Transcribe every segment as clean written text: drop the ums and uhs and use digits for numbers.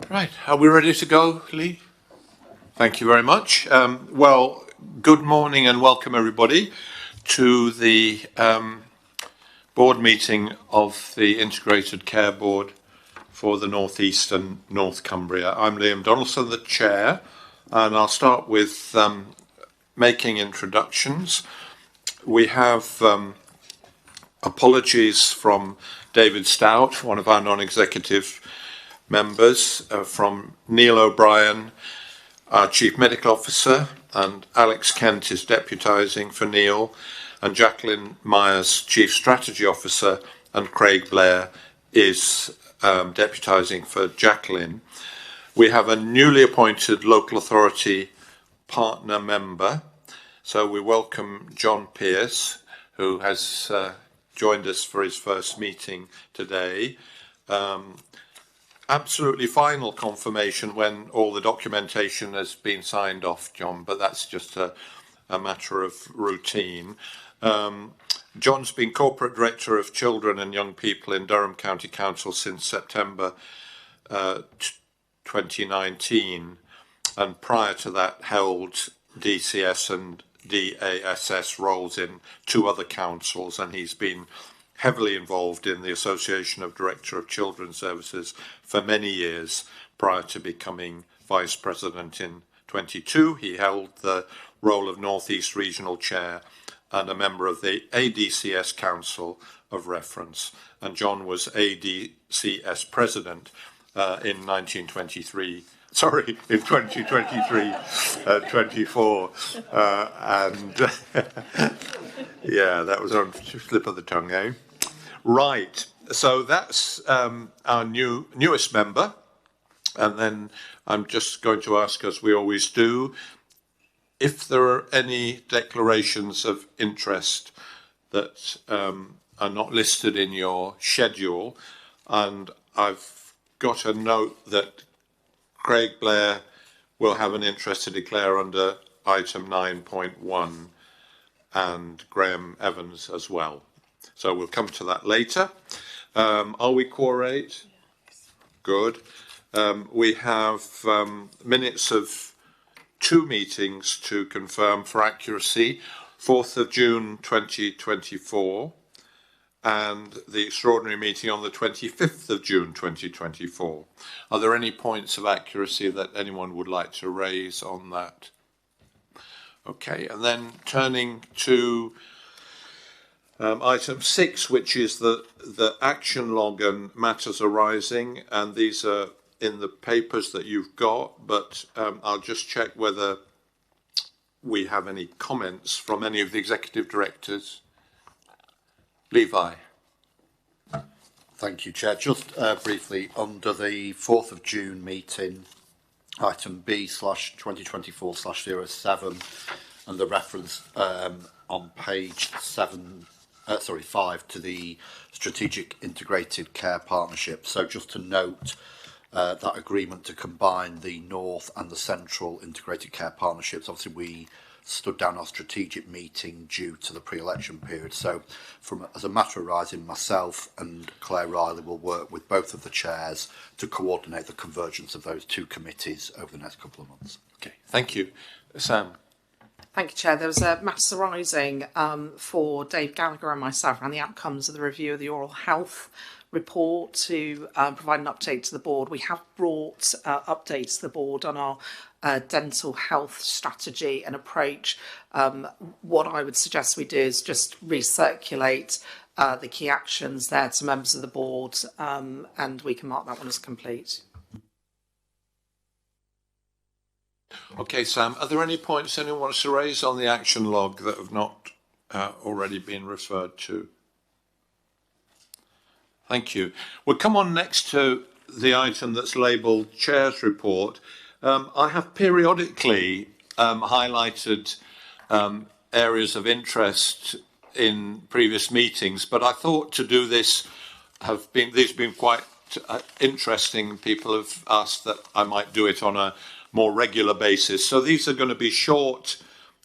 Right, are we ready to go, Lee? Thank you very much. Well, good morning and welcome everybody to the board meeting of the Integrated Care Board for the North East and North Cumbria. I'm Liam Donaldson, the chair, and I'll start with making introductions. We have apologies from David Stout, one of our non-executive members, from Neil O'Brien, our Chief Medical Officer, and Alex Kent is deputising for Neil, and Jacqueline Myers, Chief Strategy Officer, and Craig Blair is deputising for Jacqueline. We have a newly appointed local authority partner member, so we welcome John Pearce, who has joined us for his first meeting today. Absolutely final confirmation when all the documentation has been signed off, John, but that's just a matter of routine. John's been Corporate Director of Children and Young People in Durham County Council since September 2019, and prior to that held DCS and DASS roles in two other councils, and he's been heavily involved in the Association of Director of Children's Services for many years prior to becoming Vice President in 22. He held the role of North East Regional Chair and a member of the ADCS Council of Reference. And John was ADCS President in 2023, 24. And yeah, that was on slip of the tongue, eh? Right, so that's our newest member, and then I'm just going to ask, as we always do, if there are any declarations of interest that are not listed in your schedule, and I've got a note that Craig Blair will have an interest to declare under item 9.1, and Graham Evans as well. So we'll come to that later. Are we quorate? Good. We have minutes of two meetings to confirm for accuracy. 4th of June 2024 and the extraordinary meeting on the 25th of June 2024. Are there any points of accuracy that anyone would like to raise on that? Okay, and then turning to item 6, which is the action log and matters arising, and these are in the papers that you've got, but I'll just check whether we have any comments from any of the executive directors. Levi. Thank you, Chair. Just briefly, under the 4th of June meeting, item B/2024/07, and the reference on page 5 to the Strategic Integrated Care Partnership. So just to note that agreement to combine the North and the Central Integrated Care Partnerships. Obviously, we stood down our strategic meeting due to the pre-election period. So as a matter arising, myself and Claire Riley will work with both of the chairs to coordinate the convergence of those two committees over the next couple of months. Okay, thank you. Sam. Thank you, Chair. There was a matters arising for Dave Gallagher and myself around the outcomes of the review of the oral health report to provide an update to the board. We have brought updates to the board on our dental health strategy and approach. What I would suggest we do is just recirculate the key actions there to members of the board, and we can mark that one as complete. Okay, Sam, are there any points anyone wants to raise on the action log that have not already been referred to? Thank you. We'll come on next to the item that's labelled Chair's Report. I have periodically highlighted areas of interest in previous meetings, but I thought to do this these have been quite interesting. People have asked that I might do it on a more regular basis. So these are going to be short,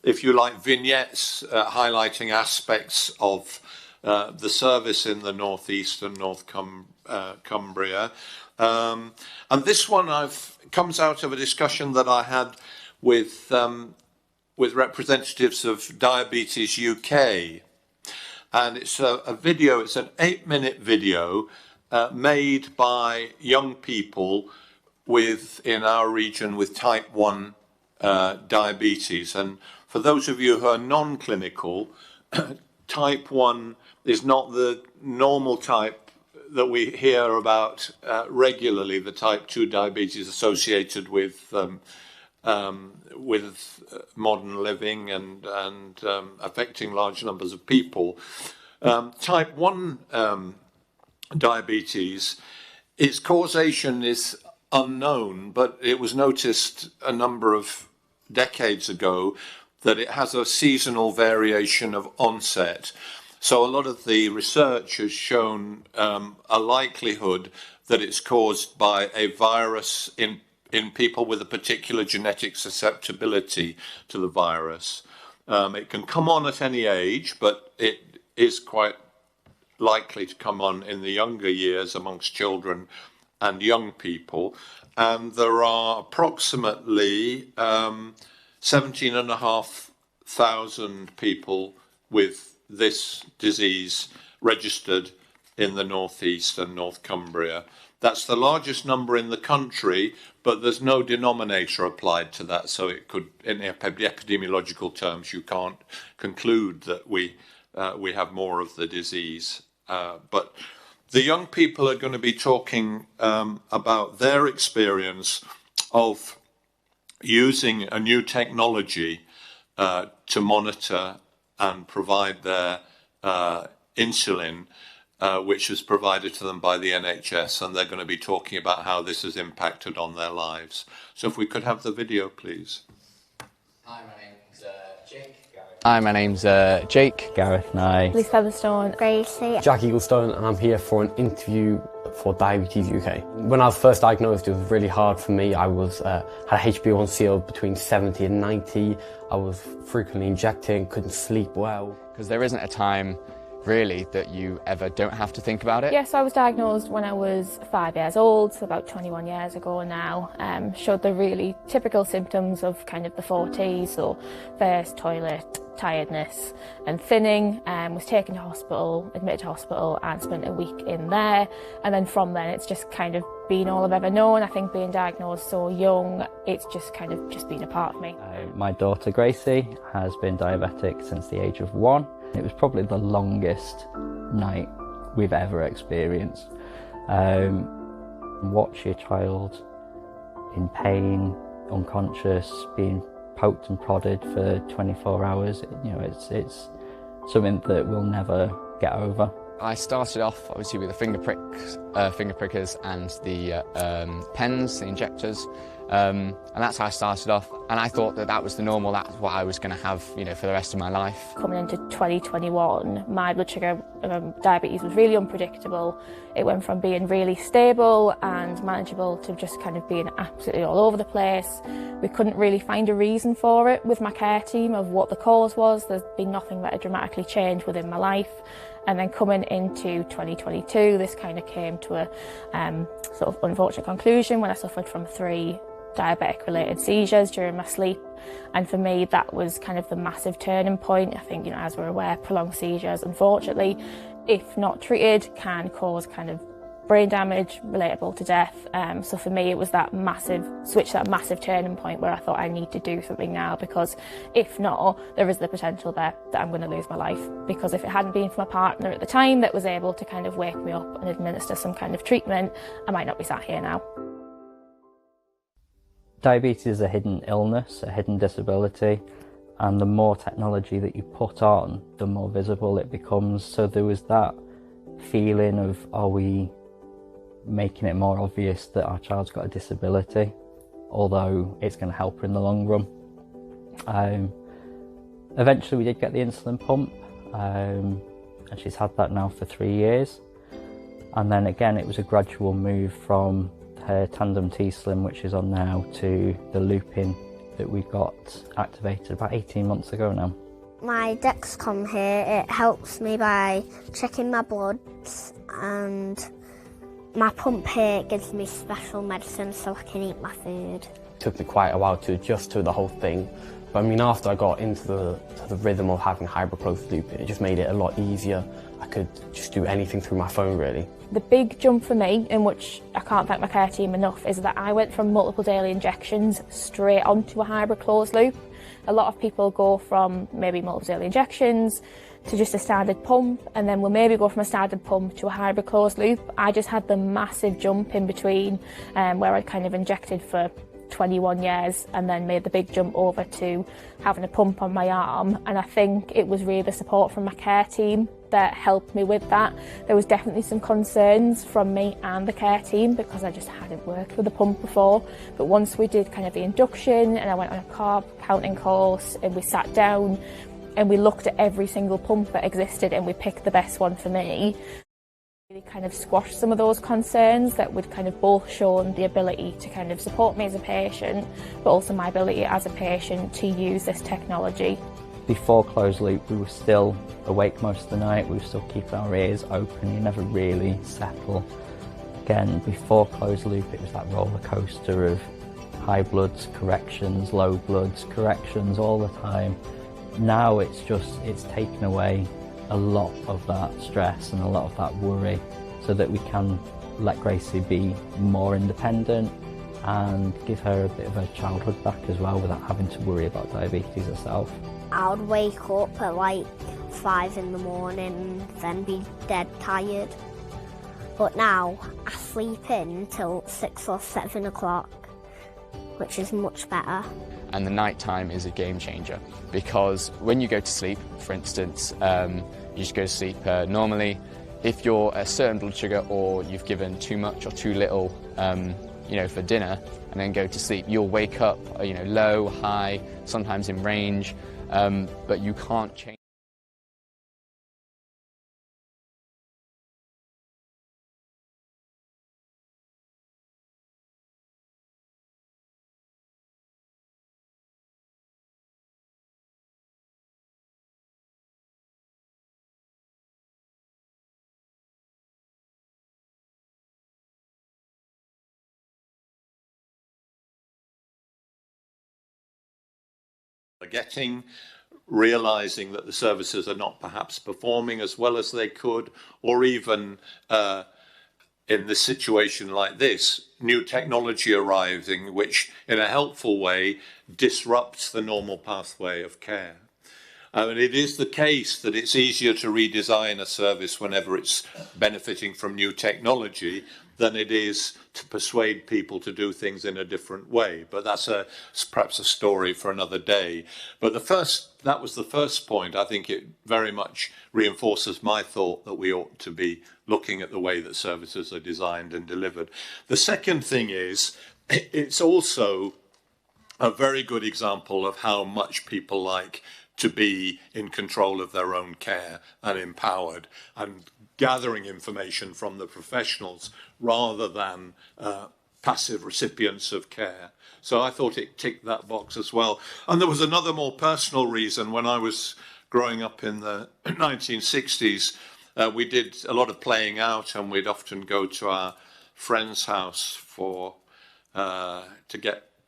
if you like, vignettes highlighting aspects of the service in the North East and North Cumbria. And this one comes out of a discussion that I had with representatives of Diabetes UK. And it's a video, it's an 8-minute video made by young people in our region with type 1 diabetes. And for those of you who are non-clinical, type 1 is not the normal type that we hear about regularly, the type 2 diabetes associated with modern living and affecting large numbers of people. Type 1 diabetes, its causation is unknown, but it was noticed a number of decades ago that it has a seasonal variation of onset. So a lot of the research has shown a likelihood that it's caused by a virus in people with a particular genetic susceptibility to the virus. It can come on at any age, but it is quite likely to come on in the younger years amongst children and young people. And there are approximately 17,500 people with this disease registered in the northeast and North Cumbria. That's the largest number in the country, but there's no denominator applied to that, so it could, in epidemiological terms, you can't conclude that we have more of the disease. But the young people are going to be talking about their experience of using a new technology to monitor and provide their insulin, which was provided to them by the NHS, and they're going to be talking about how this has impacted on their lives. So if we could have the video, please. Hi, my name's Jake. Hi, my name's Jake. Gareth Nye. Liz Featherstone. Gracie. Jack Eaglestone, and I'm here for an interview for Diabetes UK. When I was first diagnosed, it was really hard for me. I had a HbA1c of between 70 and 90. I was frequently injecting, couldn't sleep well. Because there isn't a time, really, that you ever don't have to think about it. Yes, I was diagnosed when I was 5 years old, so about 21 years ago now. Showed the really typical symptoms of kind of the 40s, so thirst, toilet, tiredness and thinning. Was taken to hospital, admitted to hospital, and spent a week in there. And then from then it's just kind of been all I've ever known. I think being diagnosed so young, it's just kind of just been a part of me. My daughter Gracie has been diabetic since the age of 1. It was probably the longest night we've ever experienced. Watch your child in pain, unconscious, being poked and prodded for 24 hours. It's something that we'll never get over. I started off obviously with the finger prickers and the pens, the injectors, and that's how I started off. And I thought that was the normal, that's what I was going to have, for the rest of my life. Coming into 2021, my blood sugar diabetes was really unpredictable. It went from being really stable and manageable to just kind of being absolutely all over the place. We couldn't really find a reason for it with my care team of what the cause was. There's been nothing that had dramatically changed within my life. And then coming into 2022, this kind of came to a sort of unfortunate conclusion when I suffered from 3 diabetic-related seizures during my sleep. And for me, that was kind of the massive turning point. I think, as we're aware, prolonged seizures, unfortunately, if not treated, can cause kind of brain damage relatable to death. So for me, it was that massive switch, that massive turning point where I thought I need to do something now, because if not, there is the potential there that I'm going to lose my life. Because if it hadn't been for my partner at the time that was able to kind of wake me up and administer some kind of treatment, I might not be sat here now. Diabetes is a hidden illness, a hidden disability, and the more technology that you put on, the more visible it becomes. So there was that feeling of, are we making it more obvious that our child's got a disability, although it's going to help her in the long run. Eventually we did get the insulin pump, and she's had that now for 3 years. And then again, it was a gradual move from her Tandem T-Slim, which is on now, to the looping that we got activated about 18 months ago now. My Dexcom here, it helps me by checking my bloods and My pump here gives me special medicine so I can eat my food. It took me quite a while to adjust to the whole thing. But I mean, after I got into the rhythm of having hybrid closed loop, it just made it a lot easier. I could just do anything through my phone, really. The big jump for me, in which I can't thank my care team enough, is that I went from multiple daily injections straight onto a hybrid closed loop. A lot of people go from maybe multiple daily injections to just a standard pump, and then we'll maybe go from a standard pump to a hybrid closed loop. I just had the massive jump in between, where I kind of injected for 21 years and then made the big jump over to having a pump on my arm, and I think it was really the support from my care team that helped me with that. There was definitely some concerns from me and the care team because I just hadn't worked with a pump before, but once we did kind of the induction and I went on a carb counting course and we sat down and we looked at every single pump that existed and we picked the best one for me, really kind of squashed some of those concerns that would kind of both shown the ability to kind of support me as a patient, but also my ability as a patient to use this technology. Before closed loop, we were still awake most of the night, we were still keeping our ears open, you never really settle. Again, before closed loop, it was that roller coaster of high bloods, corrections, low bloods, corrections all the time. Now it's taken away a lot of that stress and a lot of that worry so that we can let Gracie be more independent and give her a bit of her childhood back as well without having to worry about diabetes herself. I would wake up at like 5 in the morning, then be dead tired. But now I sleep in till 6 or 7 o'clock, which is much better. And the night time is a game changer because when you go to sleep, for instance, you just go to sleep normally. If you're a certain blood sugar or you've given too much or too little, for dinner and then go to sleep, you'll wake up, low, high, sometimes in range, but you can't change. Getting, realising that the services are not perhaps performing as well as they could, or even in this situation like this, new technology arriving which in a helpful way disrupts the normal pathway of care. And it is the case that it's easier to redesign a service whenever it's benefiting from new technology than it is to persuade people to do things in a different way. But that's perhaps a story for another day. But that was the first point. I think it very much reinforces my thought that we ought to be looking at the way that services are designed and delivered. The second thing is, it's also a very good example of how much people like to be in control of their own care and empowered and gathering information from the professionals rather than passive recipients of care. So I thought it ticked that box as well. And there was another more personal reason. When I was growing up in the 1960s, we did a lot of playing out, and we'd often go to our friend's house to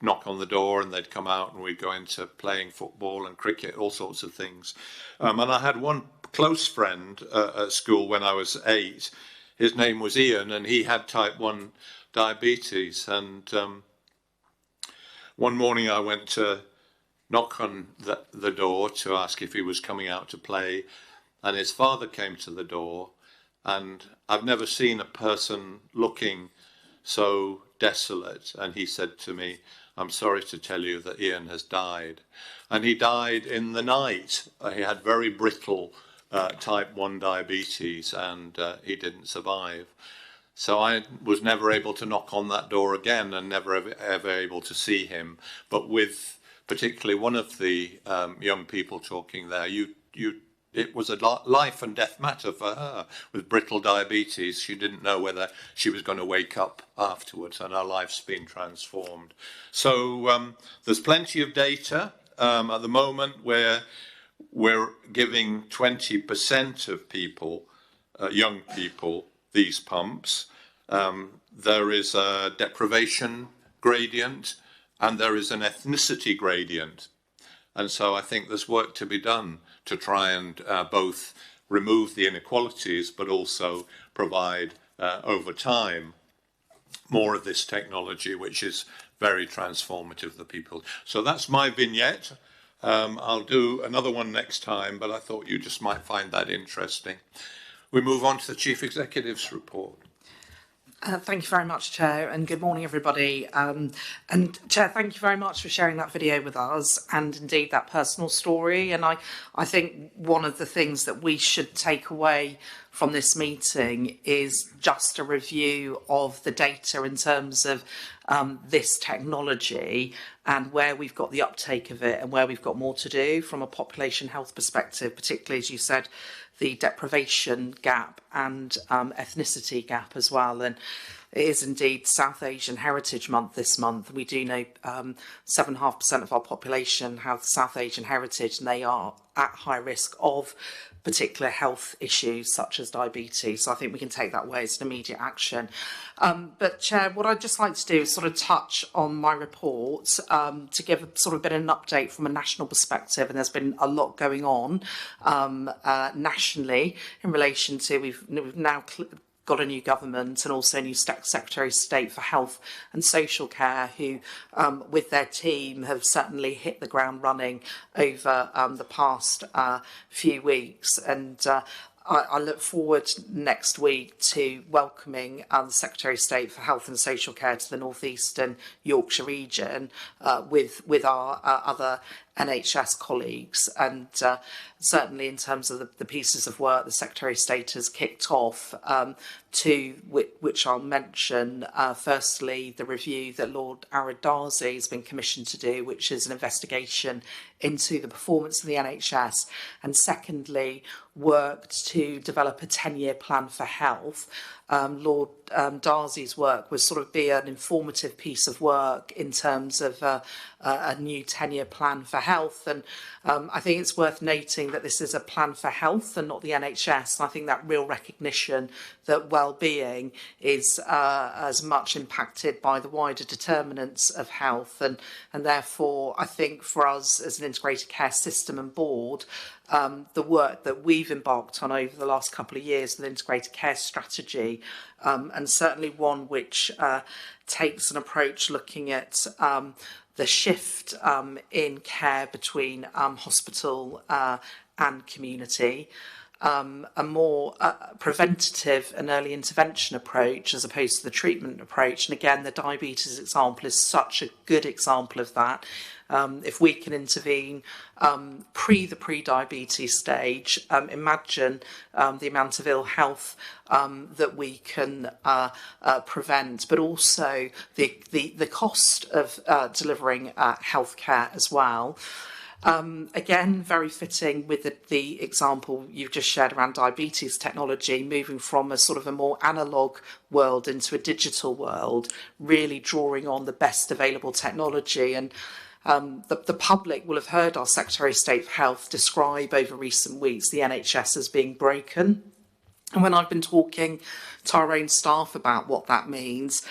knock on the door, and they'd come out and we'd go into playing football and cricket, all sorts of things. And I had one close friend at school when I was 8. His name was Ian, and he had type 1 diabetes. And one morning I went to knock on the door to ask if he was coming out to play, and his father came to the door, and I've never seen a person looking so desolate. And he said to me, "I'm sorry to tell you that Ian has died." And he died in the night. He had very brittle type 1 diabetes, and he didn't survive. So I was never able to knock on that door again, and never ever able to see him. But with particularly one of the young people talking there, it was a life and death matter for her. With brittle diabetes, she didn't know whether she was going to wake up afterwards, and her life's been transformed. So there's plenty of data at the moment where we're giving 20% of people, young people, these pumps. there is a deprivation gradient and there is an ethnicity gradient. And so I think there's work to be done to try and both remove the inequalities, but also provide over time more of this technology, which is very transformative for the people. So that's my vignette. I'll do another one next time, but I thought you just might find that interesting. We move on to the Chief Executive's report. Thank you very much, Chair, and good morning, everybody. And Chair, thank you very much for sharing that video with us and indeed that personal story. And I think one of the things that we should take away from this meeting is just a review of the data in terms of this technology and where we've got the uptake of it and where we've got more to do from a population health perspective, particularly, as you said, the deprivation gap and ethnicity gap as well. And it is indeed South Asian Heritage Month this month. We do know 7.5% of our population have South Asian heritage, and they are at high risk of particular health issues such as diabetes. So I think we can take that away as an immediate action. But Chair, what I'd just like to do is sort of touch on my report to give a sort of bit of an update from a national perspective. And there's been a lot going on nationally in relation to, we've now got a new government and also a new Secretary of State for Health and Social Care who, with their team, have certainly hit the ground running over the past few weeks. And I look forward next week to welcoming the Secretary of State for Health and Social Care to the North Eastern Yorkshire region with our other NHS colleagues, and certainly in terms of the pieces of work the Secretary of State has kicked off, which I'll mention. Firstly, the review that Lord Arad Darzi has been commissioned to do, which is an investigation into the performance of the NHS, and secondly, worked to develop a 10-year plan for health. Lord Darzi's work was sort of be an informative piece of work in terms of a new 10-year plan for health. And I think it's worth noting that this is a plan for health and not the NHS. And I think that real recognition that well-being is as much impacted by the wider determinants of health. And therefore, I think for us as an integrated care system and board, the work that we've embarked on over the last couple of years with integrated care strategy, and certainly one which takes an approach looking at the shift in care between hospital and community, a more preventative and early intervention approach as opposed to the treatment approach. And again, the diabetes example is such a good example of that. If we can intervene the pre-diabetes stage, imagine the amount of ill health that we can prevent, but also the cost of delivering healthcare as well. Again, very fitting with the example you've just shared around diabetes technology, moving from a sort of a more analogue world into a digital world, really drawing on the best available technology. And the public will have heard our Secretary of State for Health describe over recent weeks the NHS as being broken. And when I've been talking to our own staff about what that means,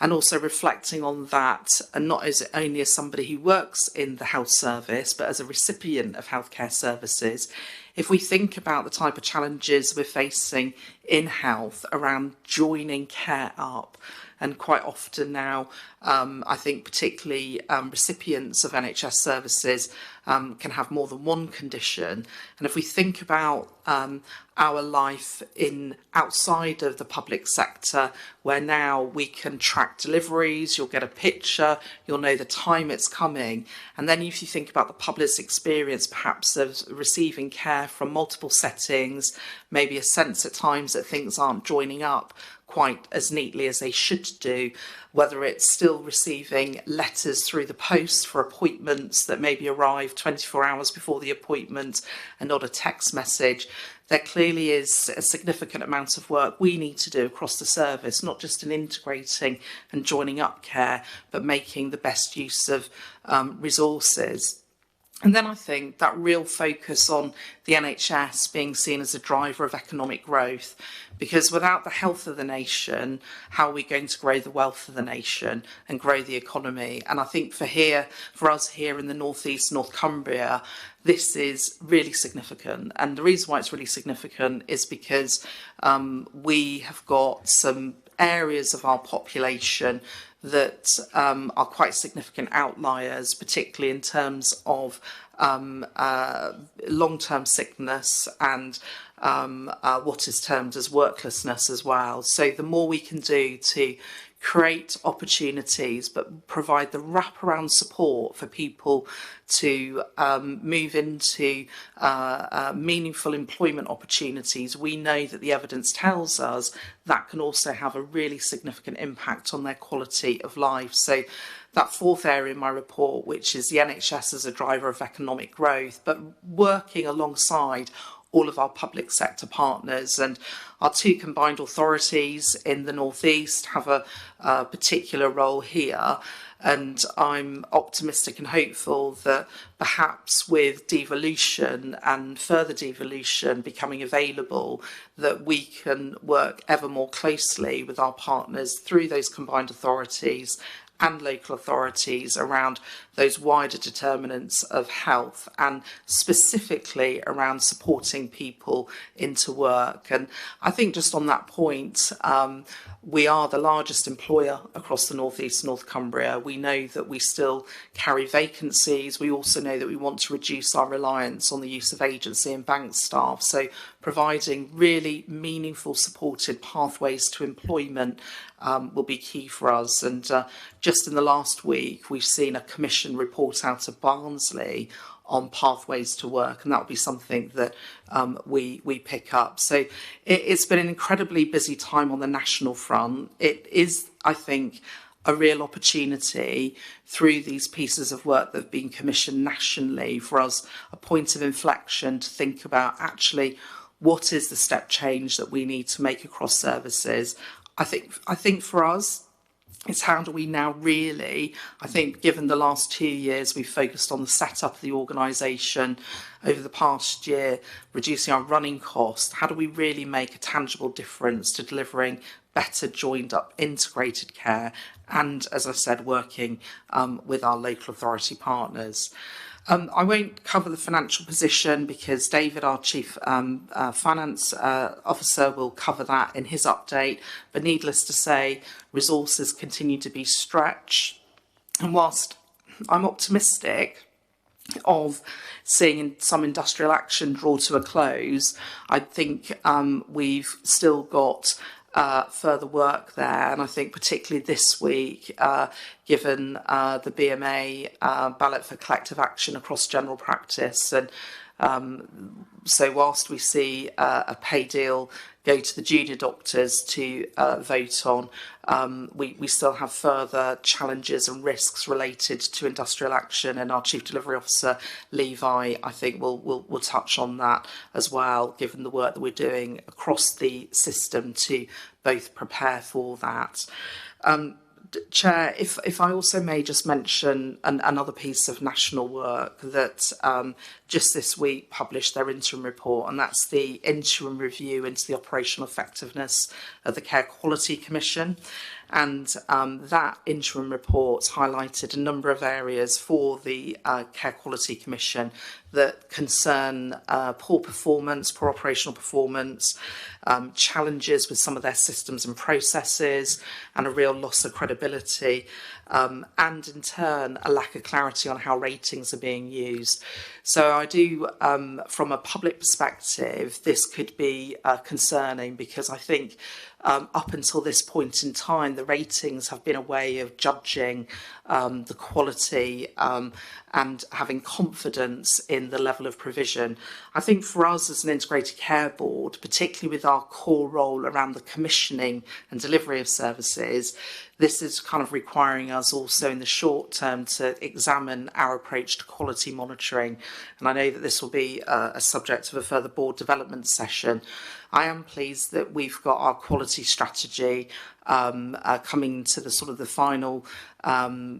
and also reflecting on that, and not as only as somebody who works in the health service, but as a recipient of healthcare services, if we think about the type of challenges we're facing in health around joining care up, and quite often now, I think particularly recipients of NHS services can have more than one condition. And if we think about our life outside of the public sector, where now we can track deliveries, you'll get a picture, you'll know the time it's coming. And then if you think about the public's experience perhaps of receiving care from multiple settings, maybe a sense at times that things aren't joining up quite as neatly as they should do, whether it's still receiving letters through the post for appointments that maybe arrive 24 hours before the appointment and not a text message. There clearly is a significant amount of work we need to do across the service, not just in integrating and joining up care, but making the best use of resources. And then I think that real focus on the NHS being seen as a driver of economic growth, because without the health of the nation, how are we going to grow the wealth of the nation and grow the economy? And I think for us here in the North East, North Cumbria, this is really significant. And the reason why it's really significant is because we have got some areas of our population that are quite significant outliers, particularly in terms of long-term sickness and what is termed as worklessness as well. So the more we can do to create opportunities but provide the wraparound support for people to move into meaningful employment opportunities, we know that the evidence tells us that can also have a really significant impact on their quality of life. So that fourth area in my report, which is the NHS as a driver of economic growth, but working alongside all of our public sector partners, and our two combined authorities in the North East have a particular role here. And I'm optimistic and hopeful that perhaps with devolution and further devolution becoming available, that we can work ever more closely with our partners through those combined authorities and local authorities around those wider determinants of health, and specifically around supporting people into work. And I think just on that point, we are the largest employer across the North East, North Cumbria. We know that we still carry vacancies. We also know that we want to reduce our reliance on the use of agency and bank staff. So providing really meaningful supported pathways to employment will be key for us. And just in the last week, we've seen a commission report out of Barnsley on pathways to work, and that will be something that we pick up. So it's been an incredibly busy time on the national front. It is, I think, a real opportunity through these pieces of work that have been commissioned nationally for us, a point of inflection to think about actually what is the step change that we need to make across services. I think for us, it's how do we now really, I think given the last 2 years, we've focused on the setup of the organisation over the past year, reducing our running costs. How do we really make a tangible difference to delivering better joined up integrated care? And as I said, working with our local authority partners. I won't cover the financial position because David, our Chief Finance Officer, will cover that in his update. But needless to say, resources continue to be stretched. And whilst I'm optimistic of seeing some industrial action draw to a close, I think we've still got further work there, and I think particularly this week, given the BMA ballot for collective action across general practice, and so whilst we see a pay deal go to the junior doctors to vote on, we still have further challenges and risks related to industrial action, and our Chief Delivery Officer, Levi, I think will touch on that as well, given the work that we're doing across the system to both prepare for that. Chair, if I also may just mention another piece of national work that just this week published their interim report, and that's the interim review into the operational effectiveness of the Care Quality Commission. And that interim report highlighted a number of areas for the Care Quality Commission that concern poor performance, poor operational performance, challenges with some of their systems and processes, and a real loss of credibility, and in turn a lack of clarity on how ratings are being used. So I do, from a public perspective, this could be concerning, because I think up until this point in time, the ratings have been a way of judging the quality and having confidence in the level of provision. I think for us as an integrated care board, particularly with our core role around the commissioning and delivery of services, this is kind of requiring us also in the short term to examine our approach to quality monitoring. And I know that this will be a subject of a further board development session. I am pleased that we've got our quality strategy coming to the sort of the final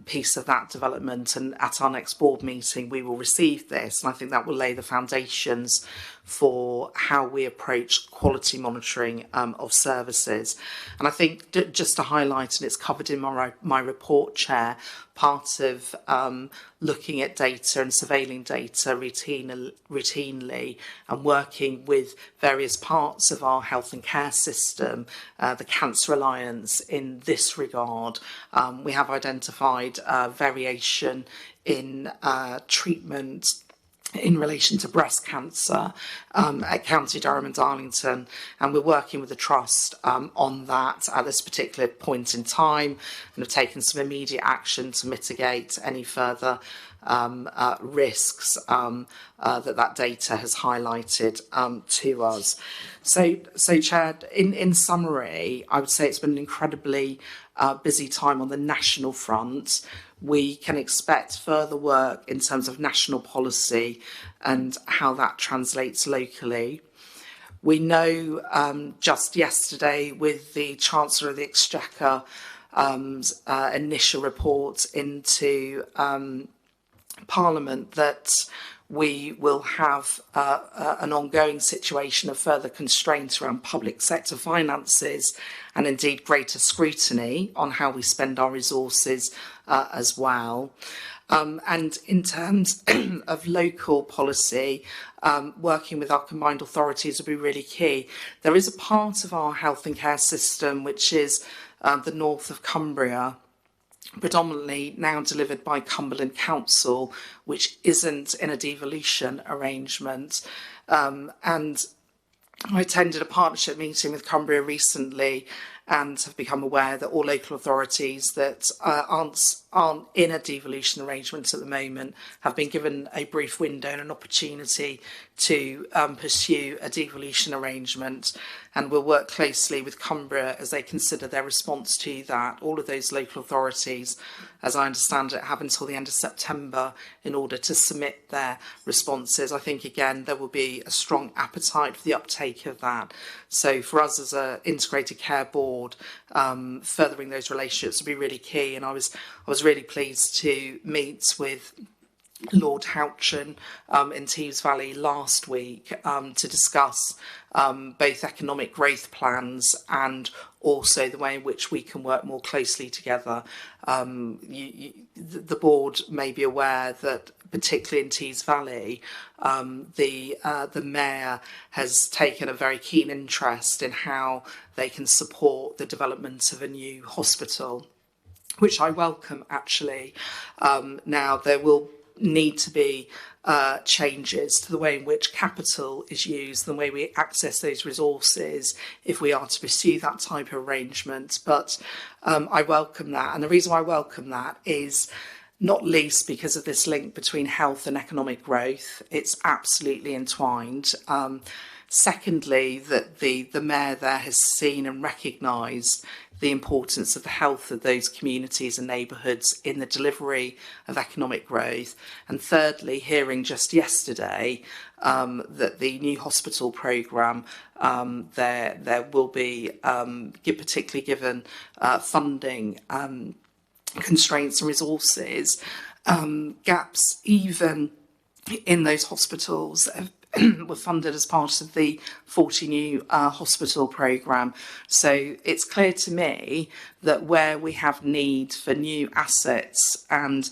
piece of that development, and at our next board meeting we will receive this, and I think that will lay the foundations for how we approach quality monitoring of services. And I think just to highlight, and it's covered in my report, Chair, part of looking at data and surveilling data routinely and working with various parts of our health and care system, the Cancer Alliance in this regard, we have identified variation in treatment in relation to breast cancer at County Durham and Darlington, and we're working with the Trust on that at this particular point in time, and have taken some immediate action to mitigate any further risks that data has highlighted to us. So Chair, in summary, I would say it's been an incredibly busy time on the national front. We can expect further work in terms of national policy and how that translates locally. We know just yesterday with the Chancellor of the Exchequer initial report into Parliament that we will have an ongoing situation of further constraints around public sector finances, and indeed greater scrutiny on how we spend our resources as well. And in terms of local policy, working with our combined authorities will be really key. There is a part of our health and care system which is the north of Cumbria, predominantly now delivered by Cumberland Council, which isn't in a devolution arrangement. And I attended a partnership meeting with Cumbria recently and have become aware that all local authorities that aren't in a devolution arrangement at the moment have been given a brief window and an opportunity to pursue a devolution arrangement, and we'll work closely with Cumbria as they consider their response to that. All of those local authorities, as I understand it, have until the end of September in order to submit their responses. I think, again, there will be a strong appetite for the uptake of that. So for us as an integrated care board, furthering those relationships will be really key. And I was really pleased to meet with Lord Houchin in Tees Valley last week to discuss both economic growth plans and also the way in which we can work more closely together. The board may be aware that particularly in Tees Valley, the mayor has taken a very keen interest in how they can support the development of a new hospital, which I welcome actually. Now there will need to be changes to the way in which capital is used, the way we access those resources if we are to pursue that type of arrangement. But I welcome that, and the reason why I welcome that is not least because of this link between health and economic growth. It's absolutely entwined. Secondly, that the mayor there has seen and recognised the importance of the health of those communities and neighbourhoods in the delivery of economic growth. And thirdly, hearing just yesterday that the new hospital programme, there will be, particularly given funding constraints and resources, gaps even in those hospitals were funded as part of the 40 new hospital programme. So it's clear to me that where we have need for new assets and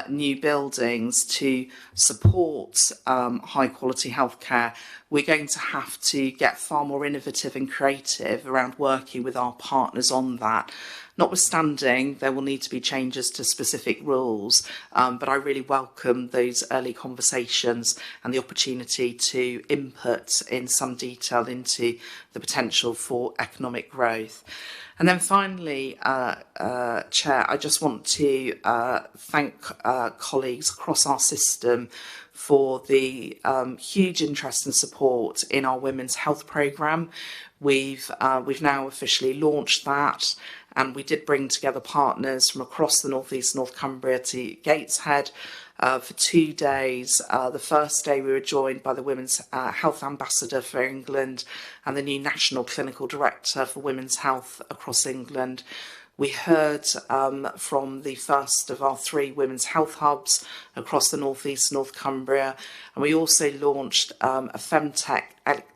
new buildings to support high quality healthcare, we're going to have to get far more innovative and creative around working with our partners on that. Notwithstanding, there will need to be changes to specific rules, but I really welcome those early conversations and the opportunity to input in some detail into the potential for economic growth. And then finally, Chair, I just want to thank colleagues across our system for the huge interest and support in our women's health programme. We've now officially launched that, and we did bring together partners from across the North East North Cumbria to Gateshead for 2 days. The first day we were joined by the Women's Health Ambassador for England and the new National Clinical Director for Women's Health across England. We heard from the first of our 3 women's health hubs across the North East, North Cumbria, and we also launched a Femtech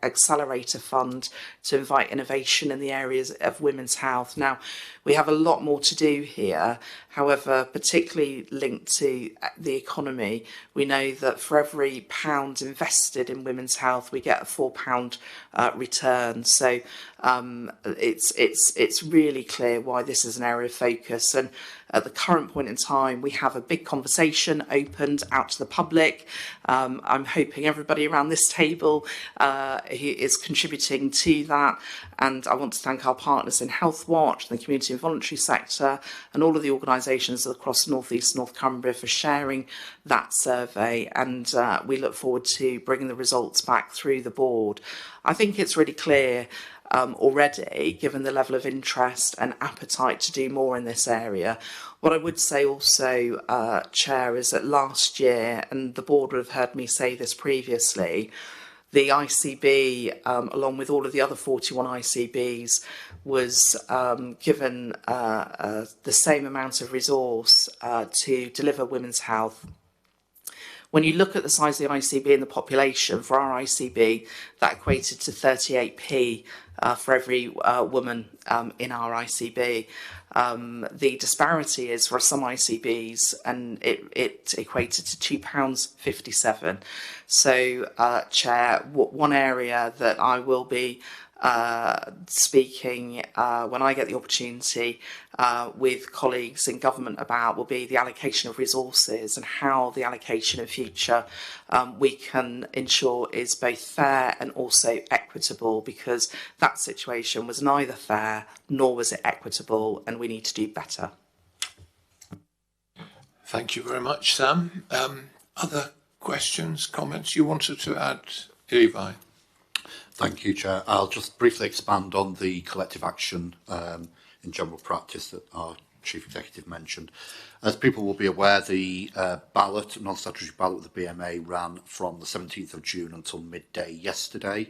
Accelerator Fund to invite innovation in the areas of women's health. Now, we have a lot more to do here. However, particularly linked to the economy, we know that for every £1 invested in women's health, we get a £4 return. So it's really clear why this is an area of focus. And at the current point in time, we have a big conversation opened out to the public. I'm hoping everybody around this table who is contributing to that. And I want to thank our partners in Healthwatch, the community and voluntary sector, and all of the organisations across North East, North Cumbria for sharing that survey. And we look forward to bringing the results back through the board. I think it's really clear already, given the level of interest and appetite to do more in this area. What I would say also, Chair, is that last year, and the board would have heard me say this previously, the ICB, along with all of the other 41 ICBs, was given the same amount of resource to deliver women's health. When you look at the size of the ICB and the population, for our ICB, that equated to 38p for every woman in our ICB. The disparity is for some ICBs, and it equated to £2.57. So, Chair, one area that I will be speaking when I get the opportunity with colleagues in government about will be the allocation of resources and how the allocation in future we can ensure is both fair and also equitable, because that situation was neither fair nor was it equitable, and we need to do better. Thank you very much, Sam. Other questions, comments you wanted to add, Levi? Thank you, Chair. I'll just briefly expand on the collective action in general practice that our Chief Executive mentioned. As people will be aware, the non-statutory ballot with the BMA ran from the 17th of June until midday yesterday.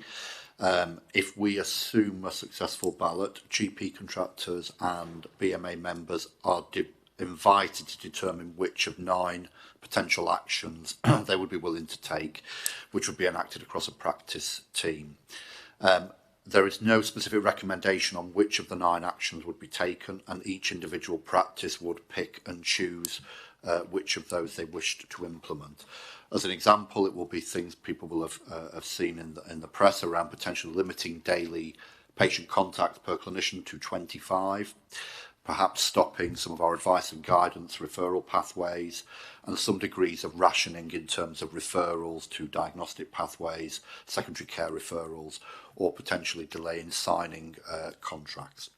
If we assume a successful ballot, GP contractors and BMA members are invited to determine which of 9 potential actions they would be willing to take, which would be enacted across a practice team. There is no specific recommendation on which of the 9 actions would be taken, and each individual practice would pick and choose which of those they wished to implement. As an example, it will be things people will have seen in the press around potentially limiting daily patient contacts per clinician to 25, perhaps stopping some of our advice and guidance referral pathways, and some degrees of rationing in terms of referrals to diagnostic pathways, secondary care referrals, or potentially delaying signing contracts.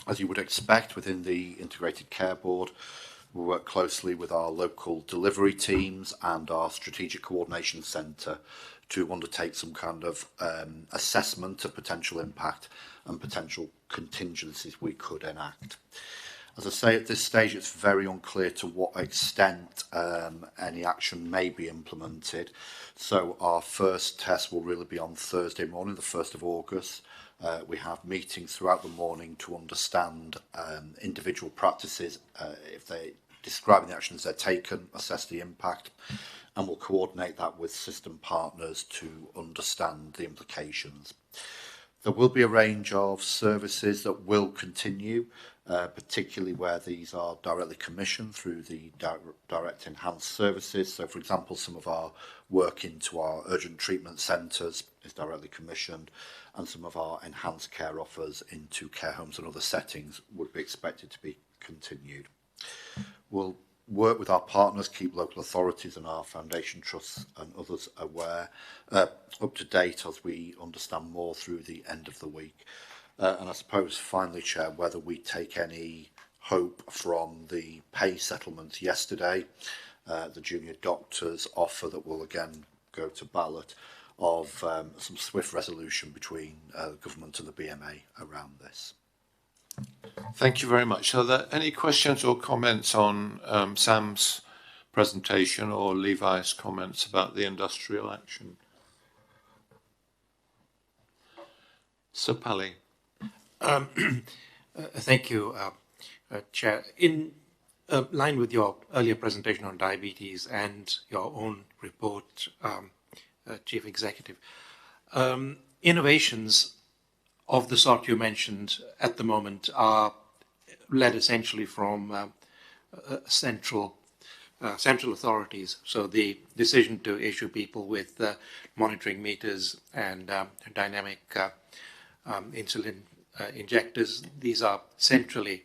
As you would expect within the Integrated Care Board, we work closely with our local delivery teams and our Strategic Coordination Centre to undertake some kind of assessment of potential impact and potential contingencies we could enact. As I say, at this stage, it's very unclear to what extent any action may be implemented. So our first test will really be on Thursday morning, the 1st of August. We have meetings throughout the morning to understand individual practices, if they describing the actions they're taken, assess the impact, and we'll coordinate that with system partners to understand the implications. There will be a range of services that will continue, particularly where these are directly commissioned through the direct enhanced services. So, for example, some of our work into our urgent treatment centres is directly commissioned, and some of our enhanced care offers into care homes and other settings would be expected to be continued. We'll work with our partners, keep local authorities and our foundation trusts and others aware, up to date as we understand more through the end of the week. And I suppose finally, Chair, whether we take any hope from the pay settlement yesterday, the junior doctors offer that will again go to ballot, of some swift resolution between the government and the BMA around this. Thank you very much. Are there any questions or comments on Sam's presentation or Levi's comments about the industrial action? Sir Pally. Thank you, Chair. In line with your earlier presentation on diabetes and your own report, Chief Executive, innovations of the sort you mentioned at the moment are led essentially from central authorities. So the decision to issue people with monitoring meters and dynamic insulin injectors, these are centrally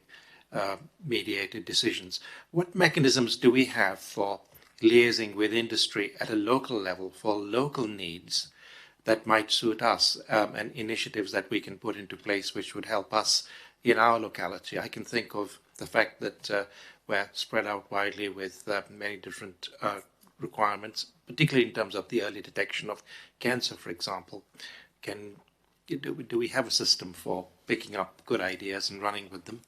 mediated decisions. What mechanisms do we have for liaising with industry at a local level for local needs that might suit us, and initiatives that we can put into place which would help us in our locality? I can think of the fact that we're spread out widely with many different requirements, particularly in terms of the early detection of cancer, for example. Do we have a system for picking up good ideas and running with them?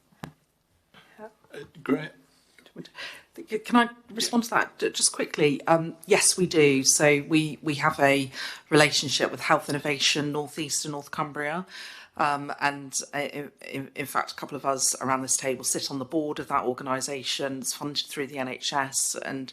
Great. Can I respond to that just quickly? Yes, we do. So we have a relationship with Health Innovation North East and North Cumbria. And in fact, a couple of us around this table sit on the board of that organisation. It's funded through the NHS and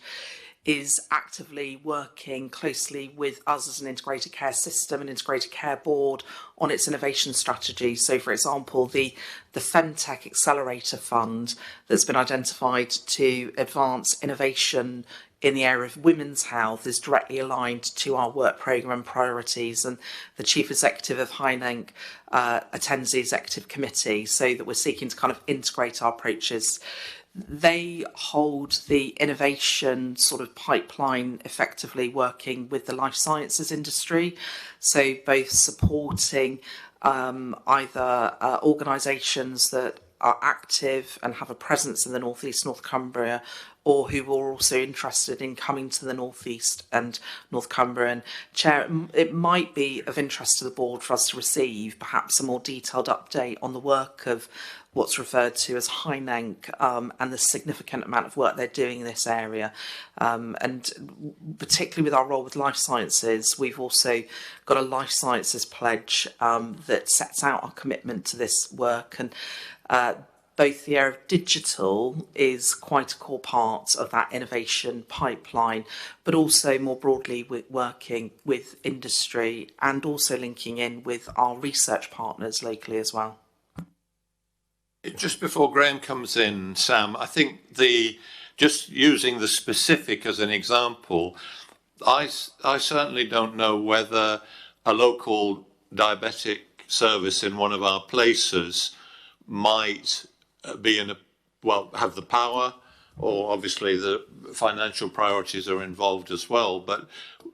is actively working closely with us as an integrated care system and integrated care board on its innovation strategy. So, for example, the Femtech Accelerator Fund that's been identified to advance innovation in the area of women's health is directly aligned to our work programme and priorities, and the Chief Executive of Hynenc attends the Executive Committee, so that we're seeking to kind of integrate our approaches. They hold the innovation sort of pipeline effectively, working with the life sciences industry, so both supporting either organisations that are active and have a presence in the North East, North Cumbria, or who are also interested in coming to the North East and North Cumbria. And Chair, it might be of interest to the board for us to receive perhaps a more detailed update on the work of what's referred to as Hynenc and the significant amount of work they're doing in this area. And particularly with our role with life sciences, we've also got a life sciences pledge that sets out our commitment to this work. And both the area of digital is quite a core part of that innovation pipeline, but also more broadly with working with industry and also linking in with our research partners locally as well. Just before Graham comes in, Sam, I think just using the specific as an example, I certainly don't know whether a local diabetic service in one of our places might be have the power, or obviously the financial priorities are involved as well, but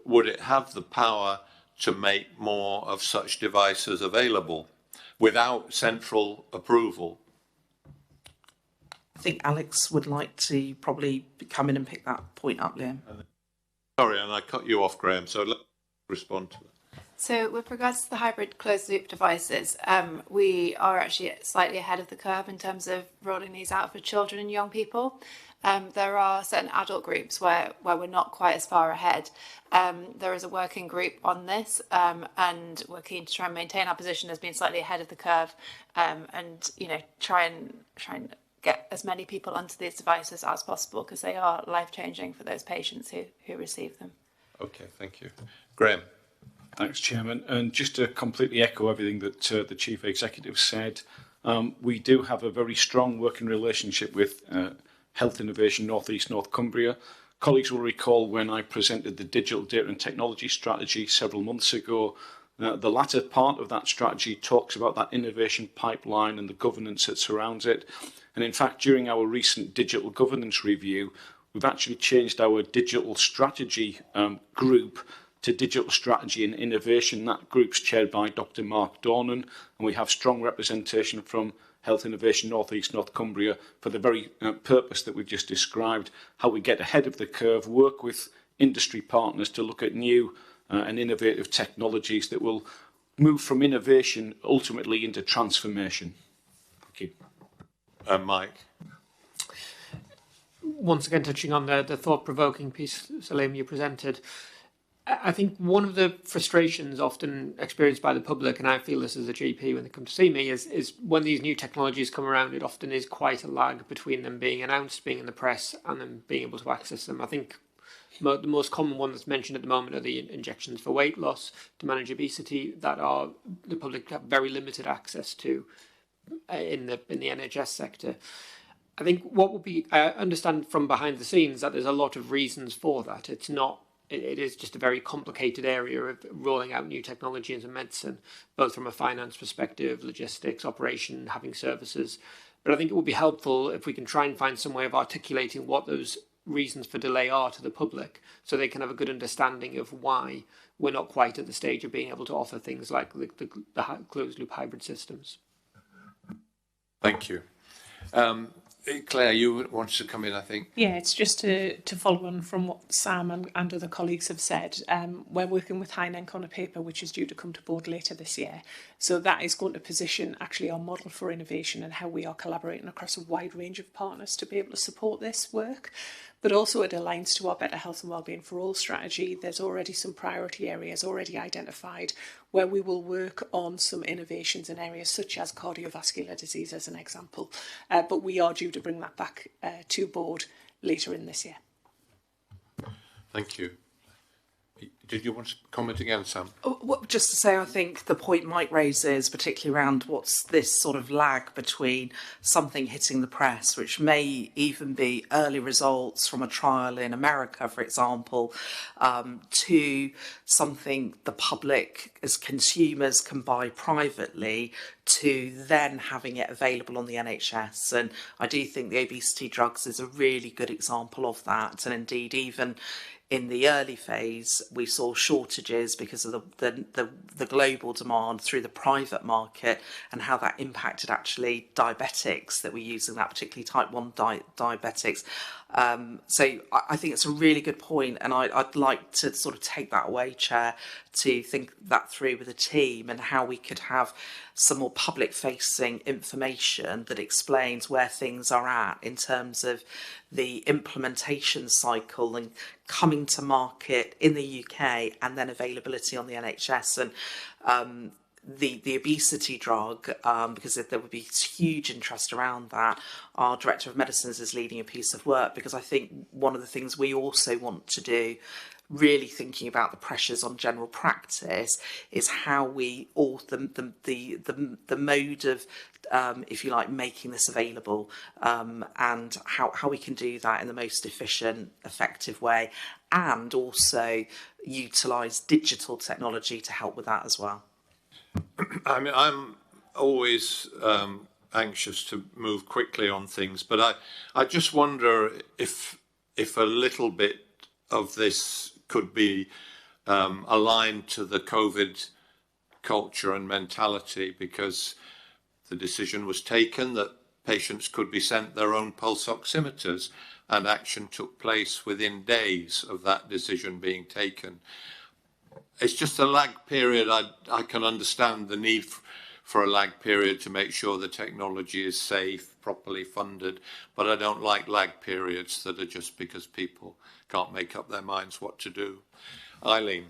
would it have the power to make more of such devices available without central approval? I think Alex would like to probably come in and pick that point up, Liam. Sorry, and I cut you off, Graham, so let's respond to that. So with regards to the hybrid closed-loop devices, we are actually slightly ahead of the curve in terms of rolling these out for children and young people. There are certain adult groups where we're not quite as far ahead. There is a working group on this, and we're keen to try and maintain our position as being slightly ahead of the curve, and try and get as many people onto these devices as possible, because they are life-changing for those patients who receive them. Okay, thank you. Graham. Thanks, Chairman. And just to completely echo everything that the Chief Executive said, we do have a very strong working relationship with Health Innovation North East North Cumbria. Colleagues will recall when I presented the Digital Data and Technology Strategy several months ago, the latter part of that strategy talks about that innovation pipeline and the governance that surrounds it. And in fact, during our recent digital governance review, we've actually changed our digital strategy group to Digital Strategy and Innovation. That group's chaired by Dr. Mark Dornan, and we have strong representation from Health Innovation North East North Cumbria for the very purpose that we've just described, how we get ahead of the curve, work with industry partners to look at new and innovative technologies that will move from innovation ultimately into transformation. Thank you. Mike. once again touching on the thought-provoking piece, Salim, you presented, I think one of the frustrations often experienced by the public, and I feel this as a GP when they come to see me, is when these new technologies come around, it often is quite a lag between them being announced, being in the press, and then being able to access them. I think the most common one that's mentioned at the moment are the injections for weight loss to manage obesity that are the public have very limited access to in the NHS sector. I think what will be, I understand from behind the scenes that there's a lot of reasons for that. It's not, it is just a very complicated area of rolling out new technology into medicine, both from a finance perspective, logistics, operation, having services. But I think it would be helpful if we can try and find some way of articulating what those reasons for delay are to the public, so they can have a good understanding of why we're not quite at the stage of being able to offer things like the closed loop hybrid systems. Thank you. Claire, you wanted to come in, I think. Yeah, it's just to follow on from what Sam and other colleagues have said. We're working with Hynenc on a paper which is due to come to board later this year. So that is going to position actually our model for innovation and how we are collaborating across a wide range of partners to be able to support this work. But also it aligns to our Better Health and Wellbeing for All strategy. There's already some priority areas already identified where we will work on some innovations in areas such as cardiovascular disease as an example. But we are due to bring that back to board later in this year. Thank you. Did you want to comment again, Sam? Well, just to say, I think the point Mike raises, particularly around what's this sort of lag between something hitting the press, which may even be early results from a trial in America, for example, to something the public as consumers can buy privately, to then having it available on the NHS. And I do think the obesity drugs is a really good example of that. And indeed, even in the early phase, we saw shortages because of the global demand through the private market and how that impacted actually diabetics that were using that, particularly type 1 diabetics. So I think it's a really good point, and I'd like to sort of take that away, Chair, to think that through with the team and how we could have some more public-facing information that explains where things are at in terms of the implementation cycle and coming to market in the UK and then availability on the NHS. And the obesity drug, because there would be huge interest around that. Our Director of Medicines is leading a piece of work, because I think one of the things we also want to do, really thinking about the pressures on general practice, is how we, or the mode of, if you like, making this available, and how we can do that in the most efficient, effective way, and also utilise digital technology to help with that as well. I mean, I'm always anxious to move quickly on things, but I just wonder if a little bit of this could be aligned to the COVID culture and mentality, because the decision was taken that patients could be sent their own pulse oximeters, and action took place within days of that decision being taken. It's just a lag period. I can understand the need for a lag period to make sure the technology is safe, properly funded, but I don't like lag periods that are just because people can't make up their minds what to do. Eileen.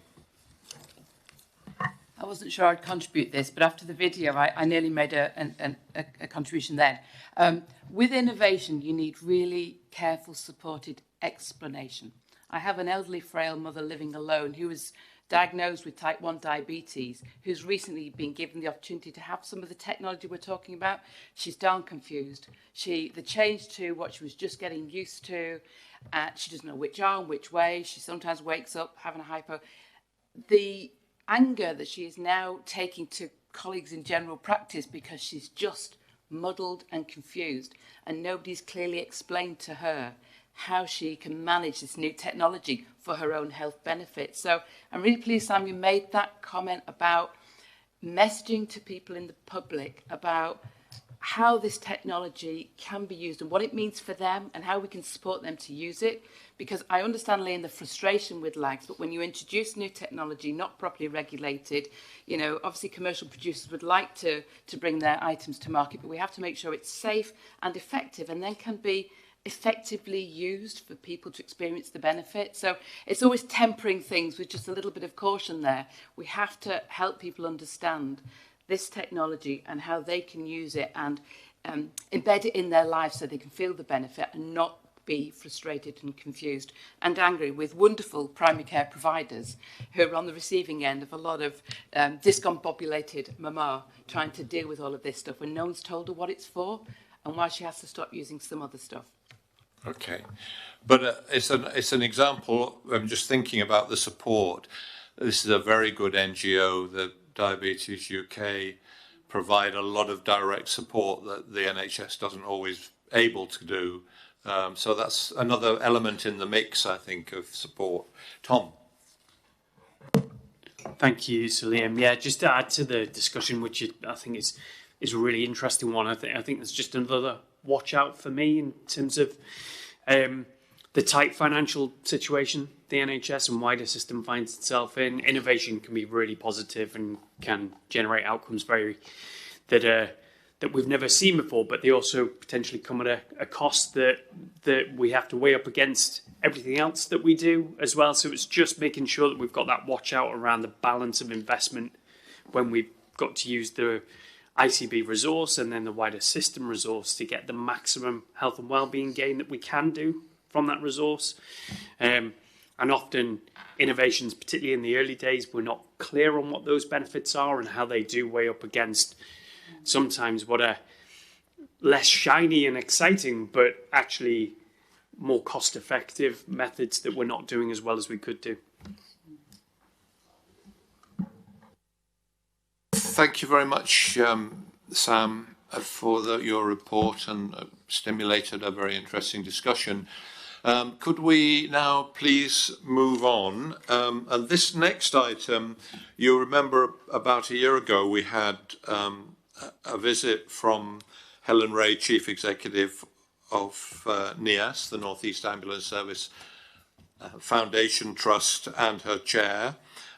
I wasn't sure I'd contribute this, but after the video, I nearly made a contribution then. With innovation, you need really careful, supported explanation. I have an elderly, frail mother living alone who was diagnosed with type 1 diabetes, who's recently been given the opportunity to have some of the technology we're talking about. She's darn confused. The change to what she was just getting used to, she doesn't know which arm, which way. She sometimes wakes up having a hypo. The anger that she is now taking to colleagues in general practice, because she's just muddled and confused, and nobody's clearly explained to her how she can manage this new technology for her own health benefits. So I'm really pleased, Sam, you made that comment about messaging to people in the public about how this technology can be used and what it means for them and how we can support them to use it. Because I understand, Liam, the frustration with lags, but when you introduce new technology not properly regulated, you know, obviously commercial producers would like to bring their items to market, but we have to make sure it's safe and effective and then can be effectively used for people to experience the benefit. So it's always tempering things with just a little bit of caution there. We have to help people understand this technology and how they can use it and embed it in their lives so they can feel the benefit and not be frustrated and confused and angry with wonderful primary care providers who are on the receiving end of a lot of discombobulated mama trying to deal with all of this stuff when no one's told her what it's for and why she has to stop using some other stuff. Okay, but it's an example. I'm just thinking about the support. This is a very good NGO, the Diabetes UK, provide a lot of direct support that the NHS doesn't always able to do. So that's another element in the mix, I think, of support. Tom. Thank you, Salim. Yeah, just to add to the discussion, which I think is a really interesting one. I think there's just another watch out for me in terms of the tight financial situation the NHS and wider system finds itself in. Innovation can be really positive and can generate outcomes that we've never seen before, but they also potentially come at a cost that we have to weigh up against everything else that we do as well. So it's just making sure that we've got that watch out around the balance of investment when we've got to use the ICB resource and then the wider system resource to get the maximum health and wellbeing gain that we can do from that resource. And often innovations, particularly in the early days, we're not clear on what those benefits are and how they do weigh up against sometimes what are less shiny and exciting, but actually more cost-effective methods that we're not doing as well as we could do. Thank you very much, Sam, for your report and stimulated a very interesting discussion. Could we now please move on? And this next item, you remember about a year ago we had a visit from Helen Ray, Chief Executive of NIAS, the North East Ambulance Service Foundation Trust, and her chair.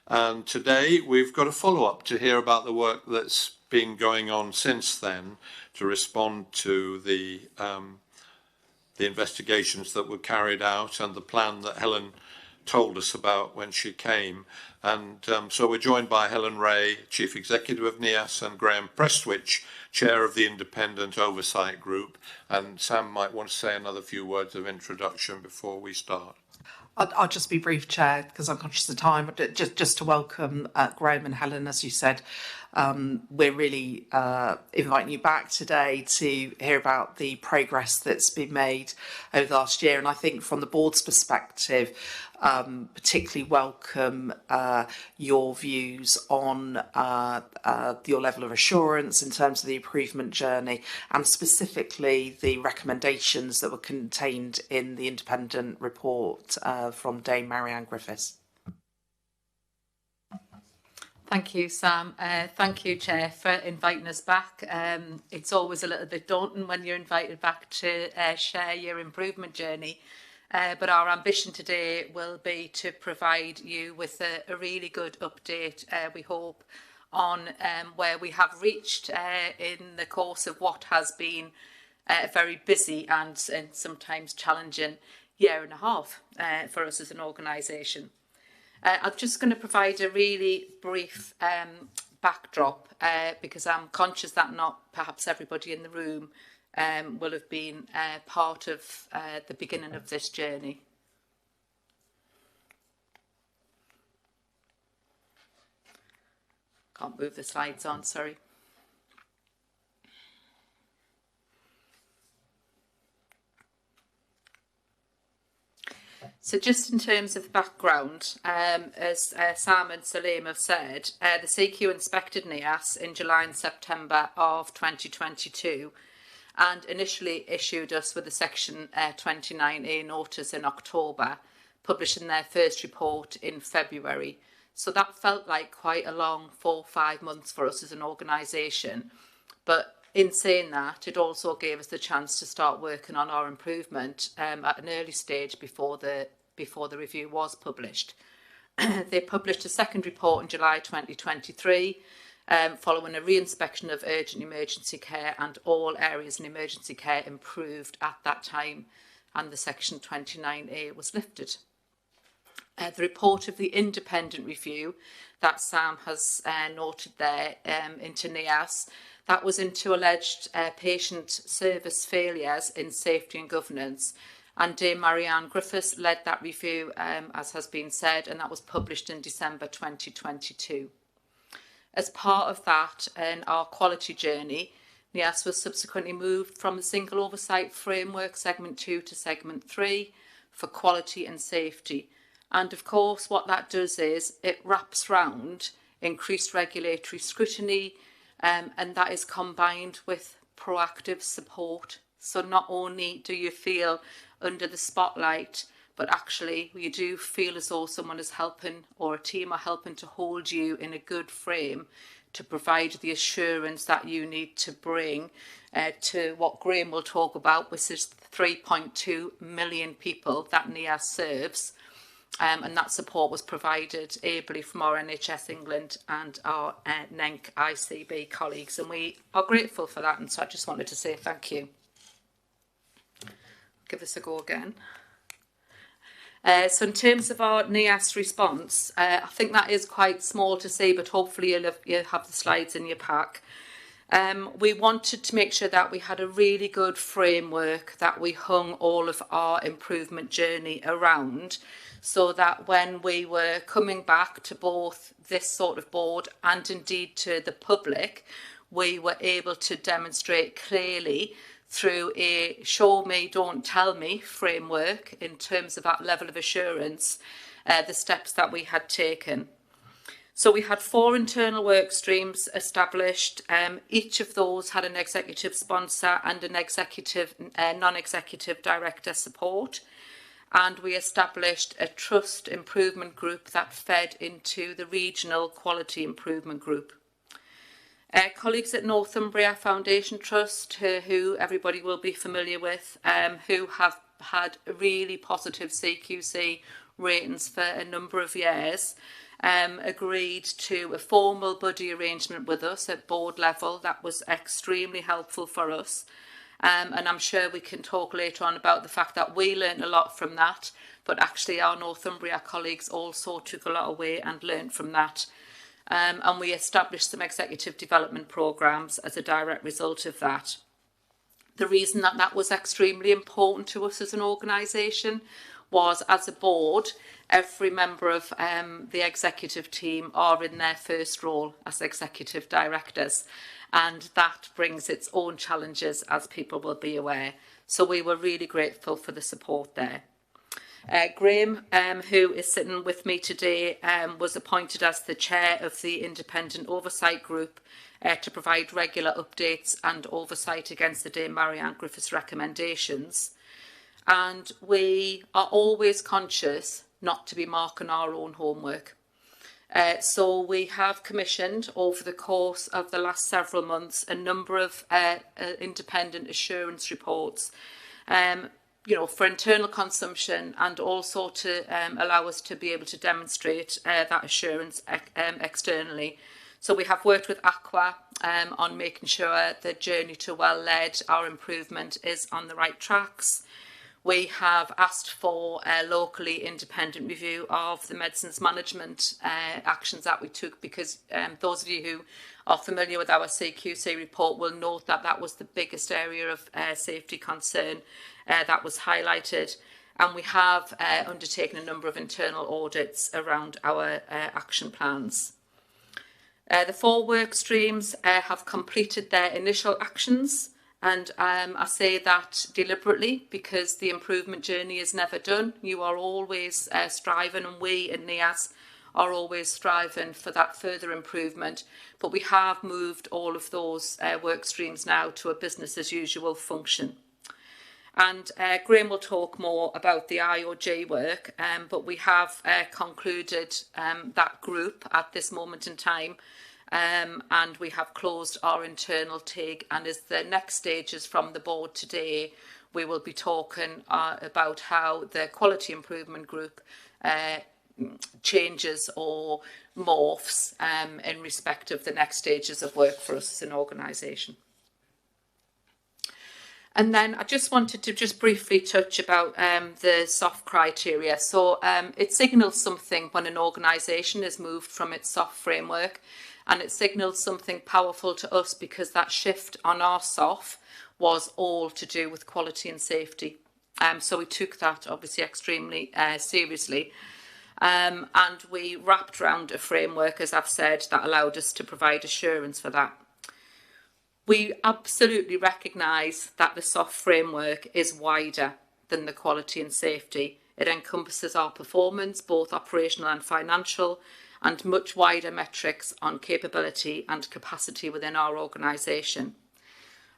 And today we've got a follow-up to hear about the work that's been going on since then to respond to the investigations that were carried out and the plan that Helen told us about when she came. And so we're joined by Helen Ray, Chief Executive of NIAS, and Graham Prestwich, Chair of the Independent Oversight Group. And Sam might want to say another few words of introduction before we start. I'll just be brief, Chair, because I'm conscious of time. Just to welcome Graham and Helen, as you said, we're really inviting you back today to hear about the progress that's been made over the last year. And I think from the board's perspective, particularly welcome your views on your level of assurance in terms of the improvement journey and specifically the recommendations that were contained in the independent report from Dame Marianne Griffiths. Thank you, Sam. Thank you, Chair, for inviting us back. It's always a little bit daunting when you're invited back to share your improvement journey. But our ambition today will be to provide you with a really good update, we hope, on where we have reached in the course of what has been a very busy and sometimes challenging year and a half for us as an organisation. I'm just going to provide a really brief backdrop because I'm conscious that not perhaps everybody in the room will have been part of the beginning of this journey. Can't move the slides on, sorry. So just in terms of background, as Sam and Salim have said, the CQ inspected NIAS in July and September of 2022 and initially issued us with a Section 29A notice in October, publishing their first report in February. So that felt like quite a long 4 or 5 months for us as an organisation. But in saying that, it also gave us the chance to start working on our improvement at an early stage before the review was published. They published a second report in July 2023, following a re-inspection of urgent emergency care, and all areas in emergency care improved at that time. and the Section 29A was lifted. The report of the independent review that Sam has noted there into NIAS, that was into alleged patient service failures in safety and governance. And Dame Marianne Griffiths led that review, as has been said, and that was published in December 2022. As part of that, in our quality journey, NIAS was subsequently moved from the single oversight framework, segment 2 to segment 3, for quality and safety. And of course, what that does is it wraps round increased regulatory scrutiny, and that is combined with proactive support. So not only do you feel under the spotlight, but actually you do feel as though someone is helping, or a team are helping to hold you in a good frame to provide the assurance that you need to bring to what Graham will talk about, which is 3.2 million people that NIAS serves. And that support was provided ably from our NHS England and our NENC ICB colleagues, and we are grateful for that, and so I just wanted to say thank you. Give this a go again. So in terms of our NIAS response, I think that is quite small to see, but hopefully you'll have the slides in your pack. We wanted to make sure that we had a really good framework that we hung all of our improvement journey around, so that when we were coming back to both this sort of board and indeed to the public, we were able to demonstrate clearly through a show me, don't tell me framework in terms of that level of assurance, the steps that we had taken. So we had 4 internal work streams established. Each of those had an executive sponsor and an executive, non-executive director support. And we established a trust improvement group that fed into the regional quality improvement group. Colleagues at Northumbria Foundation Trust, who everybody will be familiar with, who have had really positive CQC ratings for a number of years, agreed to a formal buddy arrangement with us at board level. That was extremely helpful for us. And I'm sure we can talk later on about the fact that we learned a lot from that, but actually our Northumbria colleagues also took a lot away and learned from that. And we established some executive development programmes as a direct result of that. The reason that that was extremely important to us as an organisation was, as a board, every member of the executive team are in their first role as executive directors, and that brings its own challenges, as people will be aware. So we were really grateful for the support there. Graham, who is sitting with me today, was appointed as the chair of the Independent Oversight Group to provide regular updates and oversight against the Dame Marianne Griffiths recommendations. And we are always conscious not to be marking our own homework. So we have commissioned over the course of the last several months a number of independent assurance reports, you know, for internal consumption, and also to allow us to be able to demonstrate that assurance externally. So we have worked with Aqua on making sure the journey to well-led, our improvement, is on the right tracks. We have asked for a locally independent review of the medicines management actions that we took, because those of you who are familiar with our CQC report will note that that was the biggest area of safety concern that was highlighted. And we have undertaken a number of internal audits around our action plans. The 4 work streams have completed their initial actions. And I say that deliberately because the improvement journey is never done. You are always striving, and we in NIAS are always striving for that further improvement. But we have moved all of those work streams now to a business as usual function. And Graham will talk more about the IOG work, but we have concluded that group at this moment in time. And we have closed our internal TIG, and as the next stages from the board today, we will be talking about how the quality improvement group changes or morphs in respect of the next stages of work for us as an organisation. And then I just wanted to just briefly touch about the soft criteria. So it signals something when an organisation has moved from its soft framework, and it signals something powerful to us because that shift on our soft was all to do with quality and safety. So we took that obviously extremely seriously. And we wrapped around a framework, as I've said, that allowed us to provide assurance for that. We absolutely recognise that the soft framework is wider than the quality and safety. It encompasses our performance, both operational and financial, and much wider metrics on capability and capacity within our organisation.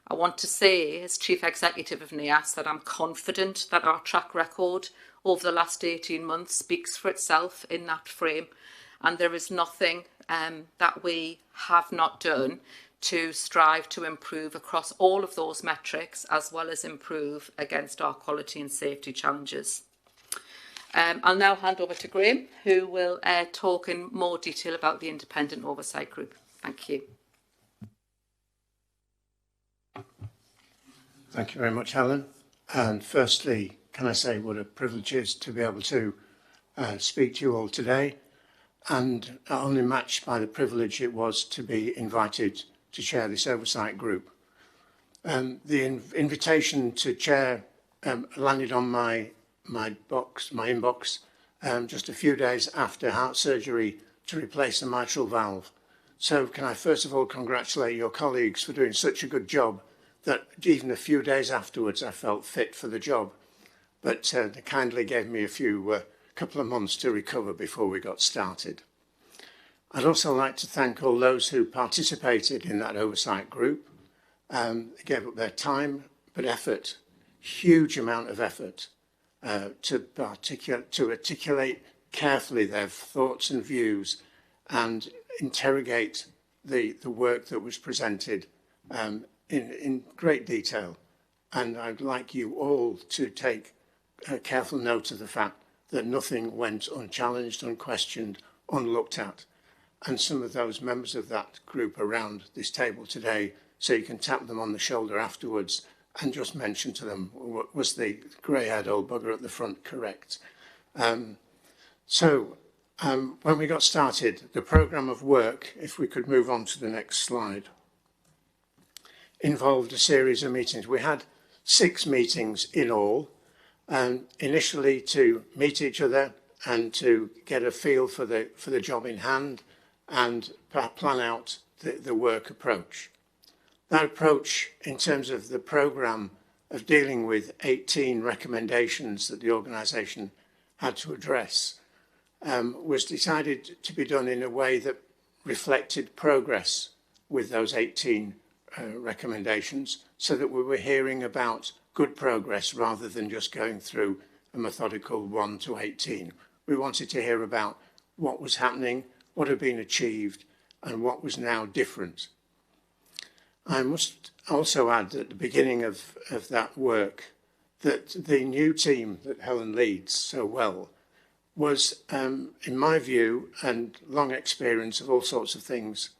I want to say, as Chief Executive of NIAS, that I'm confident that our track record over the last 18 months speaks for itself in that frame, and there is nothing that we have not done to strive to improve across all of those metrics, as well as improve against our quality and safety challenges. I'll now hand over to Graham, who will talk in more detail about the Independent Oversight Group. Thank you. Thank you very much, Helen. And firstly, can I say what a privilege it is to be able to speak to you all today, and only matched by the privilege it was to be invited to chair this oversight group. The invitation to chair landed on my inbox just a few days after heart surgery to replace a mitral valve. So can I first of all congratulate your colleagues for doing such a good job that even a few days afterwards I felt fit for the job. But they kindly gave me a couple of months to recover before we got started. I'd also like to thank all those who participated in that oversight group. They gave up their time, but effort, huge amount of effort, to articulate carefully their thoughts and views and interrogate the work that was presented in great detail. And I'd like you all to take a careful note of the fact that nothing went unchallenged, unquestioned, unlooked at. And some of those members of that group around this table today, so you can tap them on the shoulder afterwards and just mention to them, was the grey-haired old bugger at the front correct? When we got started, the programme of work, if we could move on to the next slide, involved a series of meetings. We had 6 meetings in all, initially to meet each other and to get a feel for the job in hand and plan out the work approach. That approach, in terms of the programme of dealing with 18 recommendations that the organisation had to address, was decided to be done in a way that reflected progress with those 18 recommendations, so that we were hearing about good progress rather than just going through a methodical 1 to 18. We wanted to hear about what was happening, what had been achieved, and what was now different. I must also add at the beginning of that work that the new team that Helen leads so well was, in my view, and long experience of all sorts of things,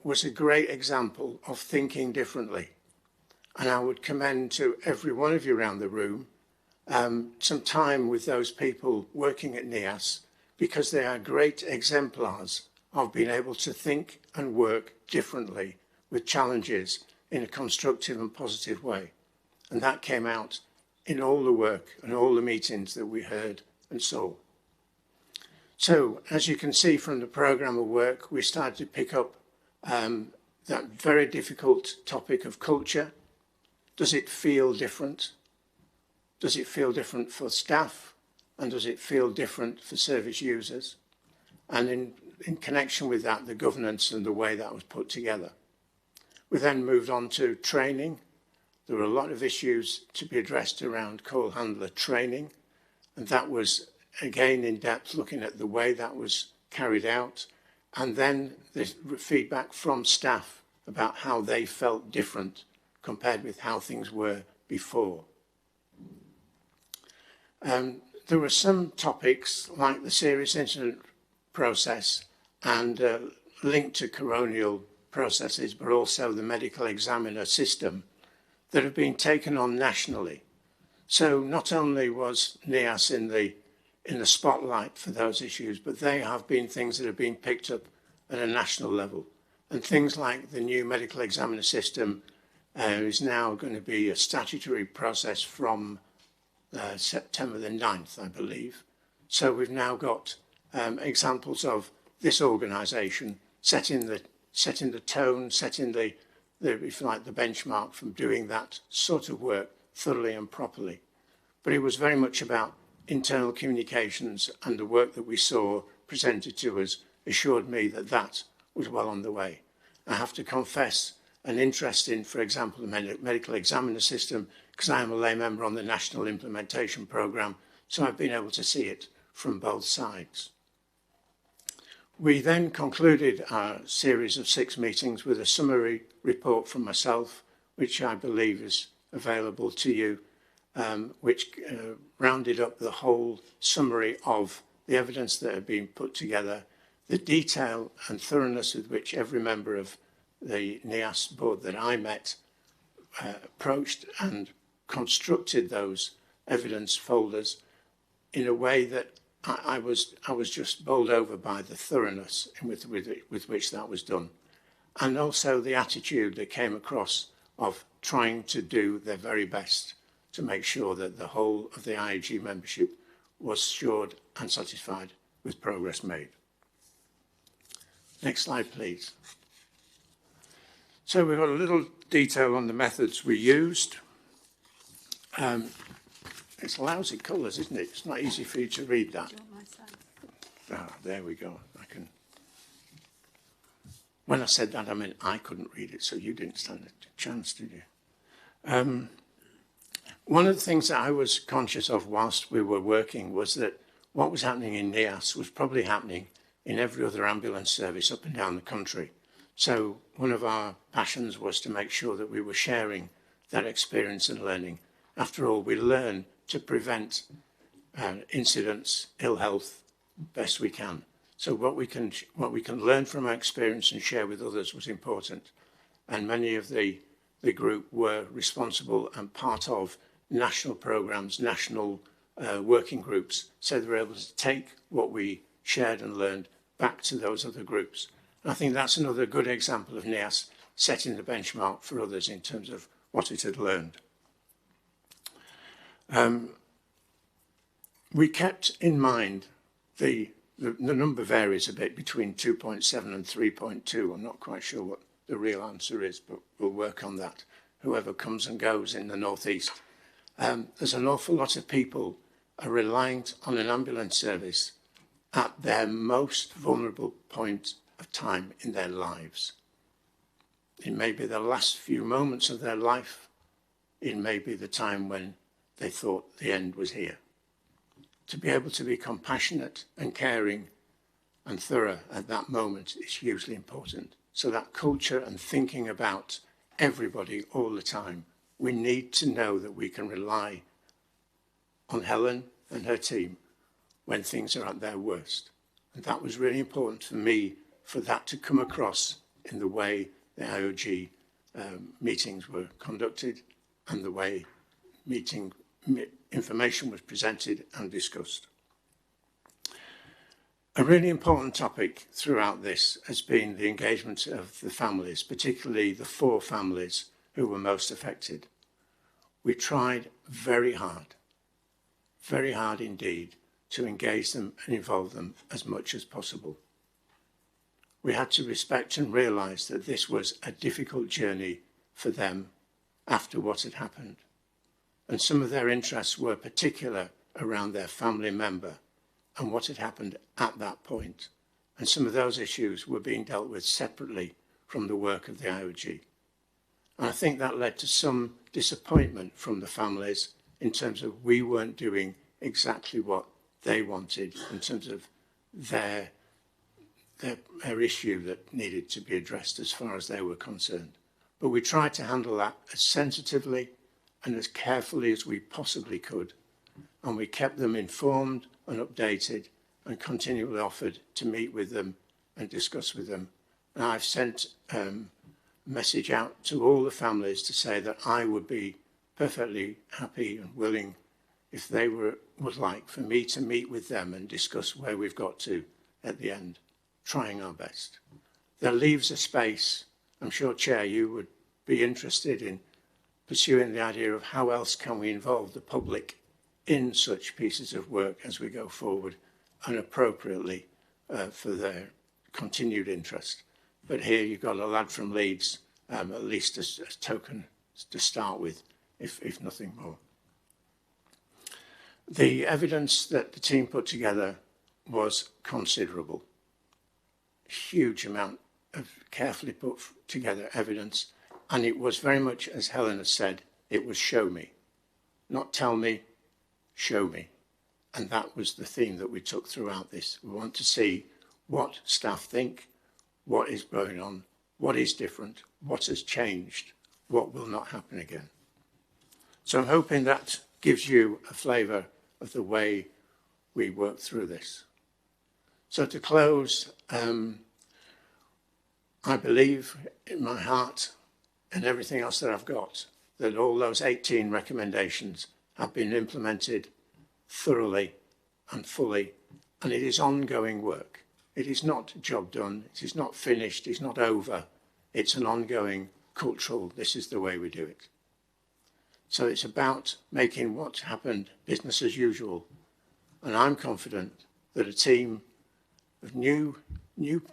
was a great example of thinking differently. And I would commend to every one of you around the room some time with those people working at NIAS, because they are great exemplars of being able to think and work differently with challenges in a constructive and positive way. And that came out in all the work and all the meetings that we heard and saw. So, as you can see from the programme of work, we started to pick up that very difficult topic of culture. Does it feel different? Does it feel different for staff? And does it feel different for service users? And in connection with that, the governance and the way that was put together. We then moved on to training. There were a lot of issues to be addressed around coal handler training, and that was again in depth looking at the way that was carried out, and then the feedback from staff about how they felt different compared with how things were before. There were some topics like the serious incident process and linked to coronial processes, but also the medical examiner system that have been taken on nationally. So not only was NEAS in the spotlight for those issues, but they have been things that have been picked up at a national level. And things like the new medical examiner system is now going to be a statutory process from September the 9th, I believe. So we've now got examples of this organisation setting the tone, setting the if you like, the benchmark from doing that sort of work thoroughly and properly. But it was very much about internal communications, and the work that we saw presented to us assured me that that was well on the way. I have to confess an interest in, for example, the medical examiner system, because I am a lay member on the National Implementation Programme, so I've been able to see it from both sides. We then concluded our series of 6 meetings with a summary report from myself, which I believe is available to you, which rounded up the whole summary of the evidence that had been put together, the detail and thoroughness with which every member of the NEAS board that I met approached and constructed those evidence folders in a way that I was just bowled over by the thoroughness with which that was done, and also the attitude that came across of trying to do their very best to make sure that the whole of the IAG membership was assured and satisfied with progress made. Next slide, please. So we've got a little detail on the methods we used. It's lousy colours, isn't it? It's not easy for you to read that. Ah, there we go. When I said that, I meant I couldn't read it, so you didn't stand a chance, did you? One of the things that I was conscious of whilst we were working was that what was happening in NEAS was probably happening in every other ambulance service up and down the country. So one of our passions was to make sure that we were sharing that experience and learning. After all, we learn to prevent incidents, ill health, best we can. So what we can learn from our experience and share with others was important. And many of the group were responsible and part of national programs, national working groups, so they were able to take what we shared and learned back to those other groups. And I think that's another good example of NEAS setting the benchmark for others in terms of what it had learned. We kept in mind the number varies a bit between 2.7 and 3.2. I'm not quite sure what the real answer is, but we'll work on that, whoever comes and goes in the northeast. There's an awful lot of people are reliant on an ambulance service at their most vulnerable point of time in their lives. It may be the last few moments of their life. It may be the time when they thought the end was here. To be able to be compassionate and caring and thorough at that moment is hugely important. So that culture and thinking about everybody all the time, we need to know that we can rely on Helen and her team when things are at their worst. And that was really important for me, for that to come across in the way the IOG meetings were conducted and the way information was presented and discussed. A really important topic throughout this has been the engagement of the families, particularly the 4 families who were most affected. We tried very hard indeed, to engage them and involve them as much as possible. We had to respect and realise that this was a difficult journey for them after what had happened. And some of their interests were particular around their family member and what had happened at that point. And some of those issues were being dealt with separately from the work of the IOG. And I think that led to some disappointment from the families in terms of we weren't doing exactly what they wanted in terms of their issue that needed to be addressed as far as they were concerned. But we tried to handle that as sensitively and as carefully as we possibly could. And we kept them informed and updated and continually offered to meet with them and discuss with them. And I've sent message out to all the families to say that I would be perfectly happy and willing, if they would like, for me to meet with them and discuss where we've got to at the end, trying our best. That leaves a space. I'm sure, Chair, you would be interested in pursuing the idea of how else can we involve the public in such pieces of work as we go forward, and appropriately for their continued interest. But here you've got a lad from Leeds, at least as a token to start with, if nothing more. The evidence that the team put together was considerable. Huge amount of carefully put together evidence, and it was very much, as Helen has said, it was show me. Not tell me, show me. And that was the theme that we took throughout this. We want to see what staff think, what is going on, what is different, what has changed, what will not happen again. So I'm hoping that gives you a flavour of the way we work through this. So to close, I believe in my heart and everything else that I've got that all those 18 recommendations have been implemented thoroughly and fully, and it is ongoing work. It is not a job done, it is not finished, it's not over. It's an ongoing cultural, this is the way we do it. So it's about making what happened business as usual. And I'm confident that a team of new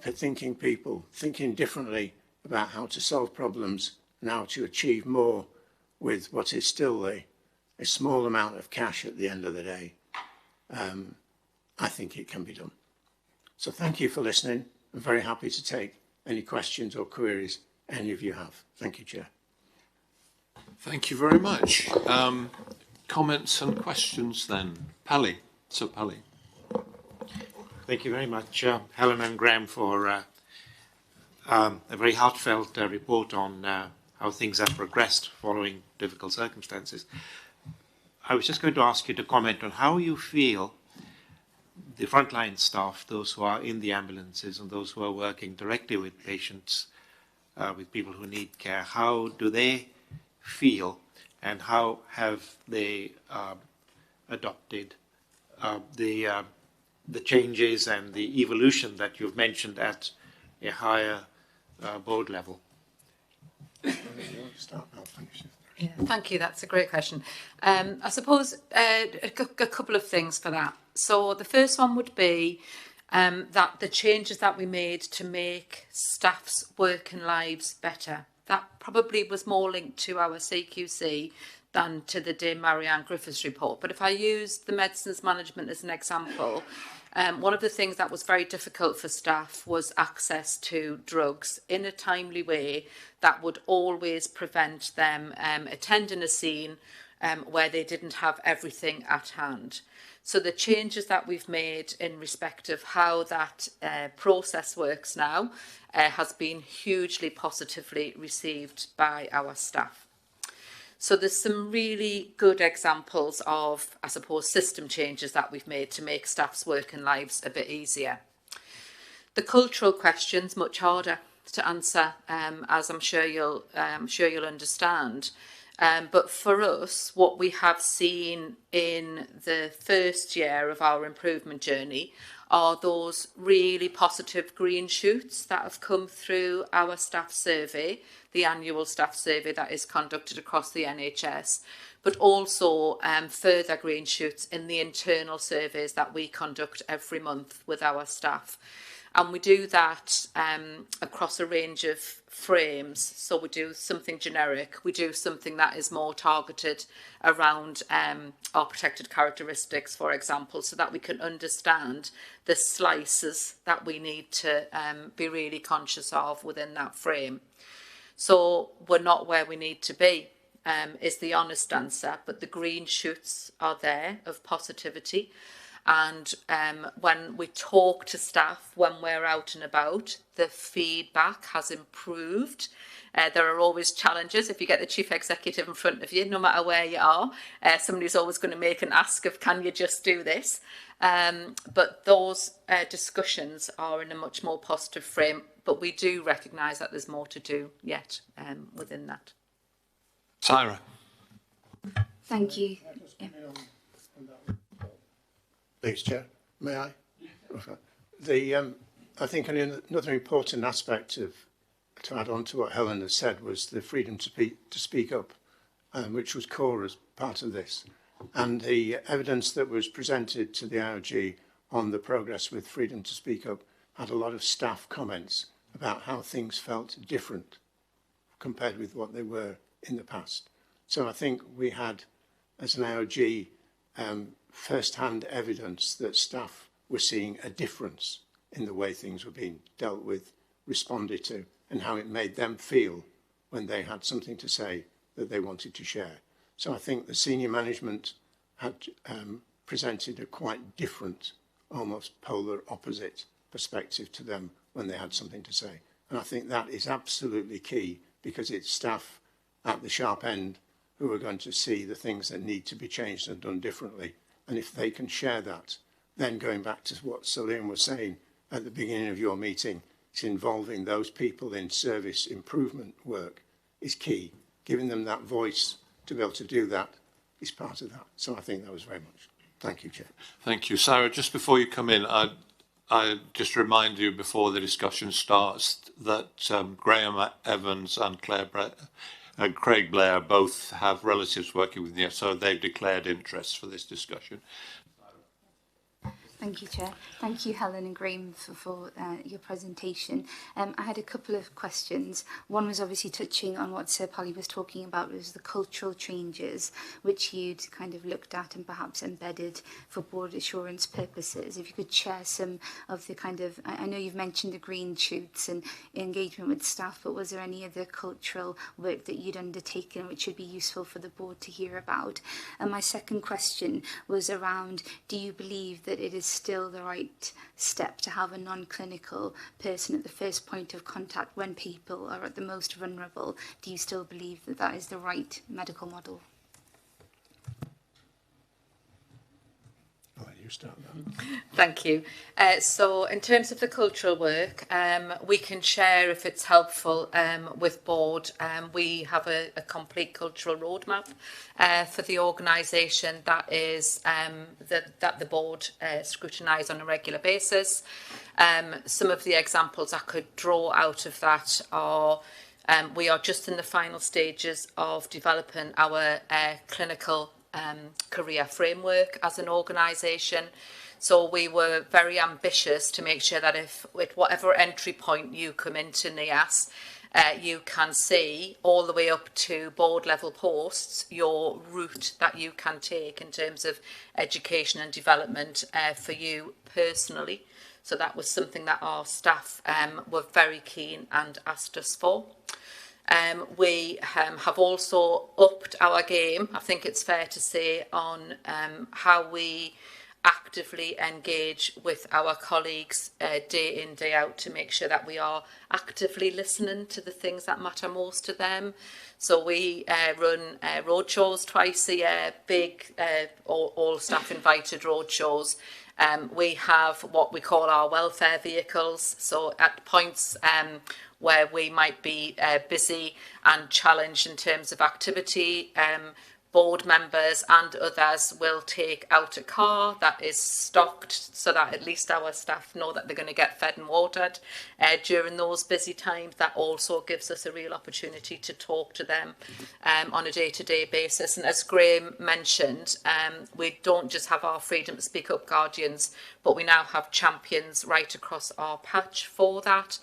thinking people, thinking differently about how to solve problems and how to achieve more with what is still a small amount of cash at the end of the day, I think it can be done. So thank you for listening. I'm very happy to take any questions or queries any of you have. Thank you, Chair. Thank you very much. Comments and questions then. Pally. So Pally. Thank you very much, Helen and Graham, for a very heartfelt report on how things have progressed following difficult circumstances. I was just going to ask you to comment on how you feel the frontline staff, those who are in the ambulances and those who are working directly with patients, with people who need care, how do they feel and how have they adopted the changes and the evolution that you've mentioned at a higher board level? Yeah, thank you. That's a great question. I suppose a couple of things for that. So the first one would be that the changes that we made to make staff's working lives better, that probably was more linked to our CQC than to the Dame Marianne Griffiths report. But if I use the medicines management as an example, one of the things that was very difficult for staff was access to drugs in a timely way that would always prevent them attending a scene where they didn't have everything at hand. So the changes that we've made in respect of how that process works now has been hugely positively received by our staff. So there's some really good examples of, I suppose, system changes that we've made to make staff's working lives a bit easier. The cultural question's much harder to answer, as I'm sure you'll understand. But for us, what we have seen in the first year of our improvement journey are those really positive green shoots that have come through our staff survey, the annual staff survey that is conducted across the NHS, but also further green shoots in the internal surveys that we conduct every month with our staff. And we do that across a range of frames. So we do something generic, we do something that is more targeted around our protected characteristics, for example, so that we can understand the slices that we need to be really conscious of within that frame. So we're not where we need to be, is the honest answer, but the green shoots are there of positivity. And when we talk to staff, when we're out and about, the feedback has improved. There are always challenges. If you get the chief executive in front of you, no matter where you are, somebody's always going to make an ask of, can you just do this? But those discussions are in a much more positive frame. But we do recognise that there's more to do yet within that. Sarah. Thank you. Please, Chair, may I? Okay. I think another important aspect to add on to what Helen has said was the freedom to speak up, which was core as part of this. And the evidence that was presented to the IOG on the progress with freedom to speak up had a lot of staff comments about how things felt different compared with what they were in the past. So I think we had, as an IOG, first-hand evidence that staff were seeing a difference in the way things were being dealt with, responded to, and how it made them feel when they had something to say that they wanted to share. So I think the senior management had presented a quite different, almost polar opposite perspective to them when they had something to say. And I think that is absolutely key, because it's staff at the sharp end who are going to see the things that need to be changed and done differently. And if they can share that, then going back to what Salim was saying at the beginning of your meeting, it's involving those people in service improvement work is key. Giving them that voice to be able to do that is part of that. So I think that was very much. Thank you, Chair. Thank you. Sarah, just before you come in, I just remind you before the discussion starts that Graham Evans and Craig Blair both have relatives working with you, so they've declared interest for this discussion. Thank you, Chair. Thank you, Helen and Graham, for your presentation. I had a couple of questions. One was obviously touching on what Sir Polly was talking about, was the cultural changes which you'd kind of looked at and perhaps embedded for board assurance purposes. If you could share some of the kind of, I know you've mentioned the green shoots and engagement with staff, but was there any other cultural work that you'd undertaken which would be useful for the board to hear about? And my second question was around, do you believe that it is still the right step to have a non-clinical person at the first point of contact when people are at the most vulnerable? Do you still believe that that is the right medical model? You start that. Thank you. So in terms of the cultural work, we can share, if it's helpful, with board. We have a complete cultural roadmap for the organisation that is that the board scrutinise on a regular basis. Some of the examples I could draw out of that are we are just in the final stages of developing our clinical career framework as an organisation. So we were very ambitious to make sure that if with whatever entry point you come into NIAS, you can see all the way up to board level posts your route that you can take in terms of education and development for you personally. So that was something that our staff were very keen and asked us for. We have also upped our game, I think it's fair to say, on how we actively engage with our colleagues day in, day out to make sure that we are actively listening to the things that matter most to them. So we run roadshows twice a year, big all staff invited roadshows. We have what we call our welfare vehicles. So at points where we might be busy and challenged in terms of activity, board members and others will take out a car that is stocked so that at least our staff know that they're going to get fed and watered during those busy times. That also gives us a real opportunity to talk to them on a day-to-day basis. And as Graham mentioned, we don't just have our Freedom to Speak Up guardians, but we now have champions right across our patch for that.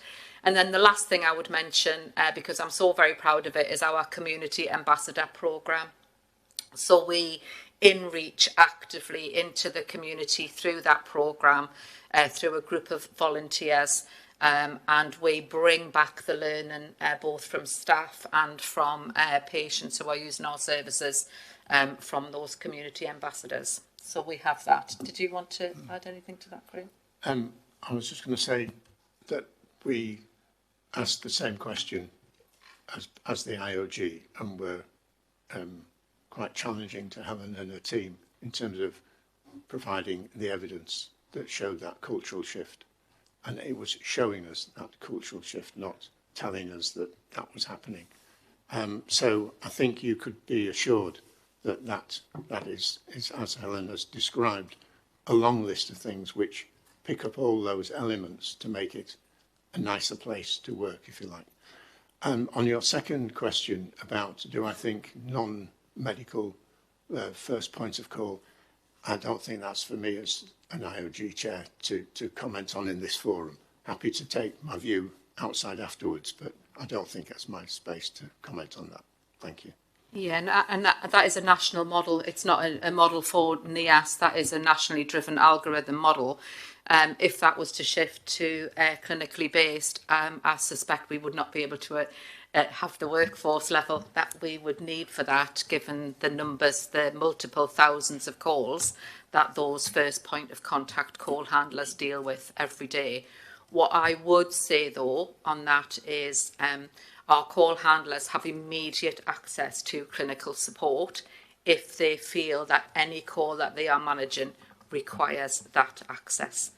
And then the last thing I would mention, because I'm so very proud of it, is our Community Ambassador programme. So we in-reach actively into the community through that programme, through a group of volunteers, and we bring back the learning both from staff and from patients who are using our services from those community ambassadors. So we have that. Did you want to add anything to that, Graham? I was just going to say that we asked the same question as the IOG, and were quite challenging to Helen and her team in terms of providing the evidence that showed that cultural shift. And it was showing us that cultural shift, not telling us that that was happening. So I think you could be assured that that is, as Helen has described, a long list of things which pick up all those elements to make it a nicer place to work, if you like. On your second question about, do I think non-medical first point of call, I don't think that's for me as an IOG chair to comment on in this forum. Happy to take my view outside afterwards, but I don't think that's my space to comment on that. Thank you. Yeah, and that is a national model. It's not a model for NIAS. That is a nationally driven algorithm model. If that was to shift to clinically based, I suspect we would not be able to have the workforce level that we would need for that, given the numbers, the multiple thousands of calls that those first point of contact call handlers deal with every day. What I would say, though, on that is our call handlers have immediate access to clinical support if they feel that any call that they are managing requires that access.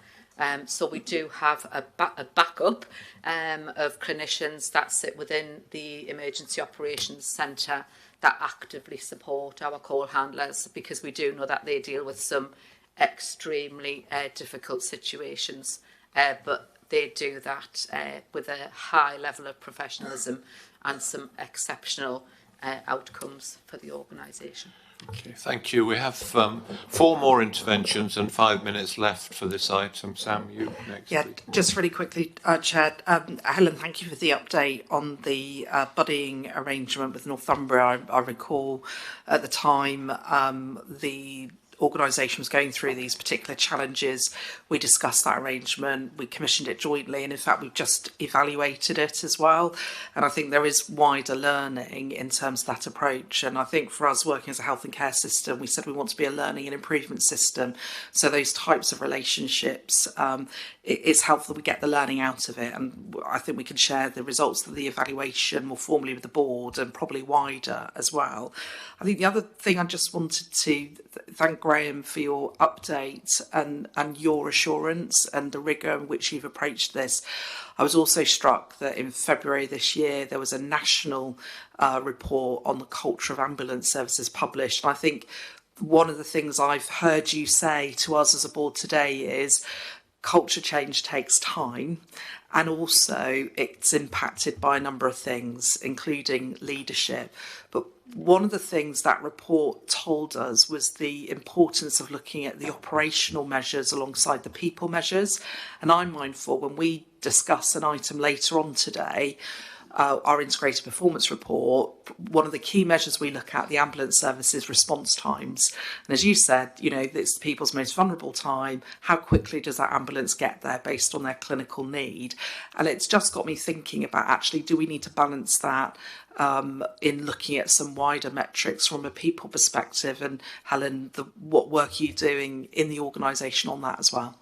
So we do have a backup of clinicians that sit within the Emergency Operations Centre that actively support our call handlers, because we do know that they deal with some extremely difficult situations, but they do that with a high level of professionalism and some exceptional outcomes for the organisation. Okay, thank you. We have 4 more interventions and 5 minutes left for this item. Sam, you next. Yeah, please. just really quickly, Chair. Helen, thank you for the update on the buddying arrangement with Northumbria. I recall at the time the organisation was going through these particular challenges. We discussed that arrangement, we commissioned it jointly, and in fact we've just evaluated it as well. And I think there is wider learning in terms of that approach. And I think for us working as a health and care system, we said we want to be a learning and improvement system. So those types of relationships, it's helpful that we get the learning out of it. And I think we can share the results of the evaluation more formally with the board and probably wider as well. I think the other thing I just wanted to thank Graham for your update and your assurance and the rigour in which you've approached this. I was also struck that in February this year there was a national report on the culture of ambulance services published. And I think one of the things I've heard you say to us as a board today is culture change takes time, and also it's impacted by a number of things, including leadership. But one of the things that report told us was the importance of looking at the operational measures alongside the people measures. And I'm mindful when we discuss an item later on today, our integrated performance report, one of the key measures we look at, the ambulance services response times. And as you said, you know, it's people's most vulnerable time. How quickly does that ambulance get there based on their clinical need? And it's just got me thinking about, actually, do we need to balance that in looking at some wider metrics from a people perspective? And Helen, what work are you doing in the organisation on that as well?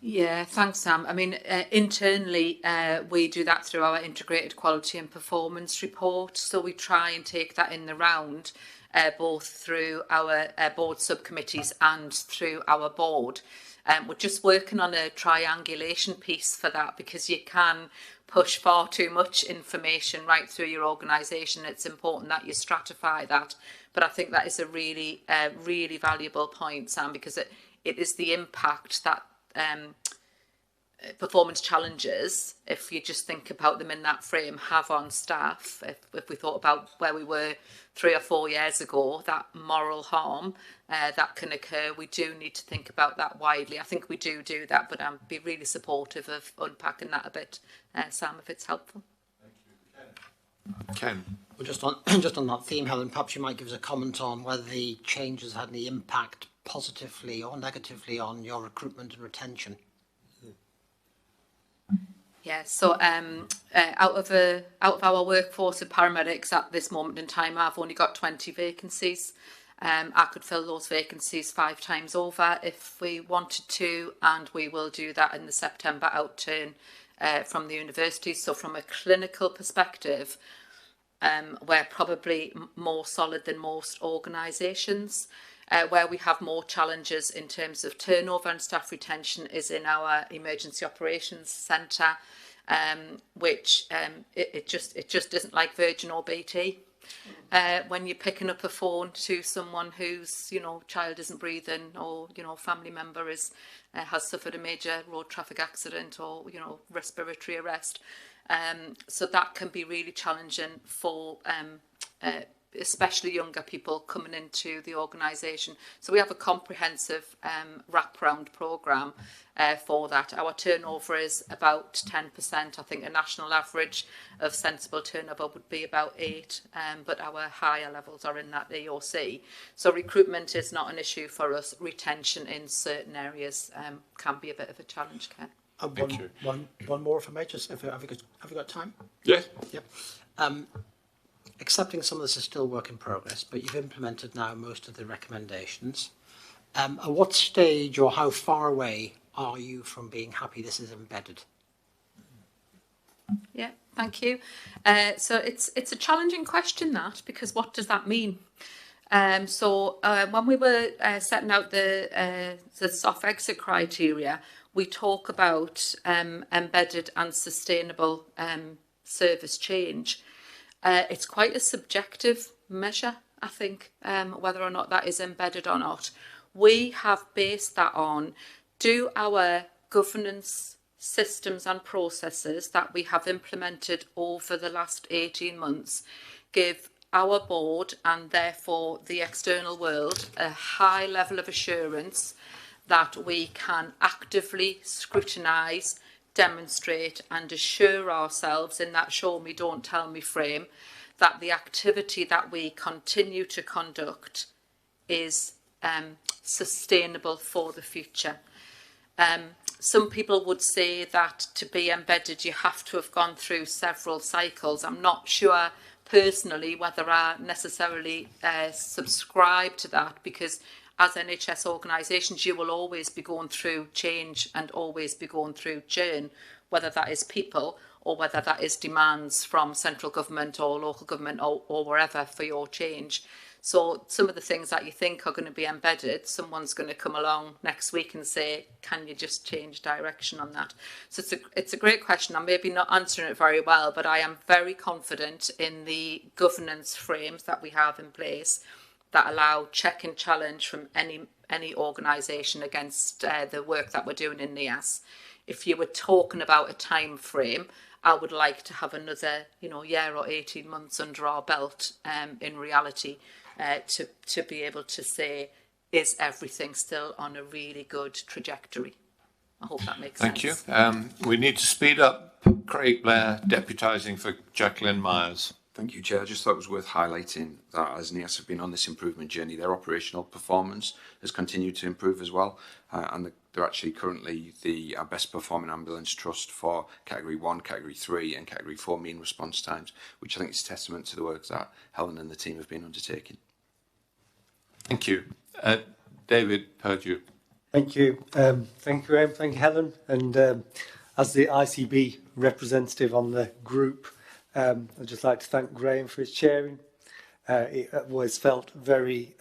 Yeah, thanks, Sam. I mean, internally, we do that through our integrated quality and performance report. So we try and take that in the round, both through our board subcommittees and through our board. We're just working on a triangulation piece for that, because you can push far too much information right through your organisation. It's important that you stratify that. But I think that is a really, really valuable point, Sam, because it is the impact that performance challenges, if you just think about them in that frame, have on staff. If we thought about where we were 3 or 4 years ago, that moral harm that can occur, we do need to think about that widely. I think we do that, but I'd be really supportive of unpacking that a bit, Sam, if it's helpful. Ken. Well, just on that theme, Helen, perhaps you might give us a comment on whether the changes had any impact positively or negatively on your recruitment and retention. Yeah, so out of our workforce of paramedics at this moment in time, I've only got 20 vacancies. I could fill those vacancies 5 times over if we wanted to, and we will do that in the September outturn from the university. So from a clinical perspective, we're probably more solid than most organisations. Where we have more challenges in terms of turnover and staff retention is in our emergency operations centre, which it just isn't like Virgin or BT. When you're picking up a phone to someone whose child isn't breathing, or family member has suffered a major road traffic accident, or respiratory arrest, so that can be really challenging for especially younger people coming into the organisation. So we have a comprehensive wraparound programme for that. Our turnover is about 10%. I think a national average of sensible turnover would be about 8%, but our higher levels are in that EOC. So recruitment is not an issue for us. Retention in certain areas can be a bit of a challenge, Ken. One more for me. Just have you got time? Yes. Yep. Accepting some of this is still work in progress, but you've implemented now most of the recommendations. At what stage or how far away are you from being happy this is embedded? Yeah, thank you. So it's a challenging question, that, because what does that mean? So when we were setting out the soft exit criteria, we talk about embedded and sustainable service change. It's quite a subjective measure, I think, whether or not that is embedded or not. We have based that on, do our governance systems and processes that we have implemented over the last 18 months give our board, and therefore the external world, a high level of assurance that we can actively scrutinise, demonstrate and assure ourselves in that show me, don't tell me frame that the activity that we continue to conduct is sustainable for the future. Some people would say that to be embedded you have to have gone through several cycles. I'm not sure personally whether I necessarily subscribe to that, because as NHS organisations, you will always be going through change and always be going through churn, whether that is people or whether that is demands from central government or local government or wherever for your change. So some of the things that you think are going to be embedded, someone's going to come along next week and say, can you just change direction on that? So it's a great question. I'm maybe not answering it very well, but I am very confident in the governance frames that we have in place that allow check and challenge from any organisation against the work that we're doing in NIAS. If you were talking about a time frame, I would like to have another year or 18 months under our belt in reality to be able to say, is everything still on a really good trajectory? I hope that makes sense. Thank you. We need to speed up. Craig Blair, deputising for Jacqueline Myers. Thank you, Chair. I just thought it was worth highlighting that as NIAS have been on this improvement journey, their operational performance has continued to improve as well. And they're actually currently our best performing ambulance trust for Category 1, Category 3 and Category 4 mean response times, which I think is a testament to the work that Helen and the team have been undertaking. Thank you. David Perdue. Thank you. Thank you, Graham. Thank you, Helen. And as the ICB representative on the group, I'd just like to thank Graham for his chairing. It always felt we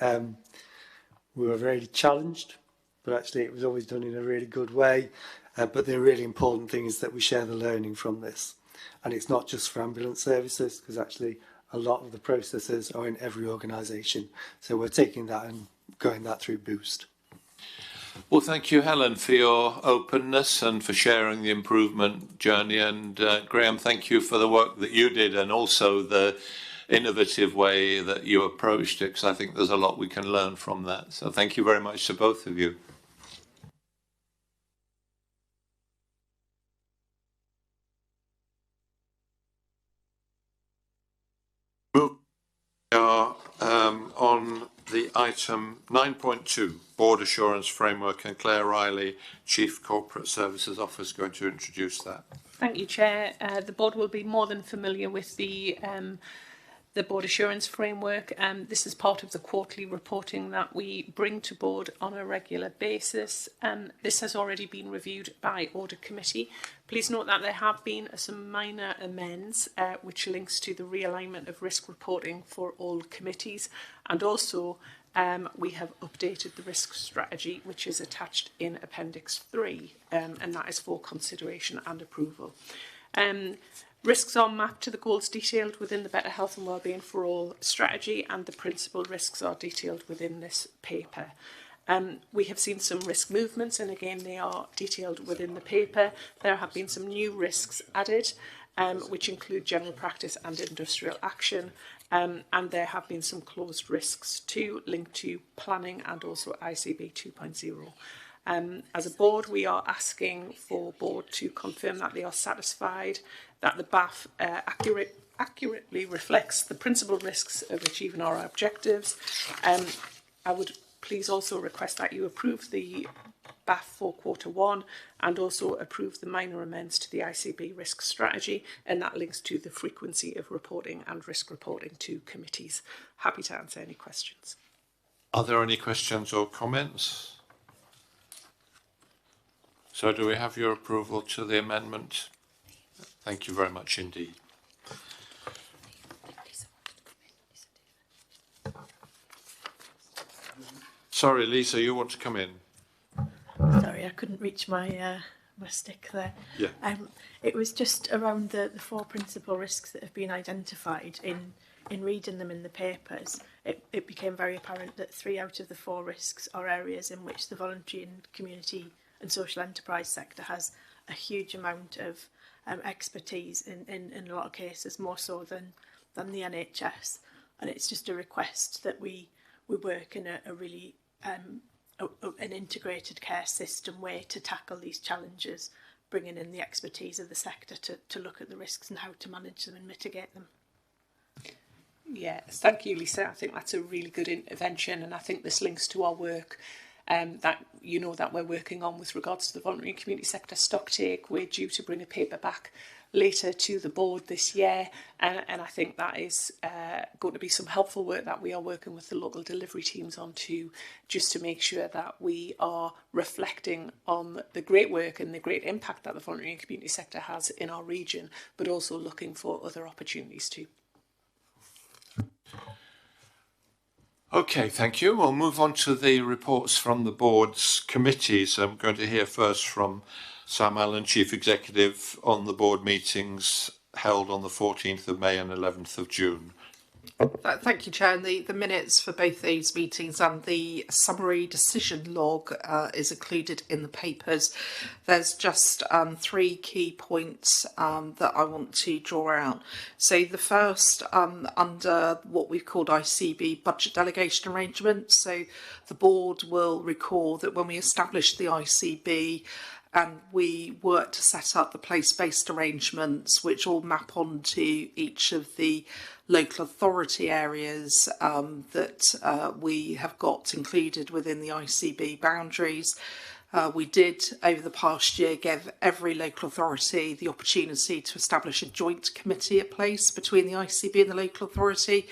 were very challenged, but actually it was always done in a really good way. But the really important thing is that we share the learning from this. And it's not just for ambulance services, because actually a lot of the processes are in every organisation. So we're taking that and going that through Boost. Well, thank you, Helen, for your openness and for sharing the improvement journey. And Graham, thank you for the work that you did and also the innovative way that you approached it, because I think there's a lot we can learn from that. So thank you very much to both of you. We are on the item 9.2, Board Assurance Framework, and Claire Riley, Chief Corporate Services Officer, is going to introduce that. Thank you, Chair. The board will be more than familiar with the the board assurance framework. This is part of the quarterly reporting that we bring to board on a regular basis. This has already been reviewed by audit committee. Please note that there have been some minor amends which links to the realignment of risk reporting for all committees, and also we have updated the risk strategy which is attached in Appendix 3 and that is for consideration and approval. Risks are mapped to the goals detailed within the Better Health and Wellbeing for All strategy, and the principal risks are detailed within this paper. We have seen some risk movements, and again they are detailed within the paper. There have been some new risks added, which include general practice and industrial action, and there have been some closed risks too, linked to planning and also ICB 2.0. As a board, we are asking for board to confirm that they are satisfied that the BAF accurately reflects the principal risks of achieving our objectives. I would please also request that you approve the BAF for Q1 and also approve the minor amends to the ICB risk strategy, and that links to the frequency of reporting and risk reporting to committees. Happy to answer any questions. Are there any questions or comments? So do we have your approval to the amendment? Thank you very much indeed. Sorry, Lisa, you want to come in? Sorry, I couldn't reach my my stick there. Yeah. It was just around the 4 principal risks that have been identified. In reading them in the papers, it became very apparent that 3 out of the 4 risks are areas in which the voluntary and community and social enterprise sector has a huge amount of expertise in a lot of cases, more so than the NHS. And it's just a request that we work in a really an integrated care system way to tackle these challenges, bringing in the expertise of the sector to look at the risks and how to manage them and mitigate them. Yes, thank you, Lisa. I think that's a really good intervention, and I think this links to our work that that we're working on with regards to the voluntary and community sector stocktake. We're due to bring a paper back later to the board this year, and I think that is going to be some helpful work that we are working with the local delivery teams on to, just to make sure that we are reflecting on the great work and the great impact that the voluntary and community sector has in our region, but also looking for other opportunities too. Okay, thank you. We'll move on to the reports from the board's committees. I'm going to hear first from Sam Allen, Chief Executive, on the board meetings held on the 14th of May and 11th of June. Thank you, Chair. And the minutes for both these meetings and the summary decision log is included in the papers. There's just 3 key points that I want to draw out. So the first, under what we've called ICB budget delegation arrangements. So the board will recall that when we established the ICB, and we worked to set up the place-based arrangements which all map onto each of the local authority areas that we have got included within the ICB boundaries. We did, over the past year, give every local authority the opportunity to establish a joint committee at place between the ICB and the local authority.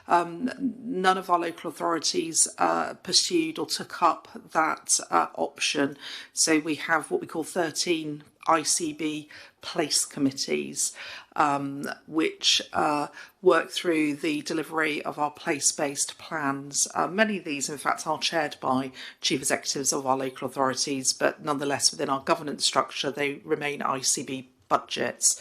None of our local authorities pursued or took up that option. So we have what we call 13 ICB place committees, which work through the delivery of our place-based plans. Many of these, in fact, are chaired by chief executives of our local authorities, but nonetheless, within our governance structure, they remain ICB budgets.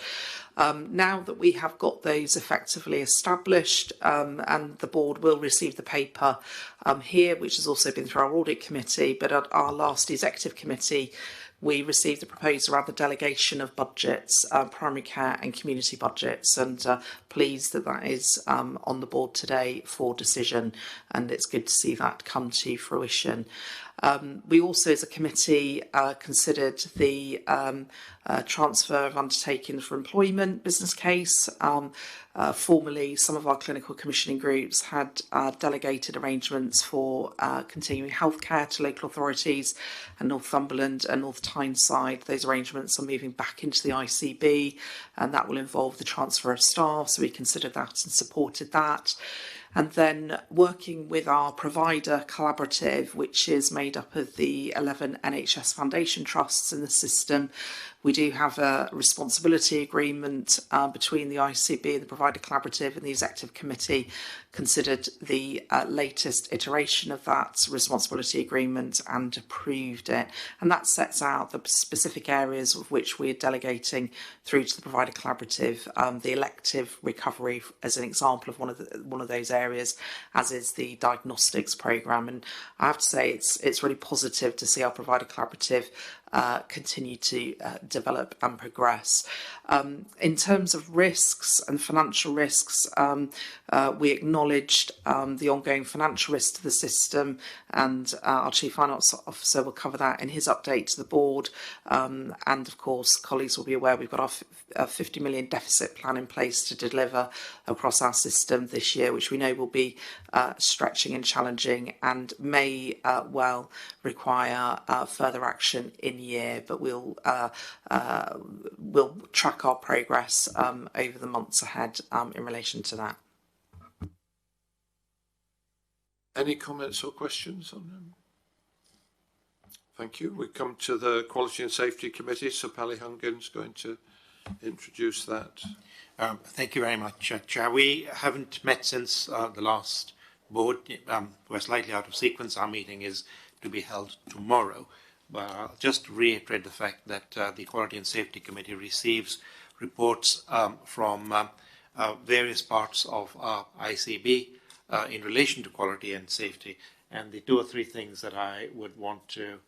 Now that we have got those effectively established, and the board will receive the paper here, which has also been through our audit committee, but at our last executive committee, we received the proposal around the delegation of budgets, primary care and community budgets, and pleased that that is on the board today for decision, and it's good to see that come to fruition. We also, as a committee, considered the transfer of undertakings for employment business case. Formerly, some of our clinical commissioning groups had delegated arrangements for continuing healthcare to local authorities, and Northumberland and North Tyneside. Those arrangements are moving back into the ICB, and that will involve the transfer of staff, so we considered that and supported that. And then working with our provider collaborative, which is made up of the 11 NHS Foundation trusts in the system, we do have a responsibility agreement between the ICB, the provider collaborative, and the executive committee considered the latest iteration of that responsibility agreement and approved it. And that sets out the specific areas of which we're delegating through to the provider collaborative, the elective recovery as an example of one of those areas, as is the diagnostics programme. And I have to say it's really positive to see our provider collaborative continue to develop and progress. In terms of risks and financial risks, we acknowledged the ongoing financial risk to the system, and our Chief Finance Officer will cover that in his update to the board. And of course, colleagues will be aware we've got our 50 million deficit plan in place to deliver across our system this year, which we know will be stretching and challenging and may well require further action in year, but we'll track our progress over the months ahead in relation to that. Any comments or questions on them? Thank you. We come to the Quality and Safety Committee. So Pally Hungin's going to introduce that. Thank you very much, Chair. We haven't met since the last board. We're slightly out of sequence. Our meeting is to be held tomorrow. But I'll just reiterate the fact that the Quality and Safety Committee receives reports from various parts of our ICB in relation to quality and safety. And the 2 or 3 things that I would want to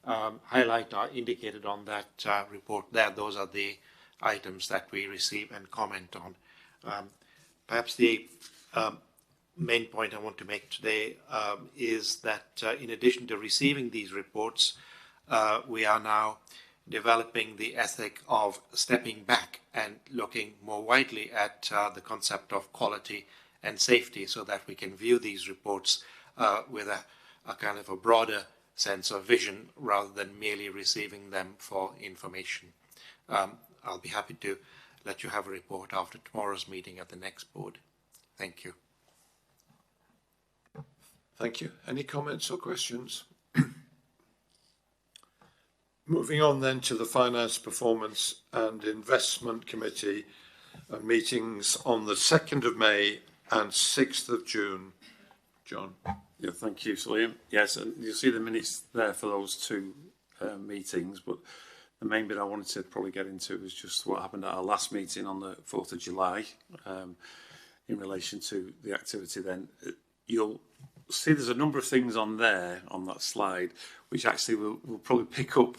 highlight are indicated on that report there. Those are the items that we receive and comment on. Perhaps the main point I want to make today is that in addition to receiving these reports, we are now developing the ethic of stepping back and looking more widely at the concept of quality and safety, so that we can view these reports with a kind of a broader sense of vision rather than merely receiving them for information. I'll be happy to let you have a report after tomorrow's meeting at the next board. Thank you. Thank you. Any comments or questions? Moving on then to the Finance, Performance and Investment Committee meetings on the 2nd of May and 6th of June. John. Yeah, thank you, Salim. Yes, and you'll see the minutes there for those 2 meetings, but the main bit I wanted to probably get into was just what happened at our last meeting on the 4th of July in relation to the activity then. You'll see there's a number of things on there, on that slide, which actually we'll probably pick up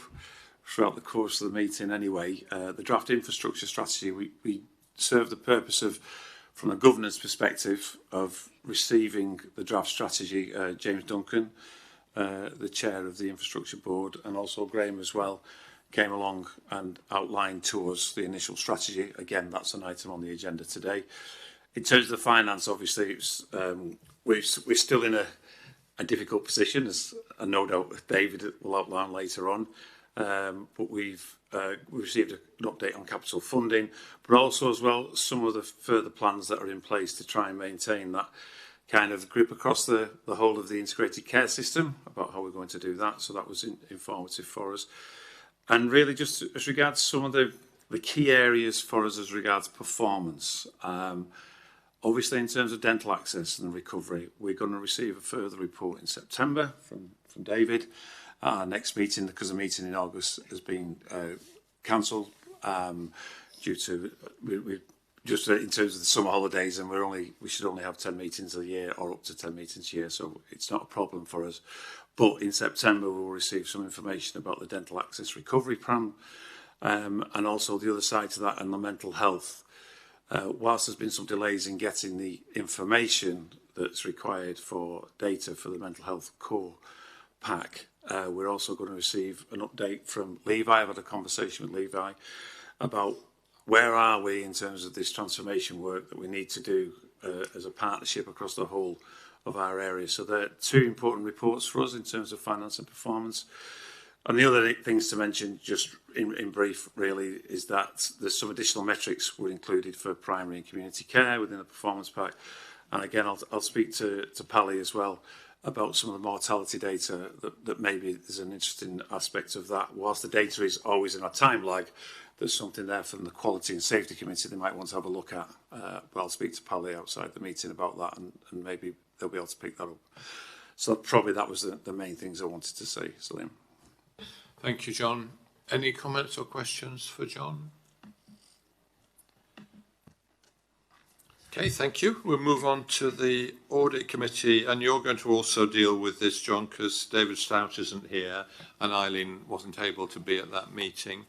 throughout the course of the meeting anyway. The draft infrastructure strategy, we serve the purpose of, from a governance perspective, of receiving the draft strategy. James Duncan, the chair of the infrastructure board, and also Graham as well, came along and outlined to us the initial strategy. Again, that's an item on the agenda today. In terms of the finance, obviously, it's, we're still in a difficult position, as no doubt David will outline later on. But we've received an update on capital funding, but also as well some of the further plans that are in place to try and maintain that kind of grip across the whole of the integrated care system, about how we're going to do that. So that was informative for us. And really just as regards some of the key areas for us as regards performance. Obviously, in terms of dental access and recovery, we're going to receive a further report in September from David. Our next meeting, because the meeting in August has been cancelled due to we just in terms of the summer holidays, and we should only have 10 meetings a year, or up to 10 meetings a year, so it's not a problem for us. But in September, we will receive some information about the dental access recovery plan, and also the other side to that, and the mental health. Whilst there's been some delays in getting the information that's required for data for the mental health core pack, We're also going to receive an update from Levi. I've had a conversation with Levi about where are we in terms of this transformation work that we need to do as a partnership across the whole of our area. So there are two important reports for us in terms of finance and performance. And the other things to mention, just in brief, really, is that there's some additional metrics were included for primary and community care within the performance pack. And again, I'll speak to Pally as well about some of the mortality data that maybe there's an interesting aspect of that. Whilst the data is always in a time lag, there's something there from the Quality and Safety Committee they might want to have a look at. But I'll speak to Pally outside the meeting about that, and maybe they'll be able to pick that up. So probably that was the main things I wanted to say, Salim. Thank you, John. Any comments or questions for John? Okay, thank you. We'll move on to the Audit Committee, and you're going to also deal with this, John, because David Stout isn't here and Eileen wasn't able to be at that meeting.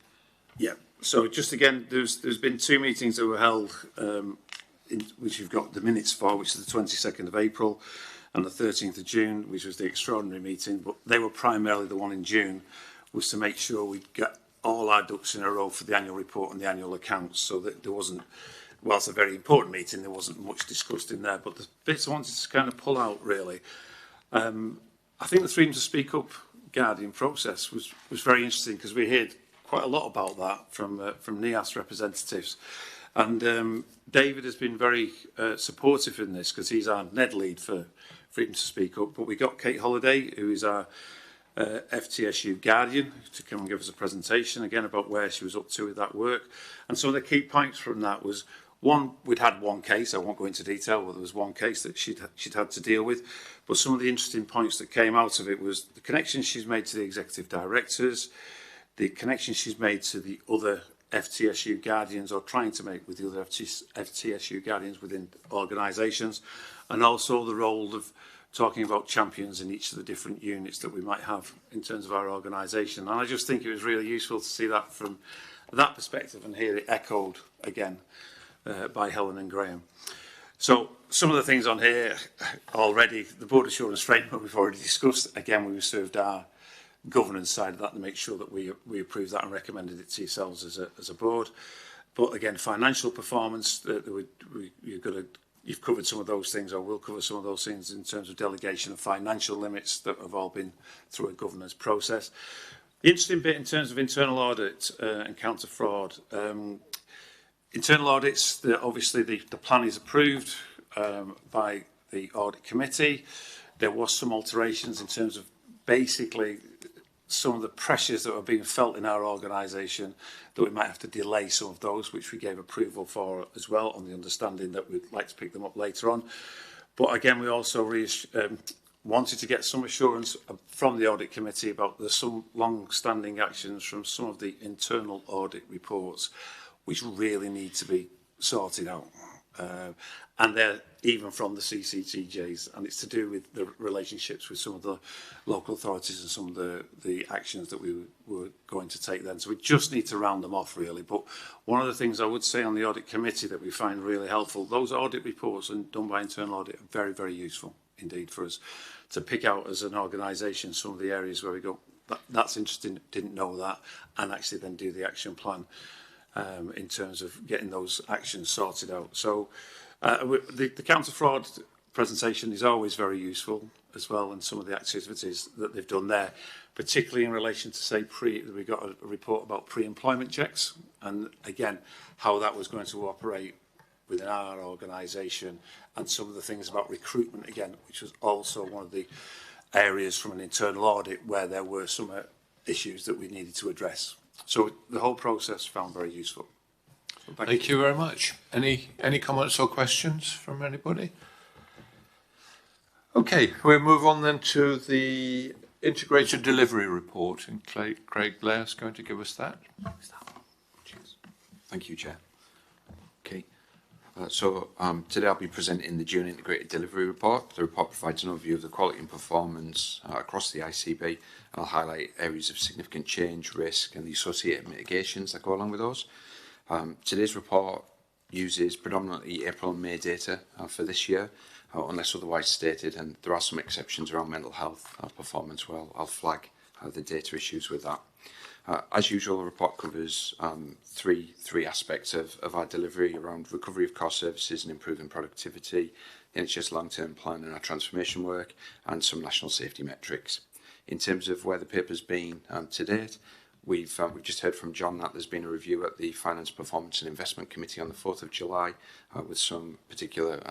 Yeah, so just again, there's been two meetings that were held, which you've got the minutes for, which is the 22nd of April and the 13th of June, which was the extraordinary meeting, but they were primarily the one in June, was to make sure we get all our ducks in a row for the annual report and the annual accounts, so that there wasn't, whilst a very important meeting, there wasn't much discussed in there. But the bits I wanted to kind of pull out, really, I think the freedom to speak up Guardian process was very interesting, because we heard quite a lot about that from NIAS representatives. And David has been very supportive in this, because he's our NED lead for freedom to speak up. But we got Kate Holliday, who is our FTSU Guardian, to come and give us a presentation again about where she was up to with that work. And some of the key points from that was, one, we'd had one case, I won't go into detail, but there was one case that she'd had to deal with. But some of the interesting points that came out of it was the connections she's made to the executive directors, the connections she's made to the other FTSU Guardians, or trying to make with the other FTSU Guardians within organisations, and also the role of talking about champions in each of the different units that we might have in terms of our organisation. And I just think it was really useful to see that from that perspective and hear it echoed again by Helen and Graham. So some of the things on here already, the board assurance framework we've already discussed. Again, we served our governance side of that to make sure that we approved that and recommended it to yourselves as a board. But again, financial performance, you've covered some of those things, or will cover some of those things in terms of delegation of financial limits that have all been through a governance process. The interesting bit in terms of internal audit and counter fraud. Internal audits, obviously the plan is approved by the audit committee. There was some alterations in terms of basically some of the pressures that were being felt in our organisation, that we might have to delay some of those, which we gave approval for as well, on the understanding that we'd like to pick them up later on. But again, we also wanted to get some assurance from the audit committee about there's some long-standing actions from some of the internal audit reports which really need to be sorted out. And they're even from the CCTJs, and it's to do with the relationships with some of the local authorities and some of the actions that we were going to take then. So we just need to round them off, really. But one of the things I would say on the audit committee that we find really helpful, those audit reports done by internal audit are very, very useful indeed for us to pick out as an organisation some of the areas where we go, that's interesting, didn't know that, and actually then do the action plan in terms of getting those actions sorted out. So the counter-fraud presentation is always very useful as well, and some of the activities that they've done there, particularly in relation to, say, we got a report about pre-employment checks, and again, how that was going to operate within our organisation, and some of the things about recruitment, again, which was also one of the areas from an internal audit where there were some issues that we needed to address. So the whole process found very useful. So thank you very much. Any comments or questions from anybody? Okay, we'll move on then to the integrated delivery report, and Craig Blair is going to give us that. Thank you, Chair. Okay. Today I'll be presenting the June Integrated Delivery Report. The report provides an overview of the quality and performance across the ICB, and I'll highlight areas of significant change, risk, and the associated mitigations that go along with those. Today's report uses predominantly April and May data for this year, unless otherwise stated, and there are some exceptions around mental health performance where I'll flag the data issues with that. As usual, the report covers three aspects of our delivery around recovery of core services and improving productivity, the NHS long-term plan and our transformation work, and some national safety metrics. In terms of where the paper's been to date, we've just heard from John that there's been a review at the Finance, Performance and Investment Committee on the 4th of July with some particular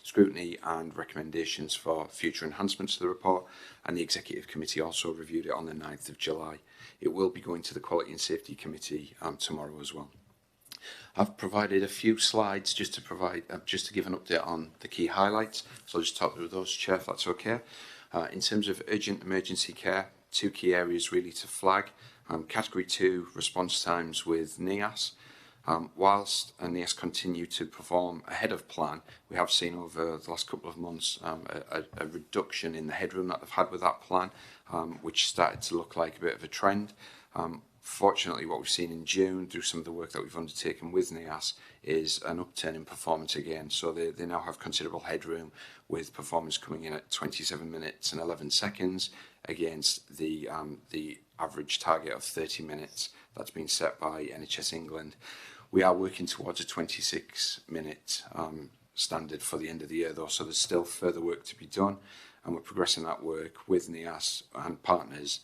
scrutiny and recommendations for future enhancements to the report, and the Executive Committee also reviewed it on the 9th of July. It will be going to the Quality and Safety Committee tomorrow as well. I've provided a few slides just to give an update on the key highlights, so I'll just talk through those, Chair, if that's okay. In terms of urgent emergency care, two key areas really to flag. Category 2 response times with NEAS. Whilst NEAS continue to perform ahead of plan, we have seen over the last couple of months a reduction in the headroom that they've had with that plan, which started to look like a bit of a trend. Fortunately, what we've seen in June through some of the work that we've undertaken with NEAS is an upturn in performance again. So they now have considerable headroom, with performance coming in at 27 minutes and 11 seconds against the average target of 30 minutes that's been set by NHS England. We are working towards a 26-minute standard for the end of the year, though, so there's still further work to be done, and we're progressing that work with NEAS and partners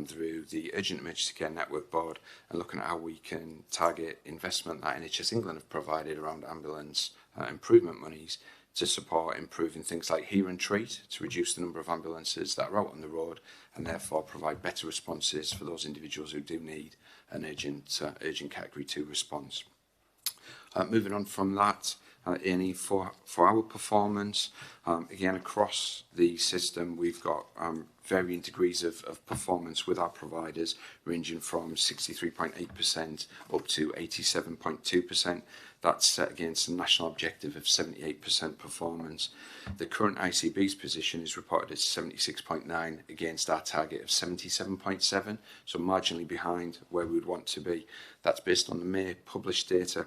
through the Urgent Emergency Care Network Board, and looking at how we can target investment that NHS England have provided around ambulance improvement monies to support improving things like hear and treat, to reduce the number of ambulances that are out on the road, and therefore provide better responses for those individuals who do need an urgent category 2 response. Moving on from that, A&E for our performance, again across the system we've got varying degrees of performance with our providers, ranging from 63.8% up to 87.2%. That's set against a national objective of 78% performance. The current ICB's position is reported as 76.9 against our target of 77.7, so marginally behind where we would want to be. That's based on the May published data.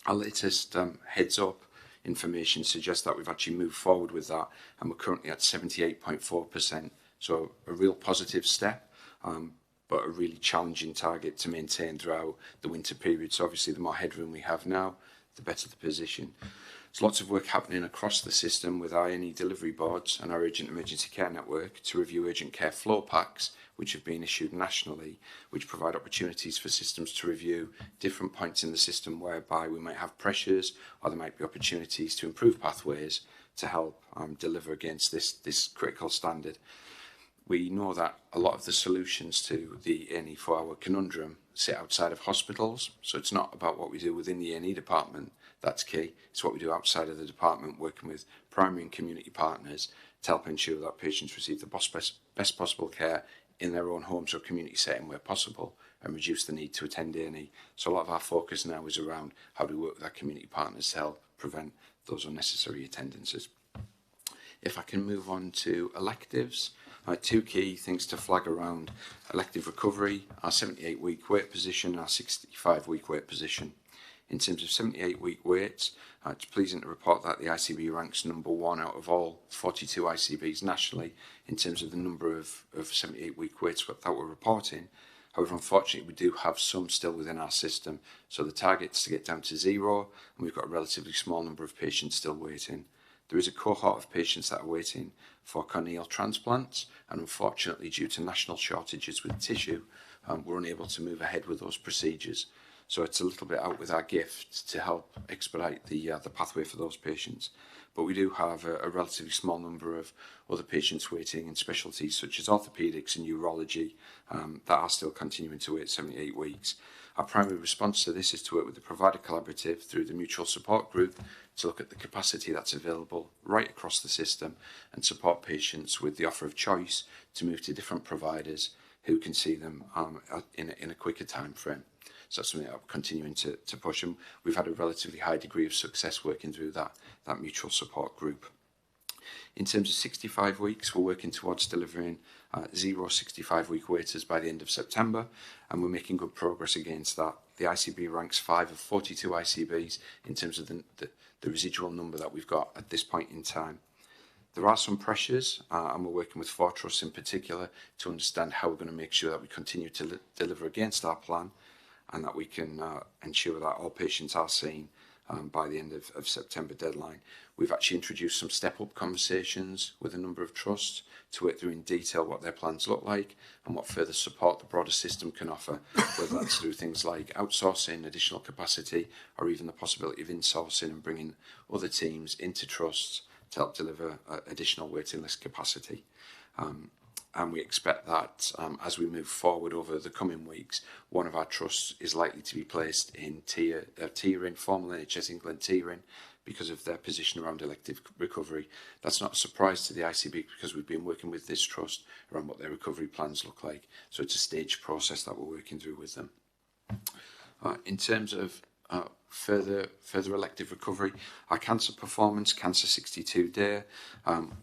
Our latest heads up information suggests that we've actually moved forward with that, and we're currently at 78.4%, so a real positive step, but a really challenging target to maintain throughout the winter period. So obviously the more headroom we have now, the better the position. There's lots of work happening across the system with our A&E delivery boards and our urgent emergency care network to review urgent care flow packs, which have been issued nationally, which provide opportunities for systems to review different points in the system whereby we might have pressures, or there might be opportunities to improve pathways to help deliver against this critical standard. We know that a lot of the solutions to the A&E 4-hour conundrum sit outside of hospitals, so it's not about what we do within the A&E department that's key. It's what we do outside of the department, working with primary and community partners to help ensure that patients receive the best possible care in their own homes or community setting where possible, and reduce the need to attend A&E. So a lot of our focus now is around how do we work with our community partners to help prevent those unnecessary attendances. If I can move on to electives, two key things to flag around elective recovery: our 78-week wait position, our 65-week wait position. In terms of 78-week waits, it's pleasing to report that the ICB ranks number 1 out of all 42 ICBs nationally in terms of the number of 78-week waits that we're reporting. However, unfortunately, we do have some still within our system, so the target's to get down to 0, and we've got a relatively small number of patients still waiting. There is a cohort of patients that are waiting for corneal transplants, and unfortunately, due to national shortages with tissue, we're unable to move ahead with those procedures. So it's a little bit out with our gift to help expedite the pathway for those patients. But we do have a relatively small number of other patients waiting in specialties such as orthopaedics and urology that are still continuing to wait 78 weeks. Our primary response to this is to work with the provider collaborative through the mutual support group to look at the capacity that's available right across the system and support patients with the offer of choice to move to different providers who can see them in a quicker time frame. So that's something that we're continuing to push, and we've had a relatively high degree of success working through that mutual support group. In terms of 65 weeks, we're working towards delivering 0 65-week waiters by the end of September, and we're making good progress against that. The ICB ranks 5 of 42 ICBs in terms of the residual number that we've got at this point in time. There are some pressures, and we're working with 4 trusts in particular to understand how we're going to make sure that we continue to deliver against our plan, and that we can ensure that all patients are seen by the end of September deadline. We've actually introduced some step-up conversations with a number of trusts to work through in detail what their plans look like and what further support the broader system can offer, whether that's through things like outsourcing, additional capacity, or even the possibility of insourcing and bringing other teams into trusts to help deliver additional waiting list capacity. And we expect that as we move forward over the coming weeks, one of our trusts is likely to be placed in tiering, formal NHS England tiering, because of their position around elective recovery. That's not a surprise to the ICB because we've been working with this trust around what their recovery plans look like. So it's a staged process that we're working through with them. In terms of further elective recovery, our cancer performance, Cancer 62 day,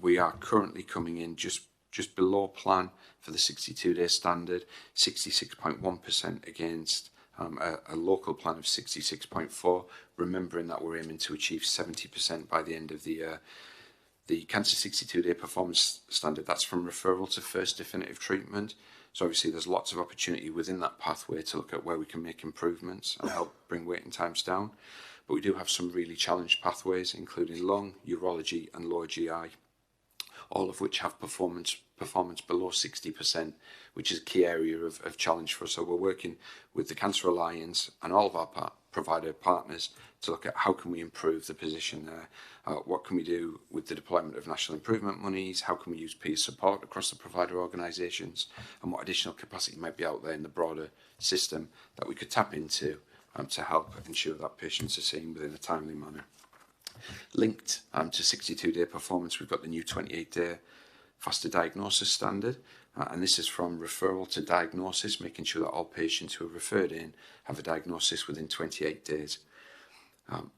we are currently coming in just below plan for the 62-day standard, 66.1% against a local plan of 66.4%, remembering that we're aiming to achieve 70% by the end of the year. The Cancer 62-day performance standard, that's from referral to first definitive treatment. So obviously there's lots of opportunity within that pathway to look at where we can make improvements and help bring waiting times down. But we do have some really challenged pathways, including lung, urology and lower GI, all of which have performance below 60%, which is a key area of challenge for us. So we're working with the Cancer Alliance and all of our provider partners to look at how can we improve the position there, what can we do with the deployment of national improvement monies, how can we use peer support across the provider organisations, and what additional capacity might be out there in the broader system that we could tap into to help ensure that patients are seen within a timely manner. Linked to 62-day performance, we've got the new 28-day faster diagnosis standard, and this is from referral to diagnosis, making sure that all patients who are referred in have a diagnosis within 28 days.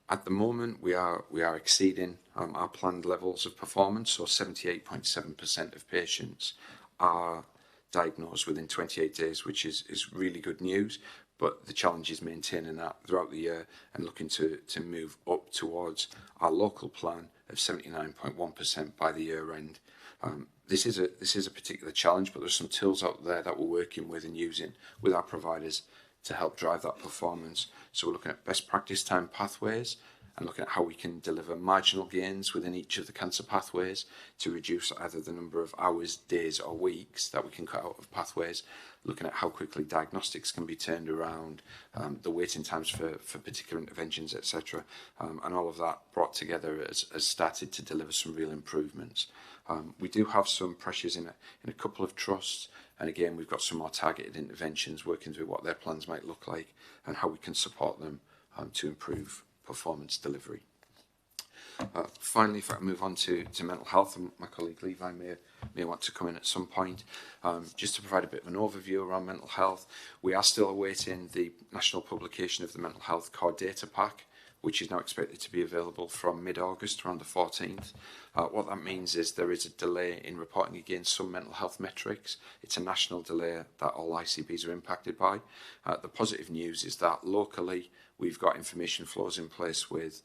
At the moment, we are exceeding our planned levels of performance, so 78.7% of patients are diagnosed within 28 days, which is really good news. But the challenge is maintaining that throughout the year and looking to move up towards our local plan of 79.1% by the year end. This is a particular challenge, but there's some tools out there that we're working with and using with our providers to help drive that performance. So we're looking at best practice time pathways and looking at how we can deliver marginal gains within each of the cancer pathways to reduce either the number of hours, days or weeks that we can cut out of pathways, looking at how quickly diagnostics can be turned around, the waiting times for particular interventions, etc. And all of that brought together has started to deliver some real improvements. We do have some pressures in a couple of trusts, and again we've got some more targeted interventions working through what their plans might look like and how we can support them to improve performance delivery. Finally, if I move on to mental health, and my colleague Levi may want to come in at some point, just to provide a bit of an overview around mental health. We are still awaiting the national publication of the Mental Health Core Data Pack, which is now expected to be available from mid-August, around the 14th. What that means is there is a delay in reporting against some mental health metrics. It's a national delay that all ICBs are impacted by. The positive news is that locally we've got information flows in place with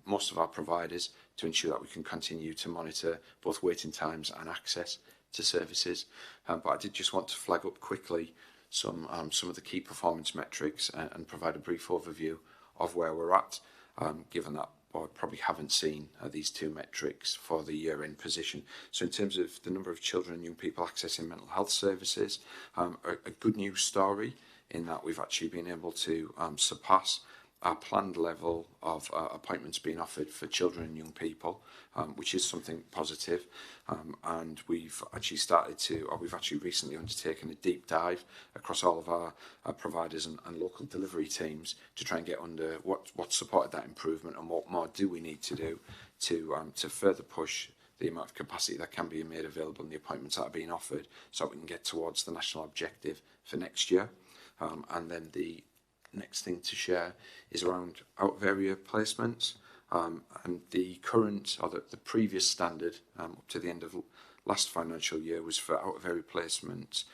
most of our providers to ensure that we can continue to monitor both waiting times and access to services. But I did just want to flag up quickly some of the key performance metrics and provide a brief overview of where we're at, given that I probably haven't seen these two metrics for the year-end position. So in terms of the number of children and young people accessing mental health services, a good news story in that we've actually been able to surpass our planned level of appointments being offered for children and young people, which is something positive. And we've actually recently undertaken a deep dive across all of our providers and local delivery teams to try and get under what supported that improvement and what more do we need to do to further push the amount of capacity that can be made available in the appointments that are being offered, so we can get towards the national objective for next year. And then the next thing to share is around out of area placements, and the current or the previous standard up to the end of last financial year was for out of area placements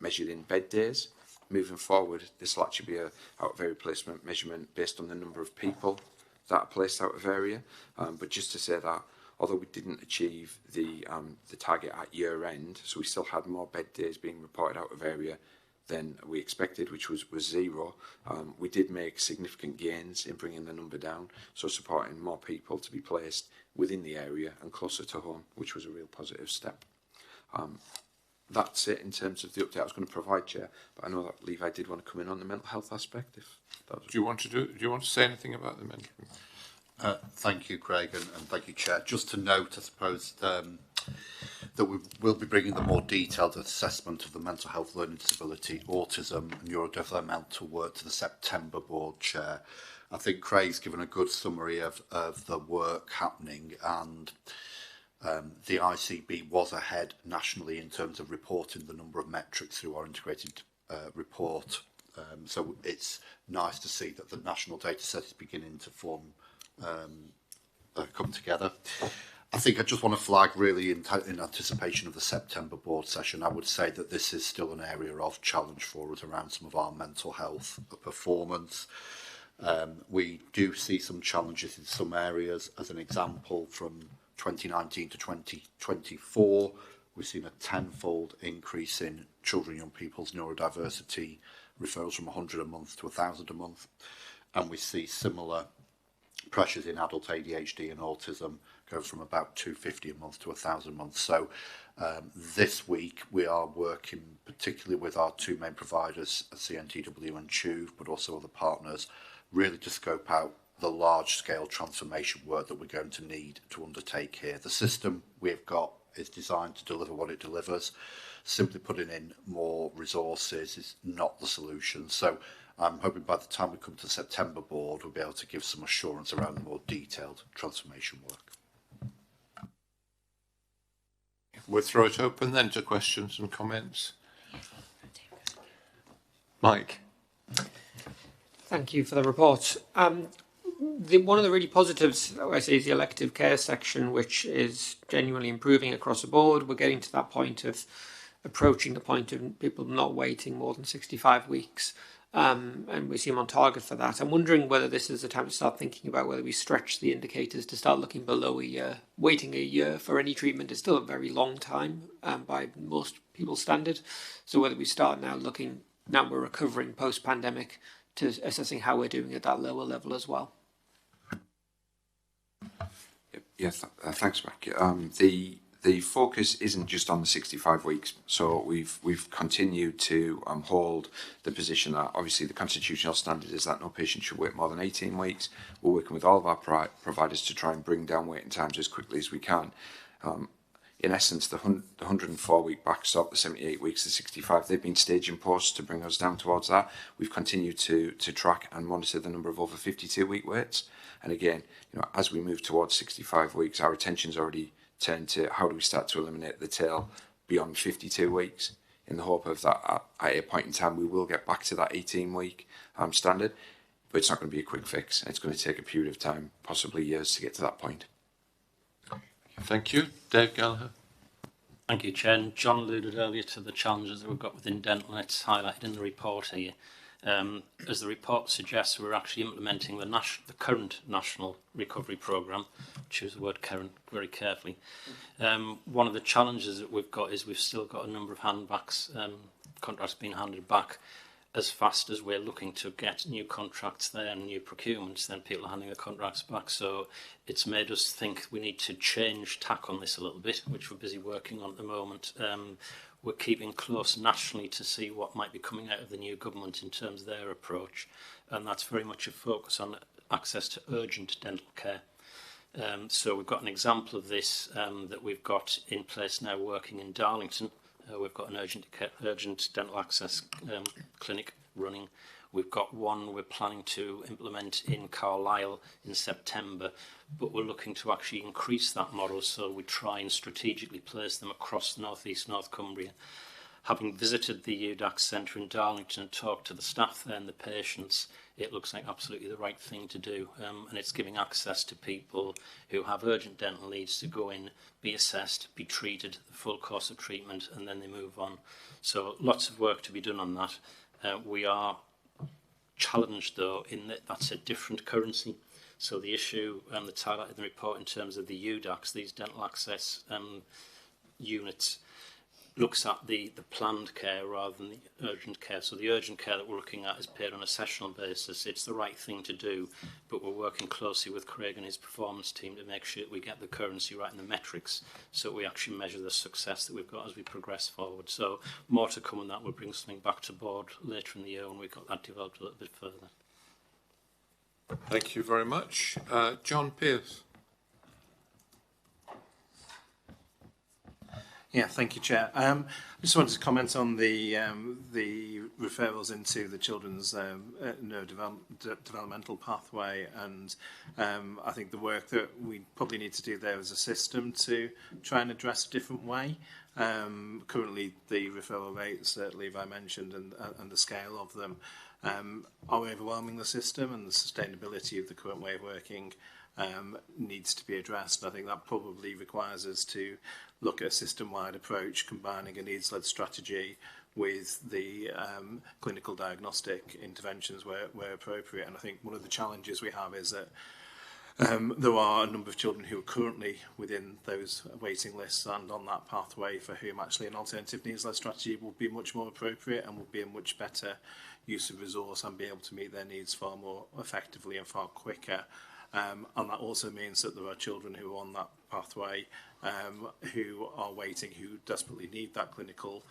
measured in bed days. Moving forward, this will actually be a out of area placement measurement based on the number of people that are placed out of area. But just to say that although we didn't achieve the target at year end, so we still had more bed days being reported out of area than we expected, which was 0. We did make significant gains in bringing the number down, so supporting more people to be placed within the area and closer to home, which was a real positive step. That's it in terms of the update I was going to provide, Chair, but I know that Levi did want to come in on the mental health aspect. If that was... Do you want to say anything about the mental health? Thank you, Craig, and thank you, Chair. Just to note, I suppose, that we will be bringing the more detailed assessment of the mental health, learning disability, autism and neurodevelopmental work to the September board, Chair. I think Craig's given a good summary of the work happening, and the ICB was ahead nationally in terms of reporting the number of metrics through our integrated report. So it's nice to see that the national data set is beginning to come together. I think I just want to flag really in anticipation of the September board session, I would say that this is still an area of challenge for us around some of our mental health performance. We do see some challenges in some areas. As an example, from 2019 to 2024, we've seen a tenfold increase in children and young people's neurodiversity referrals from 100 a month to 1,000 a month. And we see similar pressures in adult ADHD and autism going from about 250 a month to 1,000 a month. So this week we are working particularly with our two main providers, CNTW and CHUV, but also other partners, really to scope out the large-scale transformation work that we're going to need to undertake here. The system we've got is designed to deliver what it delivers. Simply putting in more resources is not the solution. So I'm hoping by the time we come to the September board, we'll be able to give some assurance around the more detailed transformation work. We'll throw it open then to questions and comments. Mike. Thank you for the report. One of the really positives, I say, is the elective care section, which is genuinely improving across the board. We're getting to that point of approaching the point of people not waiting more than 65 weeks. And we seem on target for that. I'm wondering whether this is the time to start thinking about whether we stretch the indicators to start looking below a year. Waiting a year for any treatment is still a very long time by most people's standard. So whether we start now looking, now we're recovering post-pandemic, to assessing how we're doing at that lower level as well. Yes, thanks, Mike. The focus isn't just on the 65 weeks, so we've continued to hold the position that obviously the constitutional standard is that no patient should wait more than 18 weeks. We're working with all of our providers to try and bring down waiting times as quickly as we can. In essence, the 104-week backstop, the 78 weeks, the 65, they've been staging posts to bring us down towards that. We've continued to track and monitor the number of over 52-week waits. And again, as we move towards 65 weeks, our attention's already turned to how do we start to eliminate the tail beyond 52 weeks, in the hope of that at a point in time we will get back to that 18-week standard. But it's not going to be a quick fix. It's going to take a period of time, possibly years, to get to that point. Thank you. Dave Gallagher. Thank you, Chair. And John alluded earlier to the challenges that we've got within dental, and it's highlighted in the report here. As the report suggests, we're actually implementing the current National Recovery Programme. Choose the word current very carefully. One of the challenges that we've got is we've still got a number of handbacks, contracts being handed back. As fast as we're looking to get new contracts there and new procurements, then people are handing the contracts back. So it's made us think we need to change tack on this a little bit, which we're busy working on at the moment. We're keeping close nationally to see what might be coming out of the new government in terms of their approach. And that's very much a focus on access to urgent dental care. So we've got an example of this that we've got in place now working in Darlington. We've got an urgent dental access clinic running. We've got one we're planning to implement in Carlisle in September, but we're looking to actually increase that model, so we try and strategically place them across North East North Cumbria. Having visited the UDAC Centre in Darlington and talked to the staff there and the patients, it looks like absolutely the right thing to do, and it's giving access to people who have urgent dental needs to go in, be assessed, be treated, the full course of treatment, and then they move on. So lots of work to be done on that. We are challenged though in that that's a different currency. So the issue that's highlighted in the report in terms of the UDACs, these dental access units, looks at the planned care rather than the urgent care. So the urgent care that we're looking at is paid on a sessional basis. It's the right thing to do, but we're working closely with Craig and his performance team to make sure that we get the currency right in the metrics, so we actually measure the success that we've got as we progress forward. So more to come on that. We'll bring something back to board later in the year when we've got that developed a little bit further. Thank you very much. John Pearce. Yeah, thank you, Chair. I just wanted to comment on the referrals into the children's neurodevelopmental pathway, and I think the work that we probably need to do there as a system to try and address a different way. Currently, the referral rates that Levi mentioned and the scale of them are overwhelming the system, and the sustainability of the current way of working needs to be addressed. I think that probably requires us to look at a system-wide approach, combining a needs-led strategy with the clinical diagnostic interventions where appropriate. And I think one of the challenges we have is that there are a number of children who are currently within those waiting lists and on that pathway for whom actually an alternative needs-led strategy will be much more appropriate and will be a much better use of resource and be able to meet their needs far more effectively and far quicker. And that also means that there are children who are on that pathway who are waiting, who desperately need that clinical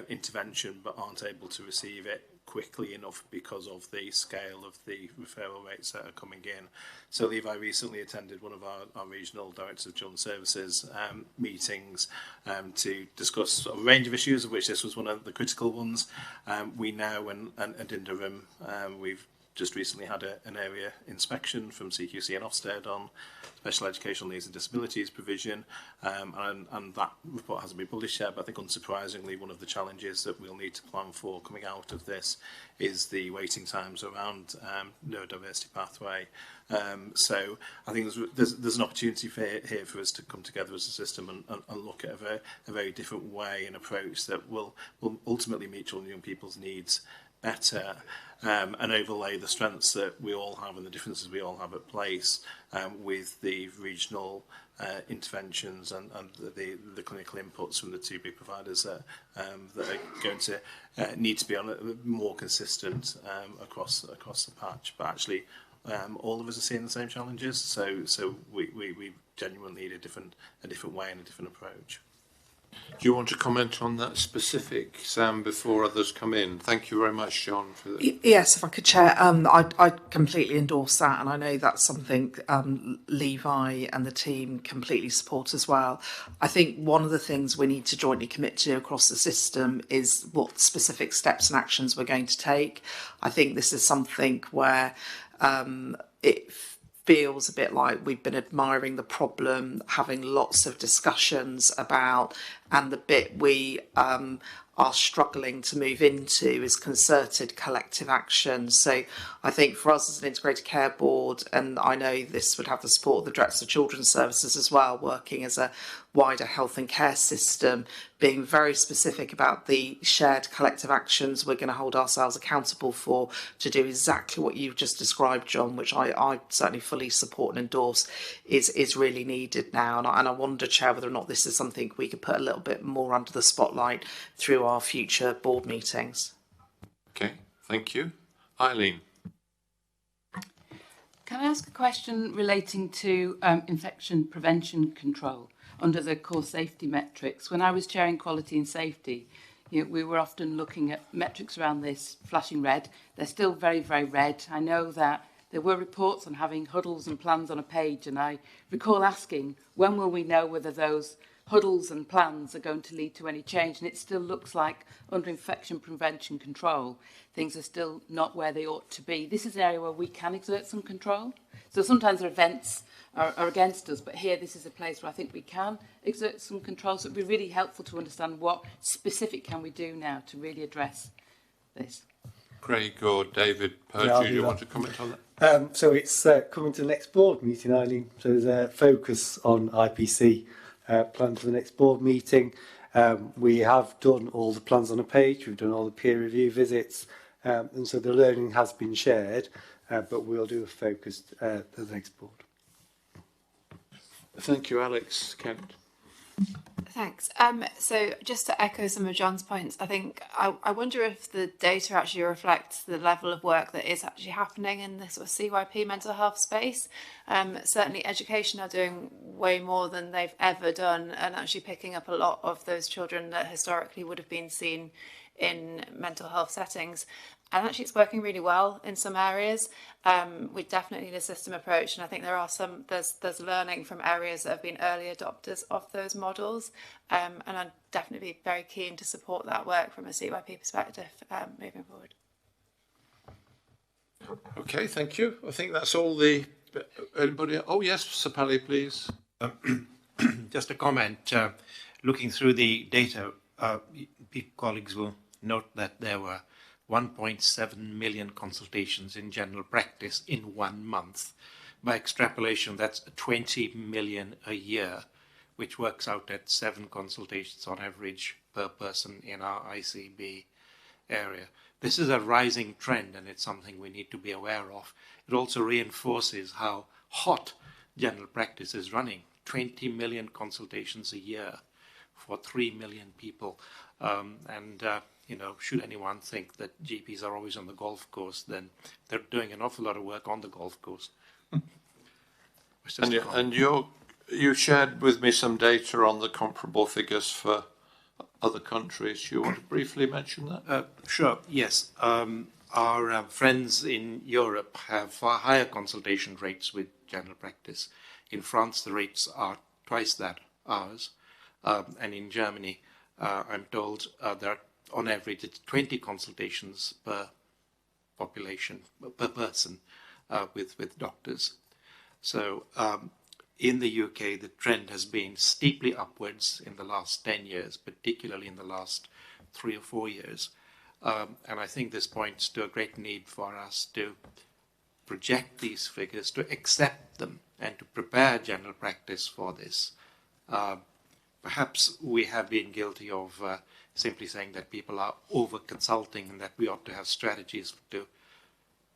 intervention but aren't able to receive it quickly enough because of the scale of the referral rates that are coming in. So Levi recently attended one of our regional directors of children's services meetings to discuss a range of issues, of which this was one of the critical ones. We know, and in Durham, we've just recently had an area inspection from CQC and Ofsted on special educational needs and disabilities provision, and that report hasn't been published yet, but I think unsurprisingly one of the challenges that we'll need to plan for coming out of this is the waiting times around neurodiversity pathway. So I think there's an opportunity here for us to come together as a system and look at a very different way and approach that will ultimately meet children and young people's needs better, and overlay the strengths that we all have and the differences we all have at place with the regional interventions and the clinical inputs from the two big providers that are going to need to be on a more consistent across the patch. But actually, all of us are seeing the same challenges, so we genuinely need a different way and a different approach. Do you want to comment on that specific, Sam, before others come in? Thank you very much, John, for that. Yes, if I could, Chair, I completely endorse that, and I know that's something Levi and the team completely support as well. I think one of the things we need to jointly commit to across the system is what specific steps and actions we're going to take. I think this is something where it feels a bit like we've been admiring the problem, having lots of discussions about, and the bit we are struggling to move into is concerted collective action. So I think for us as an integrated care board, and I know this would have the support of the Directors of Children's Services as well, working as a wider health and care system, being very specific about the shared collective actions we're going to hold ourselves accountable for to do exactly what you've just described, John, which I certainly fully support and endorse, is really needed now. And I wonder, Chair, whether or not this is something we could put a little bit more under the spotlight through our future board meetings. Okay, thank you. Eileen. Can I ask a question relating to infection prevention control under the core safety metrics? When I was chairing quality and safety, we were often looking at metrics around this flashing red. They're still very, very red. I know that there were reports on having huddles and plans on a page, and I recall asking, when will we know whether those huddles and plans are going to lead to any change? And it still looks like under infection prevention control, things are still not where they ought to be. This is an area where we can exert some control. So sometimes our events are against us, but here this is a place where I think we can exert some control. So it'd be really helpful to understand what specific can we do now to really address this. Craig or David Purge, do you want to comment on that? So it's coming to the next board meeting, Eileen. So there's a focus on IPC planned for the next board meeting. We have done all the plans on a page. We've done all the peer review visits. And so the learning has been shared, but we'll do a focused at the next board. Thank you, Alex. Kent. Thanks. So just to echo some of John's points, I think I wonder if the data actually reflects the level of work that is actually happening in the sort of CYP mental health space. Certainly education are doing way more than they've ever done, and actually picking up a lot of those children that historically would have been seen in mental health settings. And actually it's working really well in some areas. We definitely need a system approach, and I think there's learning from areas that have been early adopters of those models, and I'd definitely be very keen to support that work from a CYP perspective moving forward. Okay, thank you. I think that's all the... Anybody? Oh yes, Sir Pally, please. Just a comment. Looking through the data, colleagues will note that there were 1.7 million consultations in general practice in 1 month. By extrapolation, that's 20 million a year, which works out at 7 consultations on average per person in our ICB area. This is a rising trend, and it's something we need to be aware of. It also reinforces how hot general practice is running. 20 million consultations a year for 3 million people. You know, should anyone think that GPs are always on the golf course, then they're doing an awful lot of work on the golf course. And you shared with me some data on the comparable figures for other countries. You want to briefly mention that? Sure, yes. Our friends in Europe have far higher consultation rates with general practice. In France, the rates are twice that ours. And in Germany, I'm told there are, on average, it's 20 consultations per population, per person, with doctors. So in the UK, the trend has been steeply upwards in the last 10 years, particularly in the last 3 or 4 years. And I think this points to a great need for us to project these figures, to accept them, and to prepare general practice for this. Perhaps we have been guilty of simply saying that people are over-consulting and that we ought to have strategies to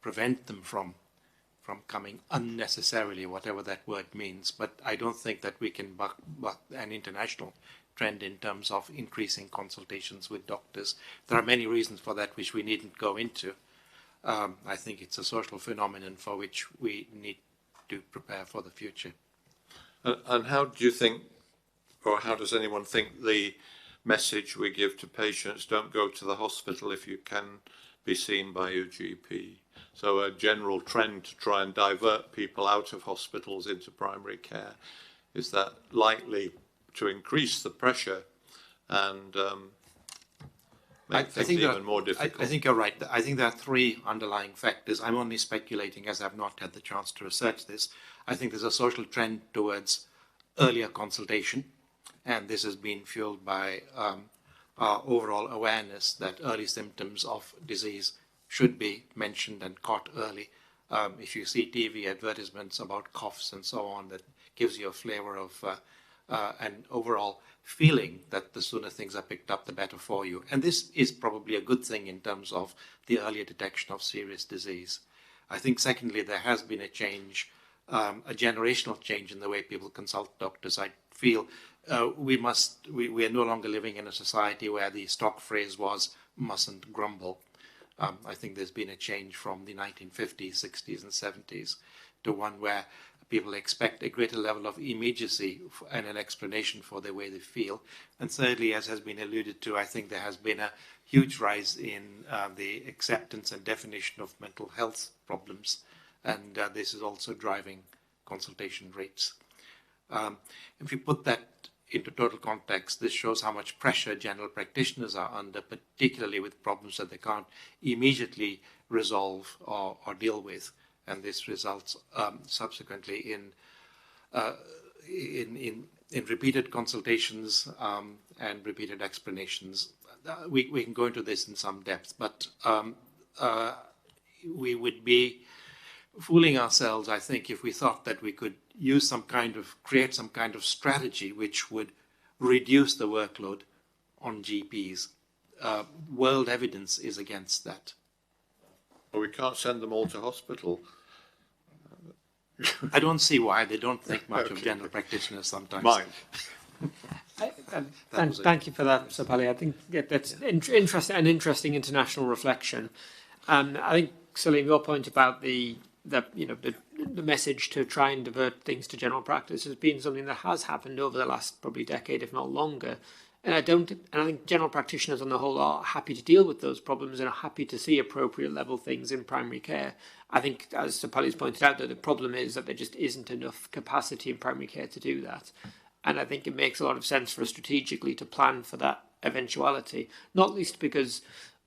prevent them from coming unnecessarily, whatever that word means. But I don't think that we can buck an international trend in terms of increasing consultations with doctors. There are many reasons for that which we needn't go into. I think it's a social phenomenon for which we need to prepare for the future. And how do you think, or how does anyone think the message we give to patients, don't go to the hospital if you can be seen by your GP? So a general trend to try and divert people out of hospitals into primary care, is that likely to increase the pressure and make things even more difficult? I think you're right. I think there are 3 underlying factors. I'm only speculating as I've not had the chance to research this. I think there's a social trend towards earlier consultation, and this has been fueled by our overall awareness that early symptoms of disease should be mentioned and caught early. If you see TV advertisements about coughs and so on, that gives you a flavor of an overall feeling that the sooner things are picked up, the better for you. And this is probably a good thing in terms of the earlier detection of serious disease. I think, secondly, there has been a change, a generational change in the way people consult doctors. I feel we are no longer living in a society where the stock phrase was mustn't grumble. I think there's been a change from the 1950s, 60s and 70s to one where people expect a greater level of immediacy and an explanation for the way they feel. And thirdly, as has been alluded to, I think there has been a huge rise in the acceptance and definition of mental health problems, and this is also driving consultation rates. If you put that into total context, this shows how much pressure general practitioners are under, particularly with problems that they can't immediately resolve or deal with. And this results subsequently in repeated consultations and repeated explanations. We can go into this in some depth, but we would be fooling ourselves, I think, if we thought that we could create some kind of strategy which would reduce the workload on GPs. World evidence is against that. Well, we can't send them all to hospital. I don't see why. They don't think much of general practitioners sometimes. Mike. Thank you for that, Sir Pally. I think that's an interesting international reflection. I think, Salim, your point about the message to try and divert things to general practice has been something that has happened over the last probably decade, if not longer. And I think general practitioners on the whole are happy to deal with those problems and are happy to see appropriate level things in primary care. I think, as Sir Pally's pointed out, that the problem is that there just isn't enough capacity in primary care to do that. And I think it makes a lot of sense for us strategically to plan for that eventuality, not least because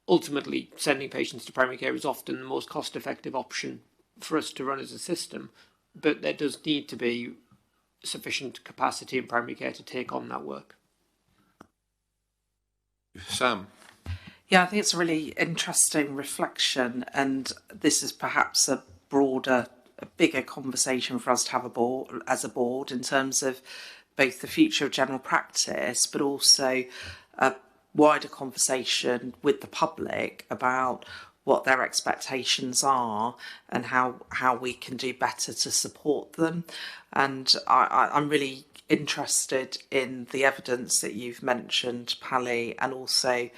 ultimately sending patients to primary care is often the most cost-effective option for us to run as a system. But there does need to be sufficient capacity in primary care to take on that work. Sam? Yeah, I think it's a really interesting reflection, and this is perhaps a broader, a bigger conversation for us to have as a board in terms of both the future of general practice, but also a wider conversation with the public about what their expectations are and how we can do better to support them. And I'm really interested in the evidence that you've mentioned, Pally, and also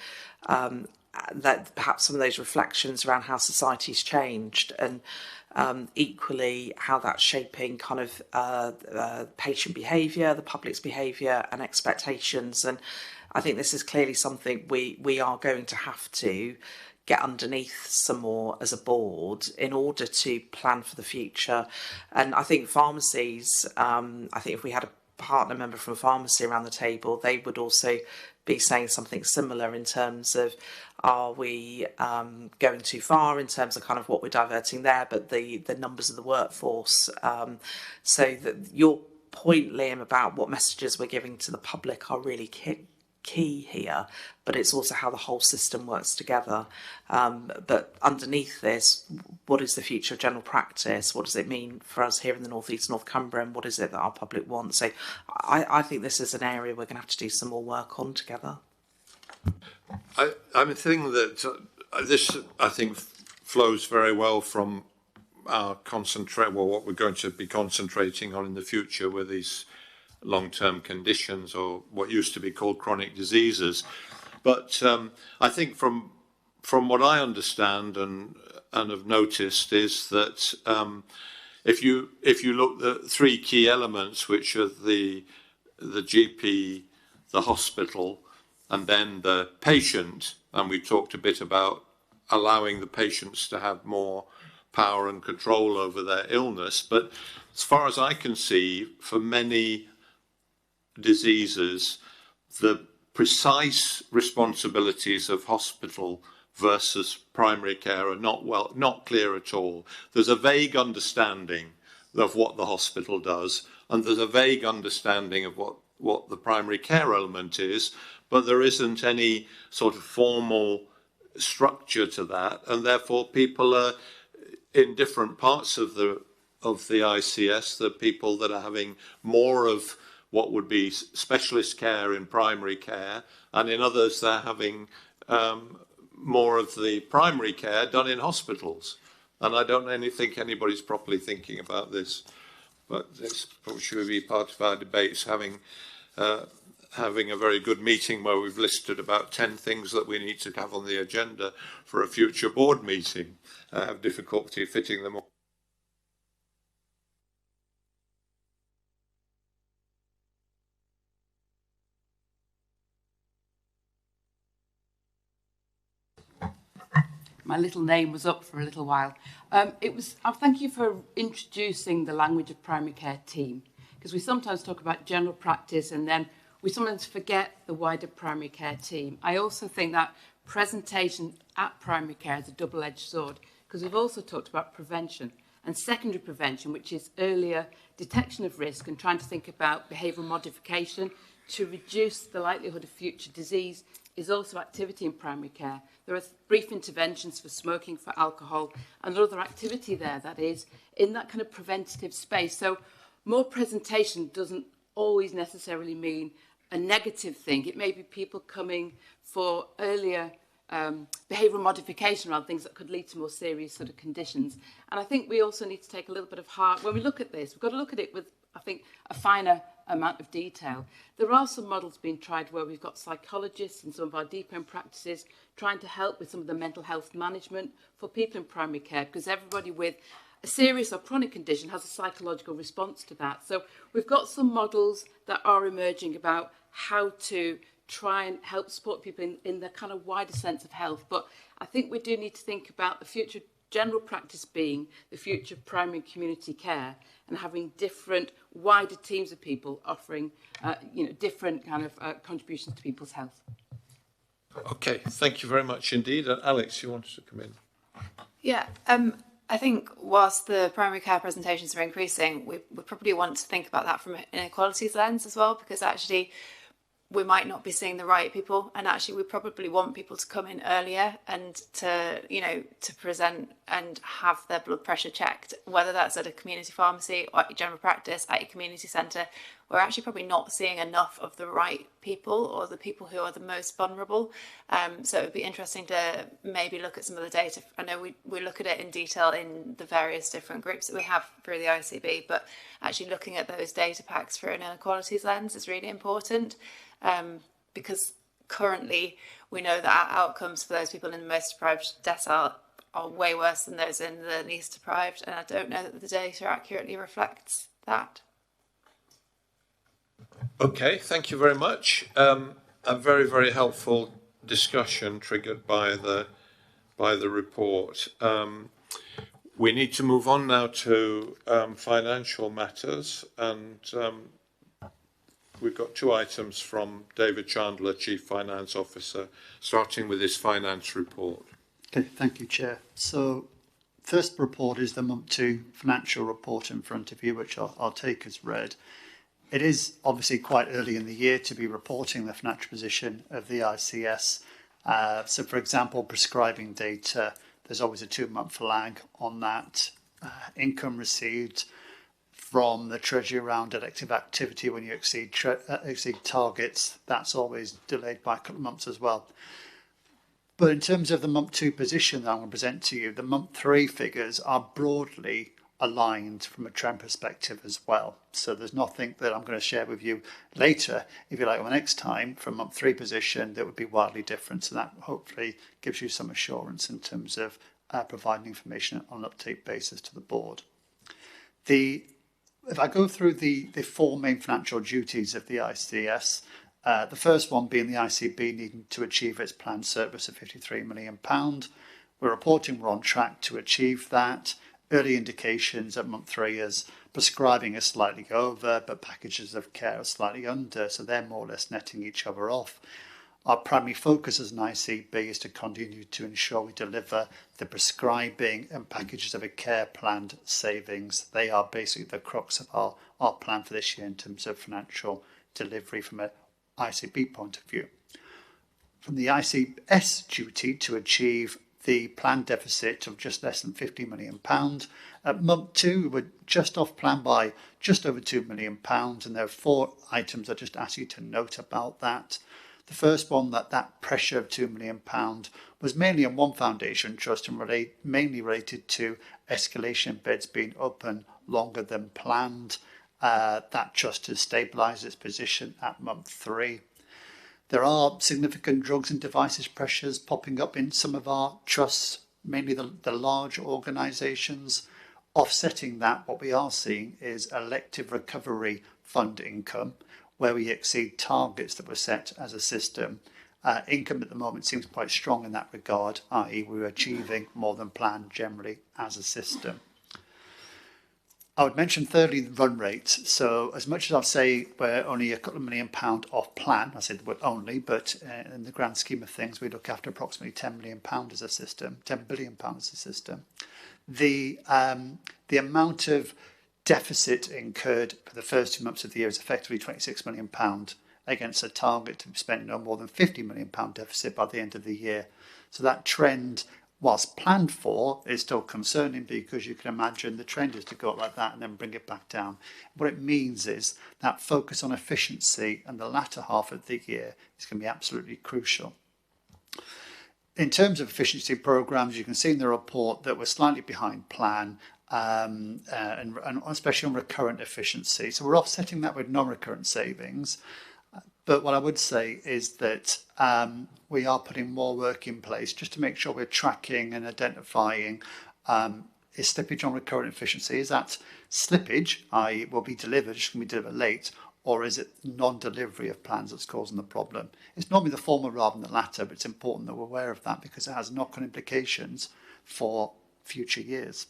that perhaps some of those reflections around how society's changed and equally how that's shaping kind of patient behaviour, the public's behaviour and expectations. And I think this is clearly something we are going to have to get underneath some more as a board in order to plan for the future. And I think pharmacies, I think if we had a partner member from a pharmacy around the table, they would also be saying something similar in terms of, are we going too far in terms of kind of what we're diverting there, but the numbers of the workforce. So that your point, Liam, about what messages we're giving to the public are really key here, but it's also how the whole system works together. But underneath this, what is the future of general practice? What does it mean for us here in the North East, North Cumbria, and what is it that our public wants? So I think this is an area we're going to have to do some more work on together. I'm thinking that this, I think, flows very well from our what we're going to be concentrating on in the future with these long-term conditions, or what used to be called chronic diseases. But I think from what I understand and have noticed is that if you look at the three key elements, which are the GP, the hospital, and then the patient, and we talked a bit about allowing the patients to have more power and control over their illness. But as far as I can see, for many diseases, the precise responsibilities of hospital versus primary care are not clear at all. There's a vague understanding of what the hospital does, and there's a vague understanding of what the primary care element is, but there isn't any sort of formal structure to that, and therefore people are in different parts of the ICS, the people that are having more of what would be specialist care in primary care, and in others they're having more of the primary care done in hospitals. And I don't think anybody's properly thinking about this, but this probably should be part of our debates, having a very good meeting where we've listed about 10 things that we need to have on the agenda for a future board meeting. I have difficulty fitting them all. My little name was up for a little while. Thank you for introducing the language of primary care team, because we sometimes talk about general practice and then we sometimes forget the wider primary care team. I also think that presentation at primary care is a double-edged sword, because we've also talked about prevention and secondary prevention, which is earlier detection of risk and trying to think about behavioural modification to reduce the likelihood of future disease, is also activity in primary care. There are brief interventions for smoking, for alcohol, and other activity there that is in that kind of preventative space. So more presentation doesn't always necessarily mean a negative thing. It may be people coming for earlier behavioural modification around things that could lead to more serious sort of conditions. And I think we also need to take a little bit of heart when we look at this. We've got to look at it with, I think, a finer amount of detail. There are some models being tried where we've got psychologists in some of our deep end practices trying to help with some of the mental health management for people in primary care, because everybody with a serious or chronic condition has a psychological response to that. So we've got some models that are emerging about how to try and help support people in the kind of wider sense of health. But I think we do need to think about the future general practice being the future of primary community care and having different wider teams of people offering different kind of contributions to people's health. Okay, thank you very much indeed. Alex, you wanted to come in? Yeah, I think whilst the primary care presentations are increasing, we probably want to think about that from an inequalities lens as well, because actually we might not be seeing the right people, and actually we probably want people to come in earlier and to present and have their blood pressure checked, whether that's at a community pharmacy or at your general practice, at your community centre. We're actually probably not seeing enough of the right people or the people who are the most vulnerable. So it would be interesting to maybe look at some of the data. I know we look at it in detail in the various different groups that we have through the ICB, but actually looking at those data packs through an inequalities lens is really important. Because currently we know that our outcomes for those people in the most deprived decile are way worse than those in the least deprived, and I don't know that the data accurately reflects that. Okay, thank you very much. A very, very helpful discussion triggered by the report. We need to move on now to financial matters, and we've got two items from David Chandler, Chief Finance Officer, starting with his finance report. Okay, thank you, Chair. So, first report is the Month 2 financial report in front of you, which I'll take as read. It is obviously quite early in the year to be reporting the financial position of the ICS. So, for example, prescribing data, there's always a 2-month lag on that. Income received from the Treasury around elective activity when you exceed targets, that's always delayed by a couple of months as well. But in terms of the Month 2 position that I'm going to present to you, the Month 3 figures are broadly aligned from a trend perspective as well. So there's nothing that I'm going to share with you later, if you like, the next time from Month 3 position that would be wildly different. So that hopefully gives you some assurance in terms of providing information on an update basis to the board. If I go through the 4 main financial duties of the ICS, the first one being the ICB needing to achieve its planned surplus of £53 million. We're reporting we're on track to achieve that. Early indications at Month 3 is prescribing is slightly over, but packages of care are slightly under, so they're more or less netting each other off. Our primary focus as an ICB is to continue to ensure we deliver the prescribing and packages of a care planned savings. They are basically the crux of our plan for this year in terms of financial delivery from an ICB point of view. From the ICS duty to achieve the planned deficit of just less than £50 million. At Month 2, we're just off plan by just over £2 million, and there are 4 items I just ask you to note about that. The first one, that pressure of £2 million was mainly on one foundation trust and mainly related to escalation beds being open longer than planned. That trust has stabilised its position at Month 3. There are significant drugs and devices pressures popping up in some of our trusts, mainly the large organisations. Offsetting that, what we are seeing is elective recovery fund income, where we exceed targets that were set as a system. Income at the moment seems quite strong in that regard, i.e. we're achieving more than planned generally as a system. I would mention thirdly the run rate. So as much as I'll say we're only a couple of £1 million off plan, I said the word only, but in the grand scheme of things, we look after approximately £10 million as a system, £10 billion as a system. The amount of deficit incurred for the first 2 months of the year is effectively £26 million against a target to be spent no more than £50 million deficit by the end of the year. So that trend, whilst planned for, is still concerning because you can imagine the trend is to go up like that and then bring it back down. What it means is that focus on efficiency in the latter half of the year is going to be absolutely crucial. In terms of efficiency programs, you can see in the report that we're slightly behind plan, and especially on recurrent efficiency. So we're offsetting that with non-recurrent savings. But what I would say is that we are putting more work in place just to make sure we're tracking and identifying is slippage on recurrent efficiency. Is that slippage, i.e. will be delivered, just going to be delivered late, or is it non-delivery of plans that's causing the problem? It's normally the former rather than the latter, but it's important that we're aware of that because it has knock-on implications for future years.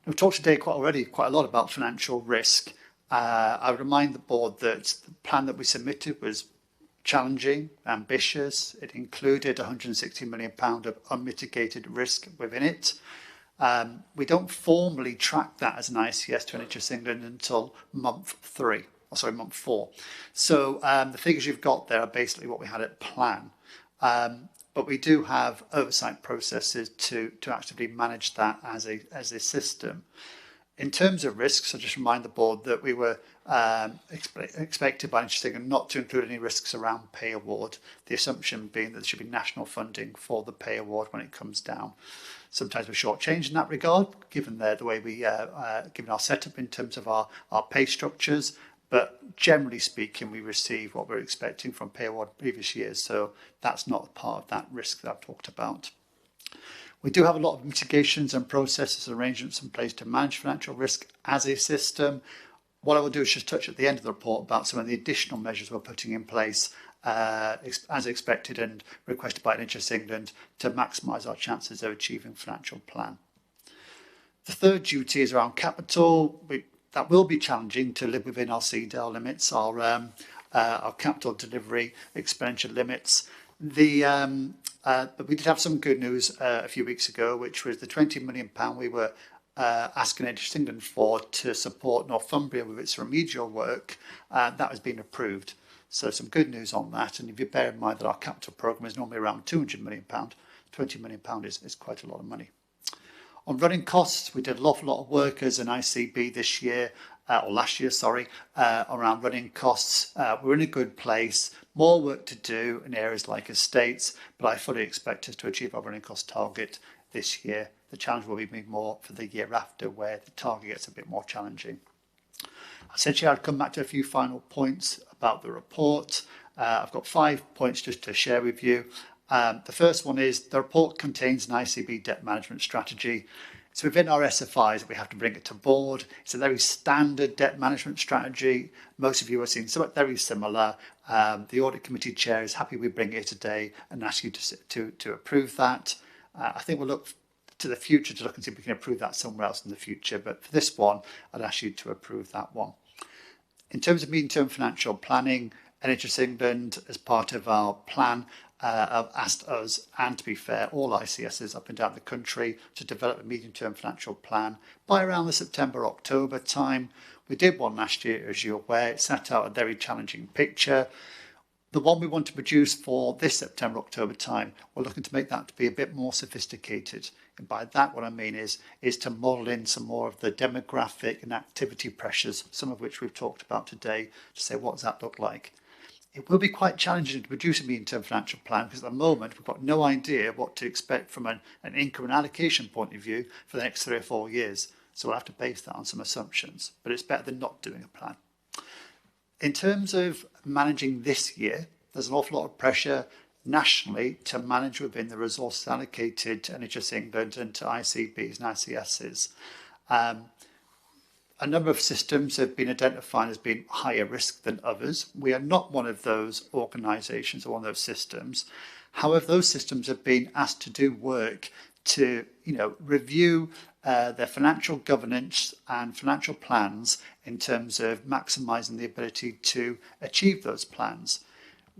We've talked today quite a lot about financial risk. I would remind the board that the plan that we submitted was challenging, ambitious. It included £160 million of unmitigated risk within it. We don't formally track that as an ICS to NHS England until month 4. So the figures you've got there are basically what we had at plan. But we do have oversight processes to actively manage that as a system. In terms of risks, I'll just remind the board that we were expected by NHS England not to include any risks around pay award, the assumption being that there should be national funding for the pay award when it comes down. Sometimes we're shortchanged in that regard, given the way we, given our setup in terms of our pay structures. But generally speaking, we receive what we're expecting from pay award previous years. So that's not part of that risk that I've talked about. We do have a lot of mitigations and processes and arrangements in place to manage financial risk as a system. What I will do is just touch at the end of the report about some of the additional measures we're putting in place as expected and requested by NHS England to maximise our chances of achieving financial plan. The third duty is around capital. That will be challenging to live within our CDAL limits, our capital delivery expenditure limits. But we did have some good news a few weeks ago, which was the £20 million we were asking NHS England for to support Northumbria with its remedial work. That has been approved. So some good news on that. And if you bear in mind that our capital programme is normally around £200 million, £20 million is quite a lot of money. On running costs, we did an awful lot of work as an ICB this year, or last year, sorry, around running costs. We're in a good place, more work to do in areas like estates, but I fully expect us to achieve our running cost target this year. The challenge will be more for the year after, where the target gets a bit more challenging. Essentially, I'll come back to a few final points about the report. I've got 5 points just to share with you. The first one is the report contains an ICB debt management strategy. It's within our SFIs that we have to bring it to board. It's a very standard debt management strategy. Most of you have seen something very similar. The audit committee chair is happy we bring it today and ask you to approve that. I think we'll look to the future to look and see if we can approve that somewhere else in the future. But for this one, I'd ask you to approve that one. In terms of medium-term financial planning, NHS England, as part of our plan, have asked us, and to be fair, all ICSs up and down the country, to develop a medium-term financial plan by around the September-October time. We did one last year, as you're aware. It set out a very challenging picture. The one we want to produce for this September-October time, we're looking to make that to be a bit more sophisticated. And by that, what I mean is to model in some more of the demographic and activity pressures, some of which we've talked about today, to say, what does that look like? It will be quite challenging to produce a medium-term financial plan because at the moment we've got no idea what to expect from an income and allocation point of view for the next 3 or 4 years. So we'll have to base that on some assumptions, but it's better than not doing a plan. In terms of managing this year, there's an awful lot of pressure nationally to manage within the resources allocated to NHS England and to ICBs and ICSs. A number of systems have been identified as being higher risk than others. We are not one of those organisations or one of those systems. However, those systems have been asked to do work to, review their financial governance and financial plans in terms of maximising the ability to achieve those plans.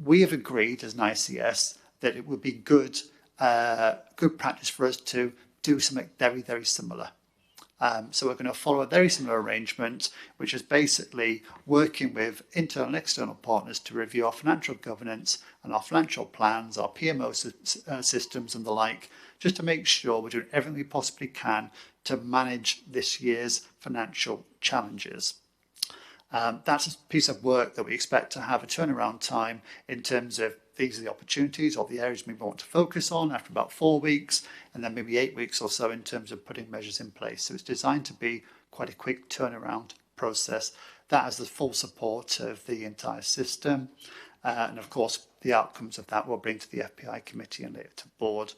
We have agreed as an ICS that it would be good practice for us to do something very, very similar. So we're going to follow a very similar arrangement, which is basically working with internal and external partners to review our financial governance and our financial plans, our PMO systems and the like, just to make sure we're doing everything we possibly can to manage this year's financial challenges. That's a piece of work that we expect to have a turnaround time in terms of these are the opportunities or the areas we want to focus on after about 4 weeks, and then maybe 8 weeks or so in terms of putting measures in place. So it's designed to be quite a quick turnaround process. That has the full support of the entire system. And of course, the outcomes of that we'll bring to the FPI committee and later to board.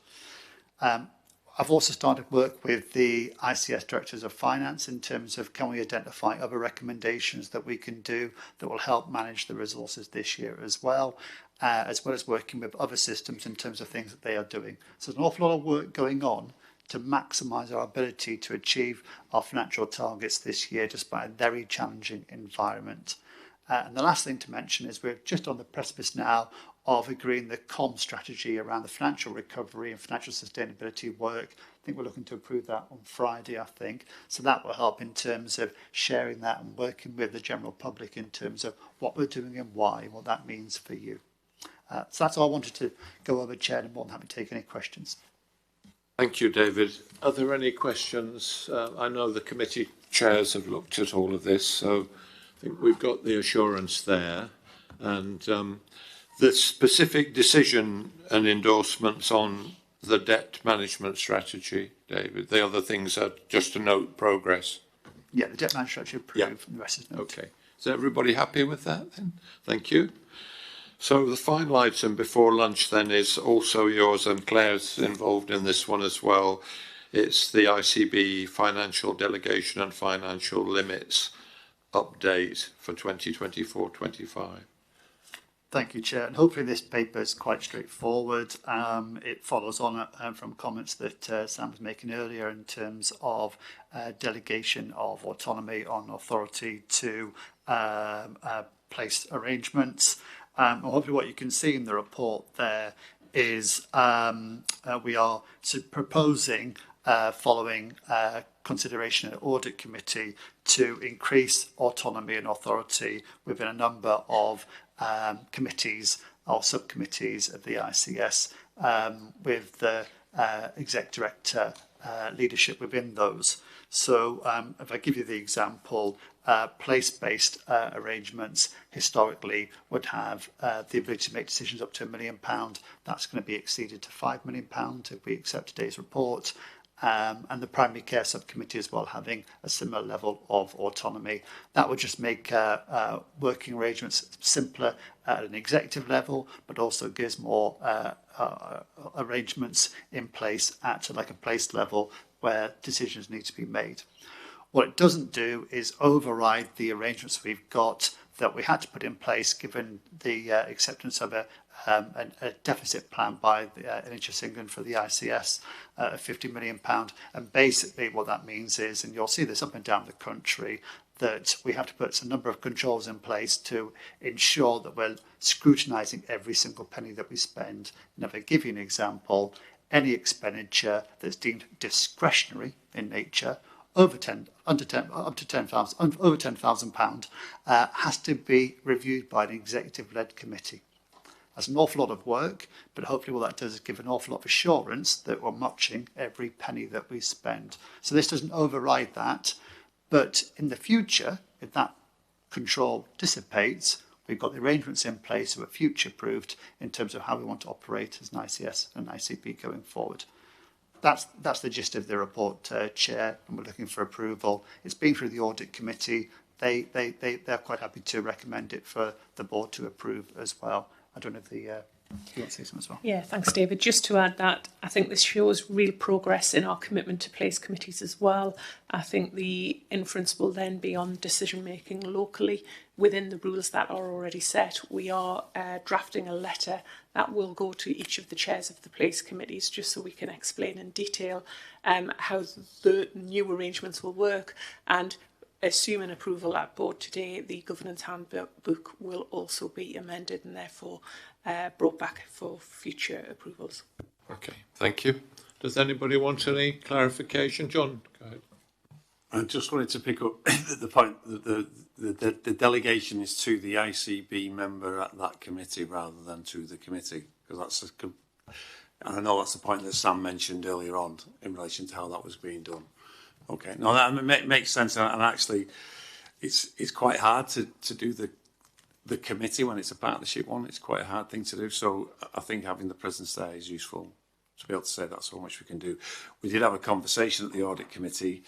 I've also started work with the ICS Directors of Finance in terms of can we identify other recommendations that we can do that will help manage the resources this year as well as working with other systems in terms of things that they are doing. So there's an awful lot of work going on to maximise our ability to achieve our financial targets this year despite a very challenging environment. And the last thing to mention is we're just on the precipice now of agreeing the COM strategy around the financial recovery and financial sustainability work. I think we're looking to approve that on Friday, I think. So that will help in terms of sharing that and working with the general public in terms of what we're doing and why, what that means for you. So that's all I wanted to go over, Chair, and I'm more than happy to take any questions. Thank you, David. Are there any questions? I know the committee chairs have looked at all of this, so I think we've got the assurance there. And the specific decision and endorsements on the debt management strategy, David, the other things are just to note progress. Yeah, the debt management strategy approved, and the rest is noted. Okay. Is everybody happy with that then? Thank you. So the final item before lunch then is also yours, and Claire's involved in this one as well. It's the ICB financial delegation and financial limits update for 2024-25. Thank you, Chair. And hopefully this paper is quite straightforward. It follows on from comments that Sam was making earlier in terms of delegation of autonomy on authority to place arrangements. Hopefully what you can see in the report there is we are proposing, following consideration at Audit Committee, to increase autonomy and authority within a number of committees or subcommittees of the ICS with the exec director leadership within those. So if I give you the example, place-based arrangements historically would have the ability to make decisions up to £1 million. That's going to be exceeded to £5 million if we accept today's report. And the primary care subcommittee as well having a similar level of autonomy. That would just make working arrangements simpler at an executive level, but also gives more arrangements in place at like a place level where decisions need to be made. What it doesn't do is override the arrangements we've got that we had to put in place given the acceptance of a deficit plan by the NHS England for the ICS of £50 million. And basically what that means is, and you'll see this up and down the country, that we have to put a number of controls in place to ensure that we're scrutinising every single penny that we spend. And if I give you an example, any expenditure that's deemed discretionary in nature, over £10,000 has to be reviewed by an executive-led committee. That's an awful lot of work, but hopefully what that does is give an awful lot of assurance that we're matching every penny that we spend. So this doesn't override that, but in the future, if that control dissipates, we've got the arrangements in place that are future-proofed in terms of how we want to operate as an ICS and ICB going forward. That's the gist of the report, Chair, and we're looking for approval. It's been through the Audit Committee. They're quite happy to recommend it for the board to approve as well. I don't know if you want to say something as well. Yeah, thanks, David. Just to add that, I think this shows real progress in our commitment to place committees as well. I think the inference will then be on decision-making locally within the rules that are already set. We are drafting a letter that will go to each of the chairs of the place committees just so we can explain in detail how the new arrangements will work, and assuming approval at board today, the governance handbook will also be amended and therefore brought back for future approvals. Okay, thank you. Does anybody want any clarification? John, go ahead. I just wanted to pick up the point that the delegation is to the ICB member at that committee rather than to the committee, because and I know that's the point that Sam mentioned earlier on in relation to how that was being done. Okay, no, that makes sense, and actually, it's quite hard to do the committee, when it's a partnership one, it's quite a hard thing to do. So I think having the presence there is useful to be able to say that's how much we can do. We did have a conversation at the audit committee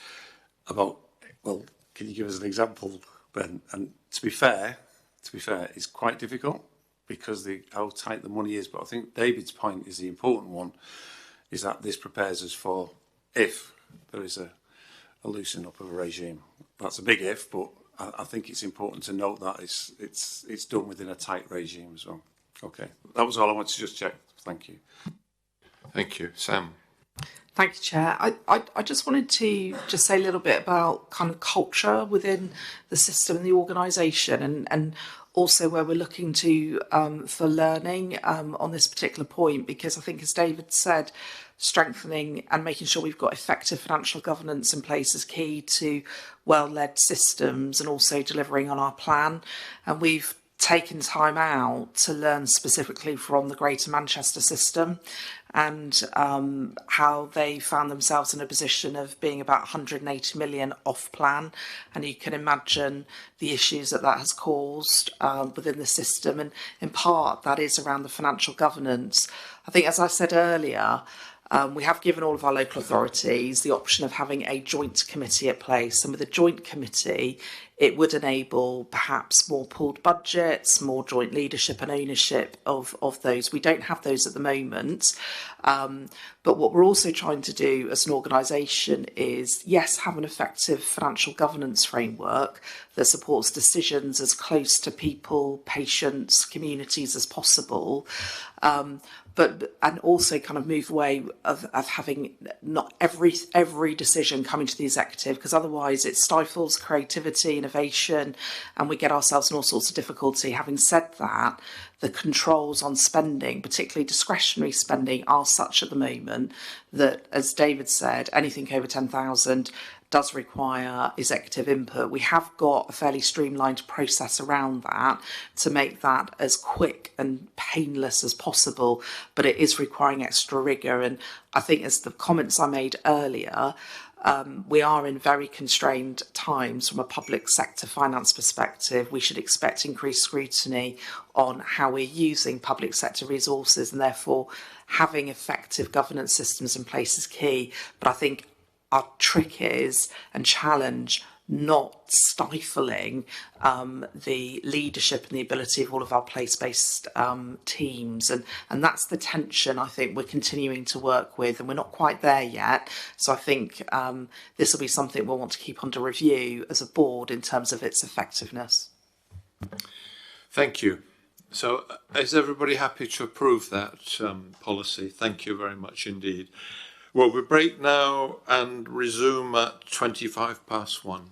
about, well, can you give us an example, Ben? And to be fair, it's quite difficult because how tight the money is. But I think David's point is the important one, is that this prepares us for if there is a loosening up of a regime. That's a big if, but I think it's important to note that it's done within a tight regime as well. Okay, that was all I wanted to just check. Thank you. Thank you. Sam. Thank you, Chair. I just wanted to just say a little bit about kind of culture within the system and the organisation, and also where we're looking to for learning on this particular point, because I think, as David said, strengthening and making sure we've got effective financial governance in place is key to well-led systems and also delivering on our plan. And we've taken time out to learn specifically from the Greater Manchester system and how they found themselves in a position of being about 180 million off plan. And you can imagine the issues that has caused within the system. And in part, that is around the financial governance. I think, as I said earlier, we have given all of our local authorities the option of having a joint committee at place. And with a joint committee, it would enable perhaps more pooled budgets, more joint leadership and ownership of those. We don't have those at the moment. But what we're also trying to do as an organisation is, yes, have an effective financial governance framework that supports decisions as close to people, patients, communities as possible. And also kind of move away of having not every decision coming to the executive, because otherwise it stifles creativity, innovation, and we get ourselves in all sorts of difficulty. Having said that, the controls on spending, particularly discretionary spending, are such at the moment that, as David said, anything over 10,000 does require executive input. We have got a fairly streamlined process around that to make that as quick and painless as possible, but it is requiring extra rigour. And I think, as the comments I made earlier, we are in very constrained times from a public sector finance perspective. We should expect increased scrutiny on how we're using public sector resources, and therefore having effective governance systems in place is key. But I think our trick is, and challenge, not stifling the leadership and the ability of all of our place-based teams. And that's the tension I think we're continuing to work with, and we're not quite there yet. So I think this will be something we'll want to keep under review as a board in terms of its effectiveness. Thank you. So is everybody happy to approve that policy? Thank you very much indeed. Well, we break now and resume at 1:25.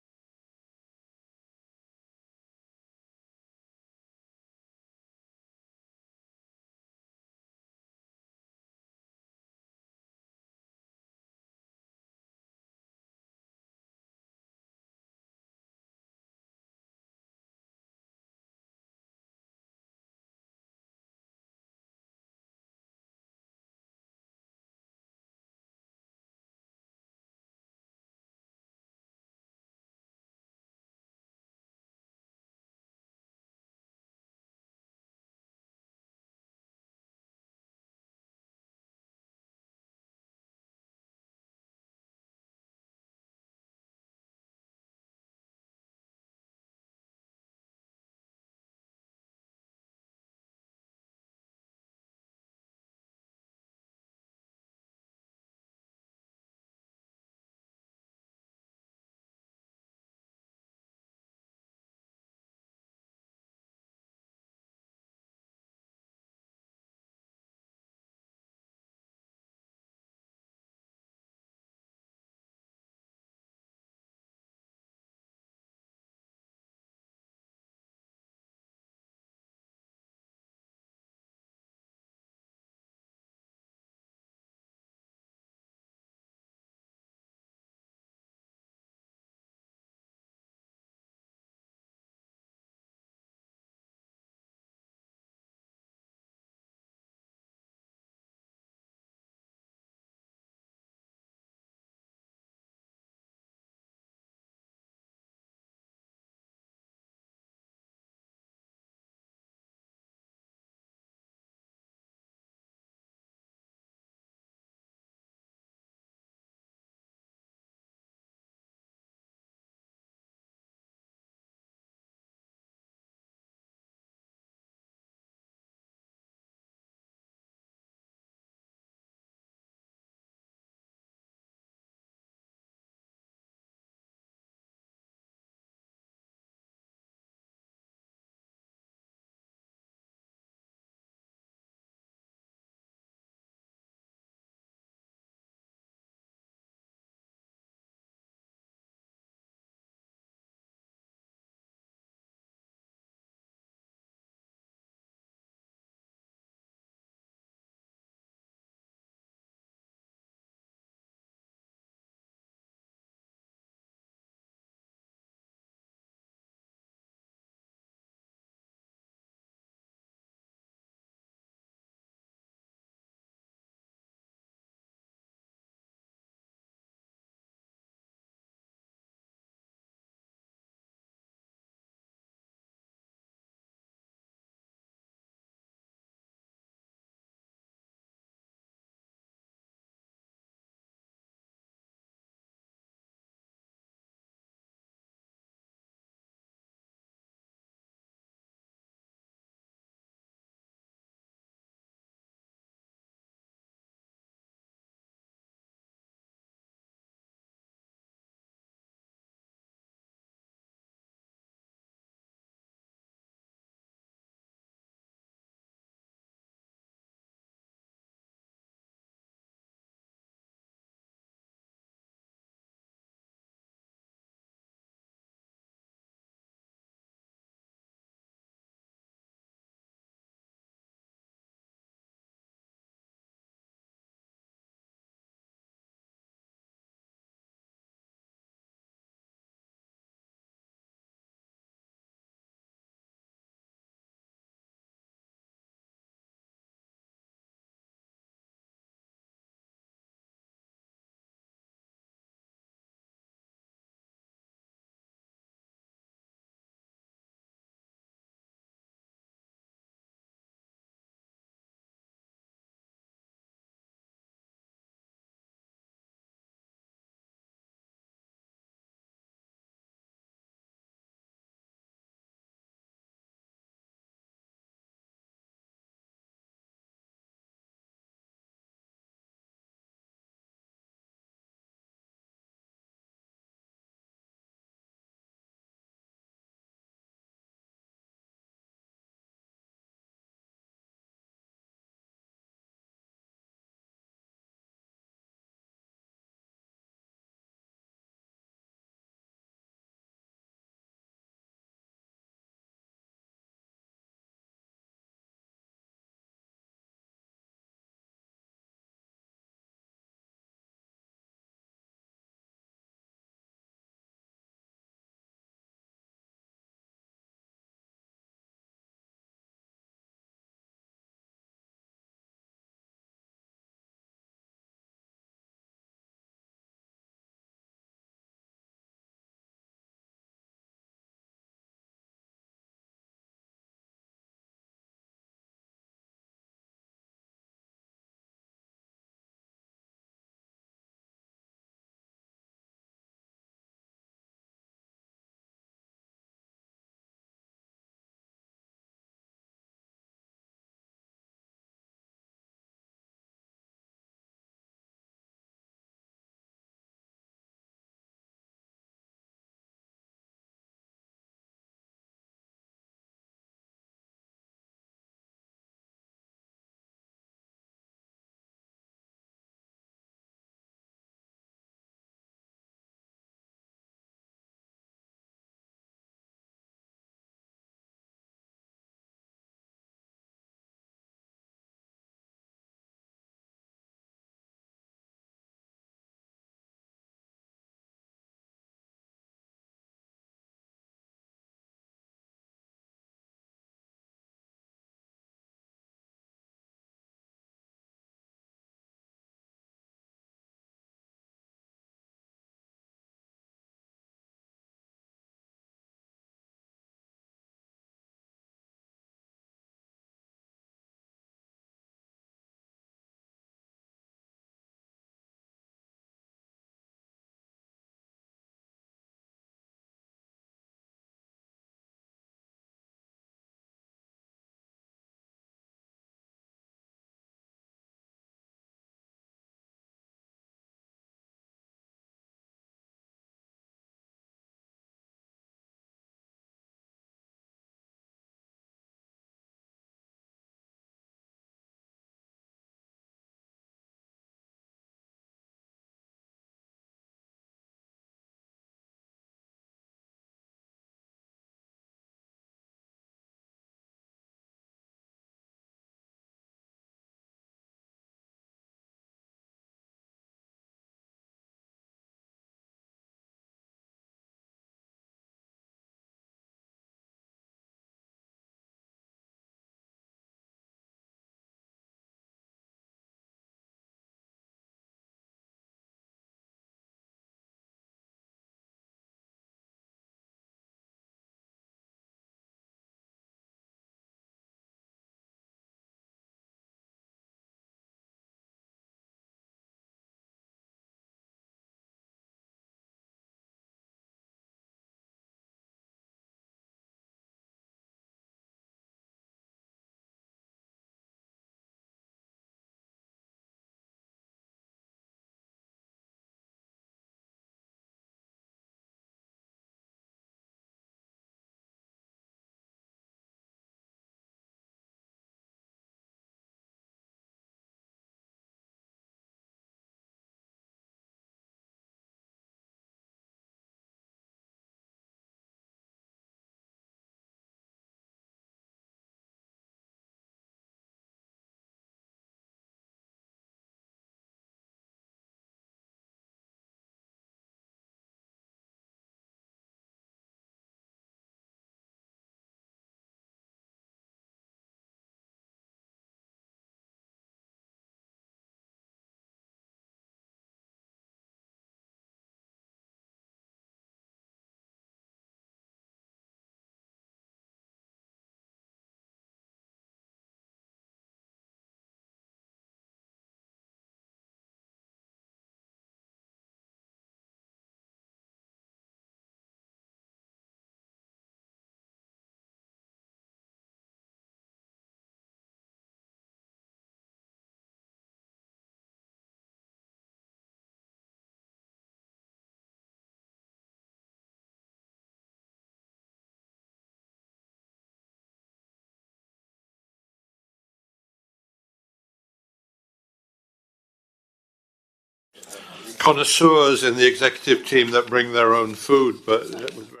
connoisseurs in the executive team that bring their own food, but it was very.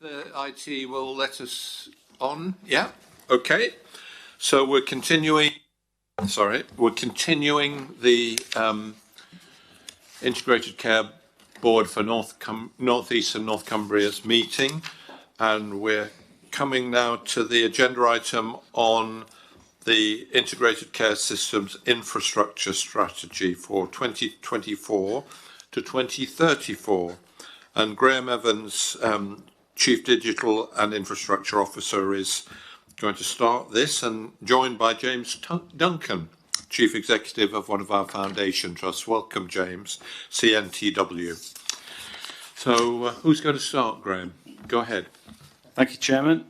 The IT will let us on. Yeah. Okay. So we're continuing. Sorry, we're continuing the Integrated Care Board for North East and North Cumbria's meeting, and we're coming now to the agenda item on the Integrated Care Systems Infrastructure Strategy for 2024 to 2034, and Graham Evans, Chief Digital and Infrastructure Officer, is going to start this, and joined by James Duncan, Chief Executive of one of our foundation trusts. Welcome, James, CNTW. So who's going to start, Graham? Go ahead. Thank you, Chairman.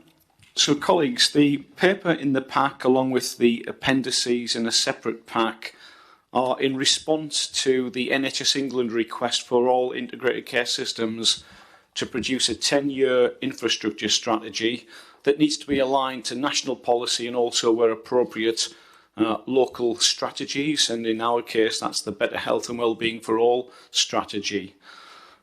So, colleagues, the paper in the pack, along with the appendices in a separate pack, are in response to the NHS England request for all integrated care systems to produce a 10-year infrastructure strategy that needs to be aligned to national policy and also, where appropriate, local strategies. And in our case, that's the Better Health and Wellbeing for All strategy.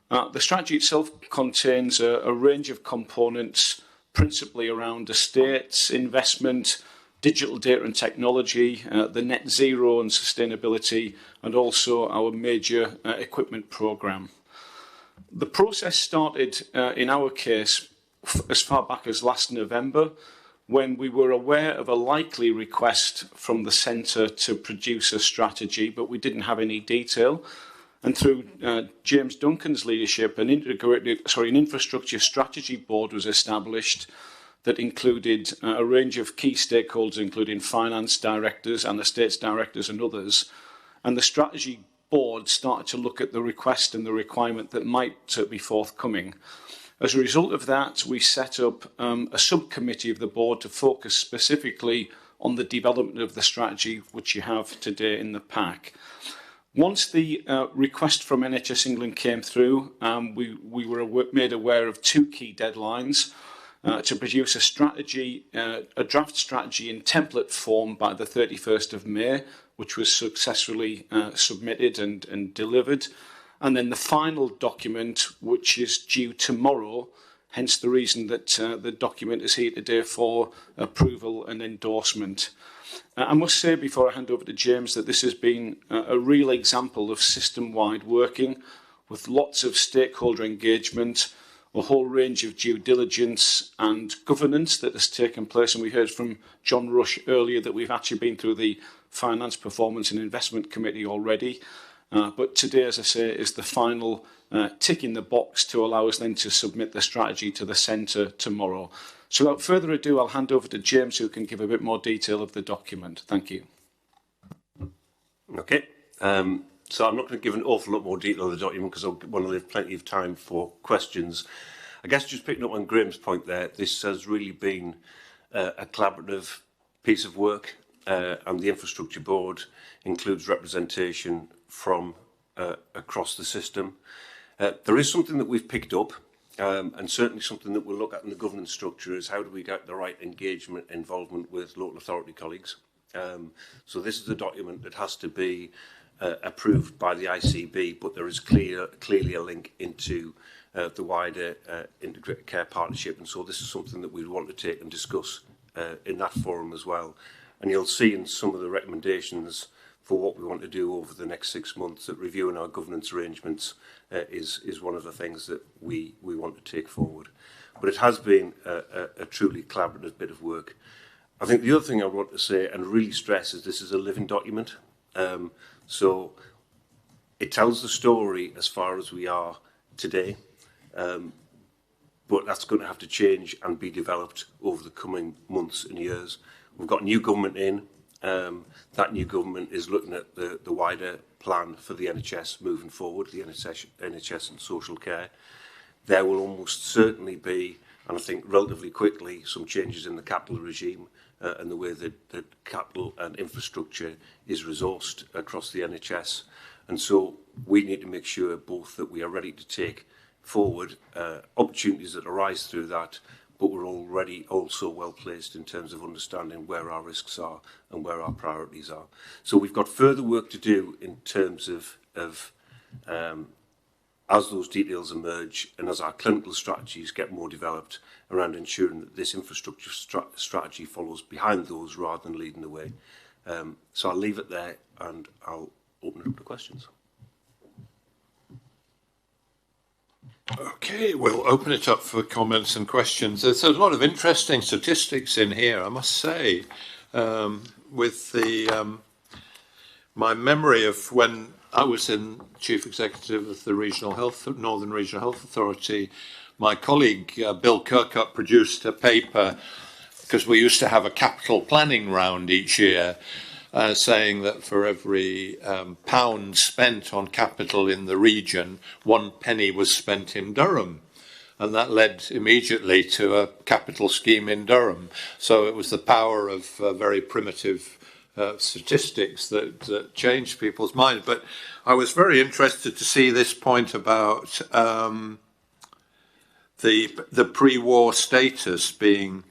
The strategy itself contains a range of components, principally around estates, investment, digital data and technology, the net zero and sustainability, and also our major equipment programme. The process started, in our case, as far back as last November, when we were aware of a likely request from the centre to produce a strategy, but we didn't have any detail. And through James Duncan's leadership, an infrastructure strategy board was established that included a range of key stakeholders, including finance directors and estates directors and others. And the strategy board started to look at the request and the requirement that might be forthcoming. As a result of that, we set up a subcommittee of the board to focus specifically on the development of the strategy, which you have today in the pack. Once the request from NHS England came through, we were made aware of two key deadlines: to produce a strategy, a draft strategy in template form by the 31st of May, which was successfully submitted and delivered, and then the final document, which is due tomorrow, hence the reason that the document is here today for approval and endorsement. I must say, before I hand over to James, that this has been a real example of system-wide working, with lots of stakeholder engagement, a whole range of due diligence and governance that has taken place. And we heard from John Rush earlier that we've actually been through the Finance, Performance and Investment Committee already. But today, as I say, is the final tick in the box to allow us then to submit the strategy to the centre tomorrow. So without further ado, I'll hand over to James, who can give a bit more detail of the document. Thank you. Okay. So I'm not going to give an awful lot more detail of the document because I want to leave plenty of time for questions. I guess just picking up on Graham's point there, this has really been a collaborative piece of work, and the Infrastructure Board includes representation from across the system. There is something that we've picked up, and certainly something that we'll look at in the governance structure, is how do we get the right engagement, involvement with local authority colleagues. So this is a document that has to be approved by the ICB, but there is clearly a link into the wider integrated care partnership, and so this is something that we want to take and discuss in that forum as well. And you'll see in some of the recommendations for what we want to do over the next 6 months that reviewing our governance arrangements is one of the things that we want to take forward. But it has been a truly collaborative bit of work. I think the other thing I want to say and really stress is this is a living document. So it tells the story as far as we are today, but that's going to have to change and be developed over the coming months and years. We've got a new government in. That new government is looking at the wider plan for the NHS moving forward, the NHS and social care. There will almost certainly be, and I think relatively quickly, some changes in the capital regime and the way that capital and infrastructure is resourced across the NHS. And so we need to make sure both that we are ready to take forward opportunities that arise through that, but we're already also well placed in terms of understanding where our risks are and where our priorities are. So we've got further work to do in terms of as those details emerge and as our clinical strategies get more developed around ensuring that this infrastructure strategy follows behind those rather than leading the way. So I'll leave it there and I'll open it up to questions. Okay, we'll open it up for comments and questions. There's a lot of interesting statistics in here, I must say, with the my memory of when I was in Chief Executive of the Northern Regional Health Authority. My colleague Bill Kirkup produced a paper, because we used to have a capital planning round each year, saying that for every pound spent on capital in the region, 1 penny was spent in Durham. And that led immediately to a capital scheme in Durham. So it was the power of very primitive statistics that changed people's minds. But I was very interested to see this point about the pre-war status being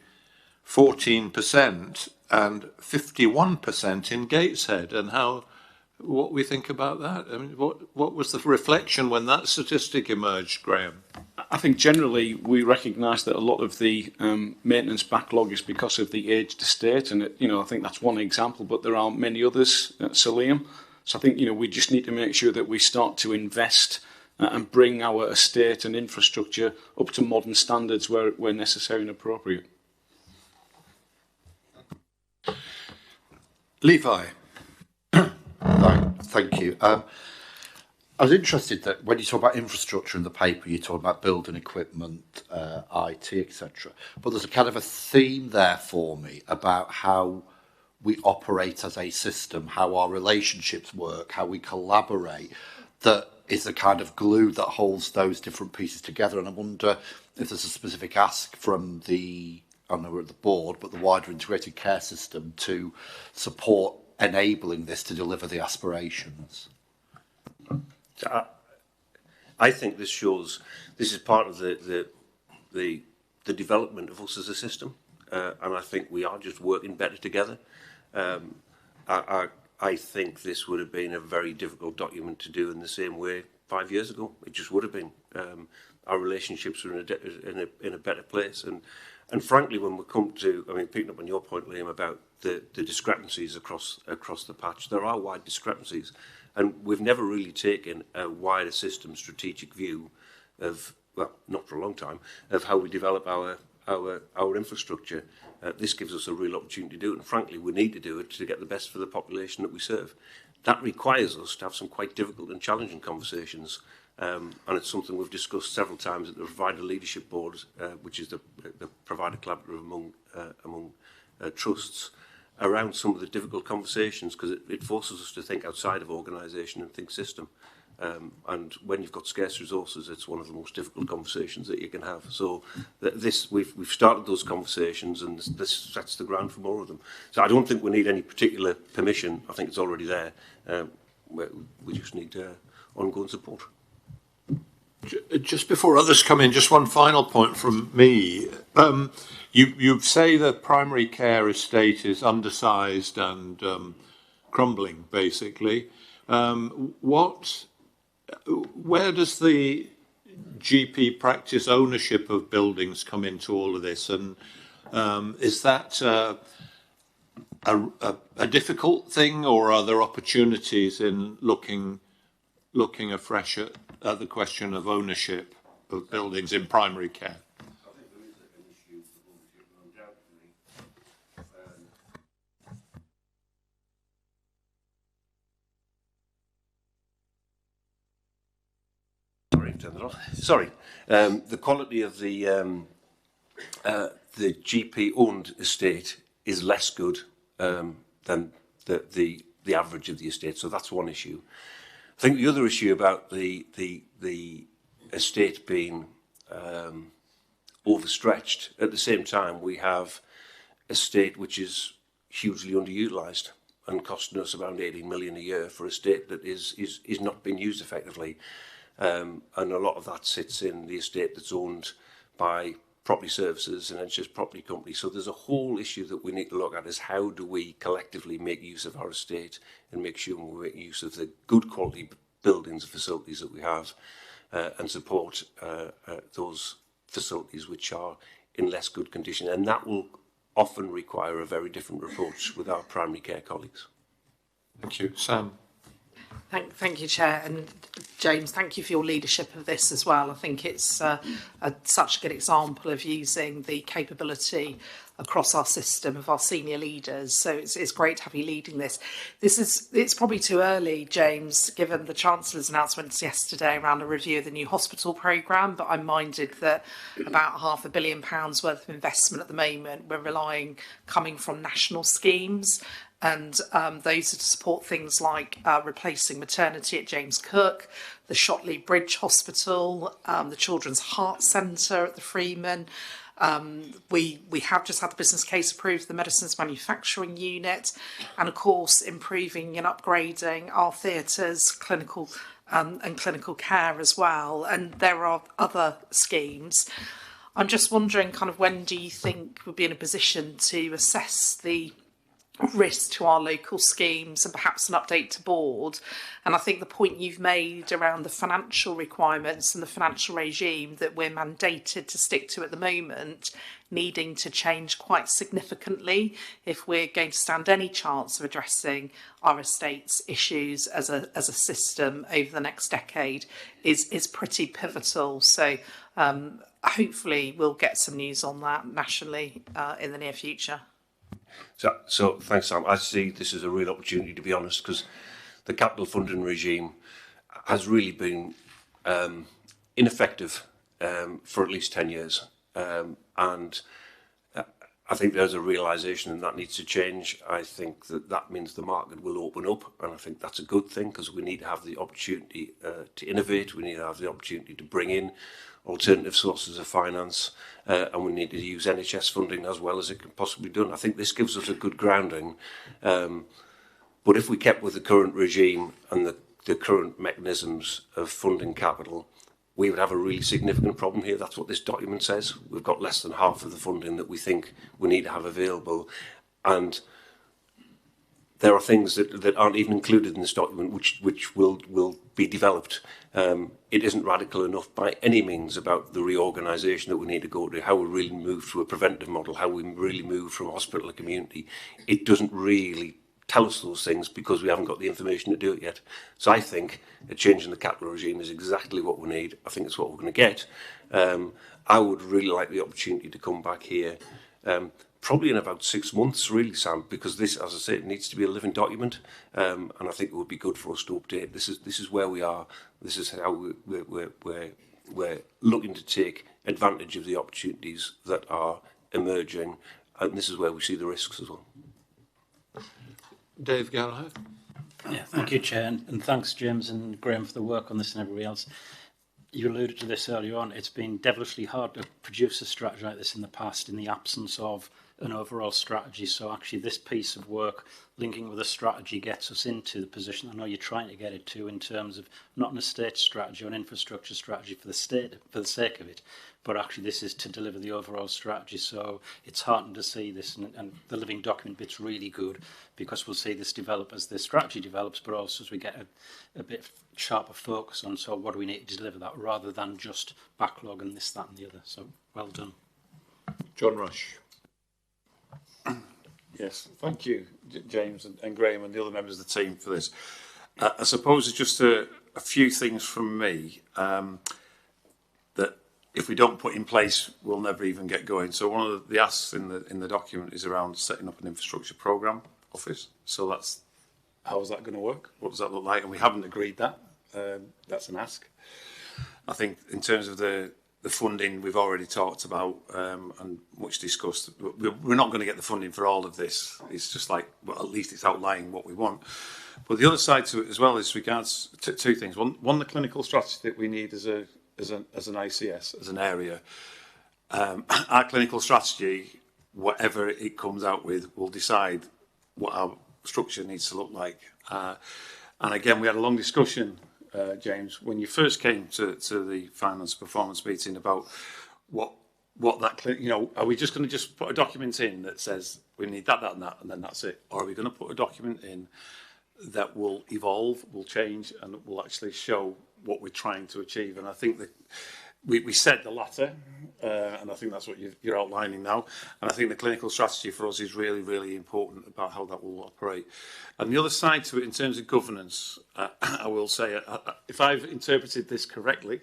14% and 51% in Gateshead, and what we think about that. I mean, what was the reflection when that statistic emerged, Graham? I think generally we recognise that a lot of the maintenance backlog is because of the aged estate, and I think that's one example, but there are many others at Sir Liam. So I think we just need to make sure that we start to invest and bring our estate and infrastructure up to modern standards where necessary and appropriate. Levi. Thank you. I was interested that when you talk about infrastructure in the paper, you talk about building equipment, IT, etc. But there's a kind of a theme there for me about how we operate as a system, how our relationships work, how we collaborate, that is the kind of glue that holds those different pieces together. And I wonder if there's a specific ask from I know we're at the board, but the wider integrated care system to support enabling this to deliver the aspirations. I think this is part of the development of us as a system, and I think we are just working better together. I think this would have been a very difficult document to do in the same way 5 years ago. It just would have been. Our relationships are in a better place, and frankly, when we come to, picking up on your point, Liam, about the discrepancies across the patch, there are wide discrepancies, and we've never really taken a wider system strategic view of, well, not for a long time, of how we develop our infrastructure. This gives us a real opportunity to do it, and frankly, we need to do it to get the best for the population that we serve. That requires us to have some quite difficult and challenging conversations, and it's something we've discussed several times at the Provider Leadership Board, which is the provider collaborative among trusts, around some of the difficult conversations, because it forces us to think outside of organisation and think system. And when you've got scarce resources, it's one of the most difficult conversations that you can have. So we've started those conversations, and this sets the ground for more of them. So I don't think we need any particular permission. I think it's already there. We just need ongoing support. Just before others come in, just one final point from me. You say the primary care estate is undersized and crumbling, basically. Where does the GP practice ownership of buildings come into all of this? And is that a difficult thing, or are there opportunities in looking afresh at the question of ownership of buildings in primary care? I think there is an issue of ownership, undoubtedly. Turn that off. Sorry. The quality of the GP-owned estate is less good than the average of the estate. So that's one issue. I think the other issue about the estate being overstretched, at the same time we have a estate which is hugely underutilised and costing us around 18 million a year for a estate that is not being used effectively. And a lot of that sits in the estate that's owned by property services and NHS property companies. So there's a whole issue that we need to look at, is how do we collectively make use of our estate and make sure we make use of the good quality buildings and facilities that we have, and support those facilities which are in less good condition. And that will often require a very different approach with our primary care colleagues. Thank you. Sam. Thank you, Chair, and James, thank you for your leadership of this as well. I think it's such a good example of using the capability across our system of our senior leaders. So it's great to have you leading this. It's probably too early, James, given the Chancellor's announcements yesterday around a review of the new hospital programme, but I'm minded that about £500 million worth of investment at the moment we're relying coming from national schemes. And those are to support things like replacing maternity at James Cook, the Shotley Bridge Hospital, the Children's Heart Centre at the Freeman. We have just had the business case approved for the medicines manufacturing unit, and of course improving and upgrading our theatres, clinical and clinical care as well. And there are other schemes. I'm just wondering, kind of, when do you think we'll be in a position to assess the risk to our local schemes and perhaps an update to board? And I think the point you've made around the financial requirements and the financial regime that we're mandated to stick to at the moment needing to change quite significantly if we're going to stand any chance of addressing our estate's issues as a system over the next decade is pretty pivotal. So hopefully we'll get some news on that nationally in the near future. So thanks, Sam. I see this as a real opportunity, to be honest, because the capital funding regime has really been ineffective for at least 10 years. And I think there's a realisation that needs to change. I think that means the market will open up, and I think that's a good thing, because we need to have the opportunity to innovate. We need to have the opportunity to bring in alternative sources of finance, and we need to use NHS funding as well as it can possibly be done. I think this gives us a good grounding. But if we kept with the current regime and the current mechanisms of funding capital, we would have a really significant problem here. That's what this document says. We've got less than half of the funding that we think we need to have available. And there are things that aren't even included in this document which will be developed. It isn't radical enough by any means about the reorganisation that we need to go to, how we really move to a preventive model, how we really move from hospital to community. It doesn't really tell us those things because we haven't got the information to do it yet. So I think a change in the capital regime is exactly what we need. I think it's what we're going to get. I would really like the opportunity to come back here, probably in about 6 months, really, Sam, because this, as I say, it needs to be a living document, and I think it would be good for us to update. This is where we are. This is how we're looking to take advantage of the opportunities that are emerging, and this is where we see the risks as well. Dave Gallagher. Yeah, thank you, Chair, and thanks, James and Graham, for the work on this and everybody else. You alluded to this earlier on. It's been devilishly hard to produce a strategy like this in the past in the absence of an overall strategy. So actually this piece of work linking with a strategy gets us into the position I know you're trying to get it to, in terms of not an estate strategy or an infrastructure strategy for the state, for the sake of it, but actually this is to deliver the overall strategy. So it's heartening to see this, and the living document bit's really good, because we'll see this develop as the strategy develops, but also as we get a bit sharper focus on, so what do we need to deliver that, rather than just backlog and this, that and the other. So well done. John Rush. Yes, thank you, James and Graham and the other members of the team for this. I suppose it's just a few things from me that if we don't put in place, we'll never even get going. So one of the asks in the document is around setting up an infrastructure programme office. So that's, how is that going to work? What does that look like? And we haven't agreed that. That's an ask. I think in terms of the funding we've already talked about and much discussed. We're not going to get the funding for all of this. It's just like, well, at least it's outlining what we want. But the other side to it as well is regards to two things. One, the clinical strategy that we need as an ICS, as an area. Our clinical strategy, whatever it comes out with, will decide what our structure needs to look like. And again, we had a long discussion, James, when you first came to the finance performance meeting about what what that, you know, are we just going to just put a document in that says we need that, that, and that, and then that's it? Or are we going to put a document in that will evolve, will change, and will actually show what we're trying to achieve? And I think that we said the latter, and I think that's what you're outlining now. And I think the clinical strategy for us is really, really important about how that will operate. And the other side to it, in terms of governance, I will say, if I've interpreted this correctly,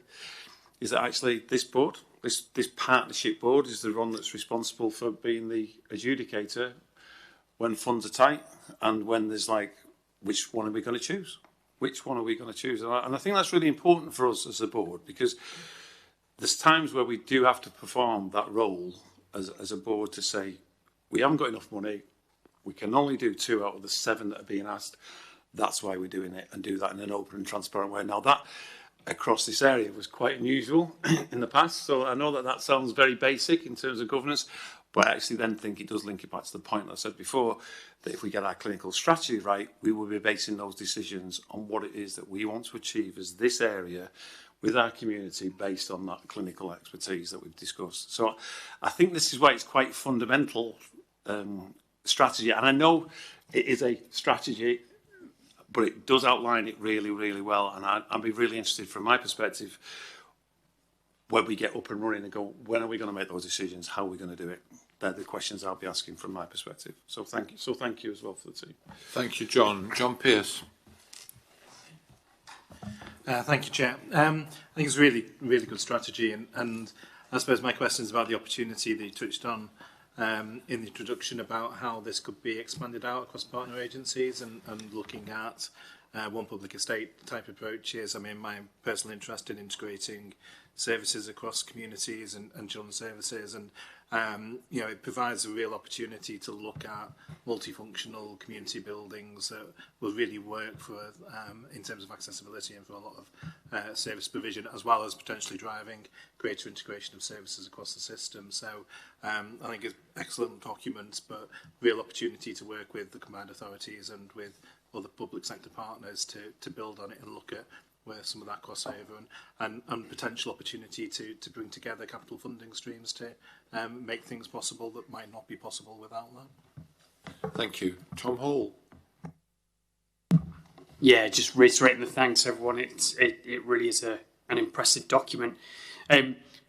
is that actually this board, this partnership board, is the one that's responsible for being the adjudicator when funds are tight and when there's like, which one are we going to choose? Which one are we going to choose? And I think that's really important for us as a board, because there's times where we do have to perform that role as a board to say, we haven't got enough money, we can only do 2 out of the 7 that are being asked, that's why we're doing it, and do that in an open and transparent way. Now that, across this area, was quite unusual in the past, so I know that that sounds very basic in terms of governance, but I actually then think it does link it back to the point I said before, that if we get our clinical strategy right, we will be basing those decisions on what it is that we want to achieve as this area with our community based on that clinical expertise that we've discussed. So I think this is why it's quite fundamental strategy. And I know it is a strategy, but it does outline it really, really well. And I'd be really interested from my perspective when we get up and running and go, when are we going to make those decisions? How are we going to do it? They're the questions I'll be asking from my perspective. So thank you. So thank you as well for the team. Thank you, John. John Pearce. Thank you, Chair. I think it's a really, really good strategy, and I suppose my question is about the opportunity that you touched on in the introduction about how this could be expanded out across partner agencies and looking at one public estate type approaches. I mean, my personal interest in integrating services across communities and children's services, and you know, it provides a real opportunity to look at multifunctional community buildings that will really work for in terms of accessibility and for a lot of service provision, as well as potentially driving greater integration of services across the system. So I think it's excellent documents, but real opportunity to work with the combined authorities and with other public sector partners to build on it and look at where some of that crossover and potential opportunity to bring together capital funding streams to make things possible that might not be possible without that. Thank you. Tom Hall. Yeah, just reiterating the thanks, everyone. It really is an impressive document.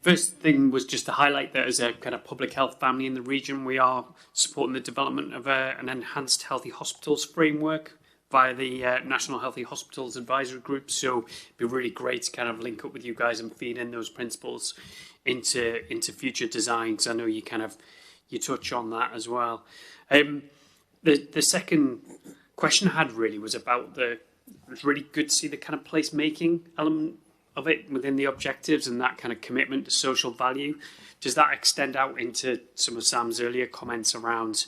First thing was just to highlight that as a kind of public health family in the region, we are supporting the development of an enhanced healthy hospitals framework via the National Healthy Hospitals Advisory Group. So it'd be really great to kind of link up with you guys and feed in those principles into future designs. I know you touch on that as well. The second question I had really was about it was really good to see the kind of placemaking element of it within the objectives and that kind of commitment to social value. Does that extend out into some of Sam's earlier comments around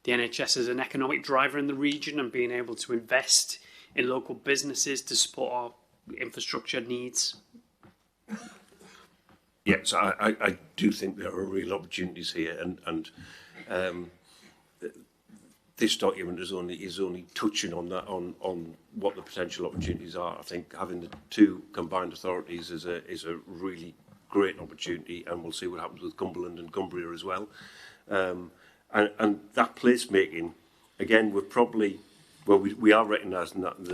the NHS as an economic driver in the region and being able to invest in local businesses to support our infrastructure needs? Yes, I do think there are real opportunities here, and this document is only touching on that, on what the potential opportunities are. I think having the 2 combined authorities is a really great opportunity, and we'll see what happens with Cumberland and Cumbria as well. And that placemaking, again, we're probably, well, we are recognising that in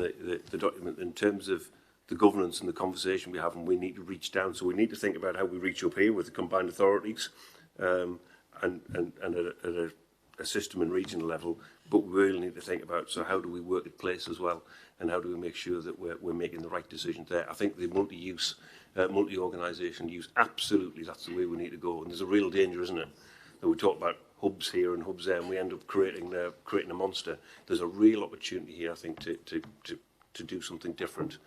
the document in terms of the governance and the conversation we have, and we need to reach down. So we need to think about how we reach up here with the combined authorities and at a system and regional level. But we really need to think about, so how do we work at place as well, and how do we make sure that we're making the right decisions there? I think the multi-use, multi-organisation use, absolutely, that's the way we need to go. And there's a real danger, isn't it, that we talk about hubs here and hubs there, and we end up creating a monster. There's a real opportunity here, I think, to do something different.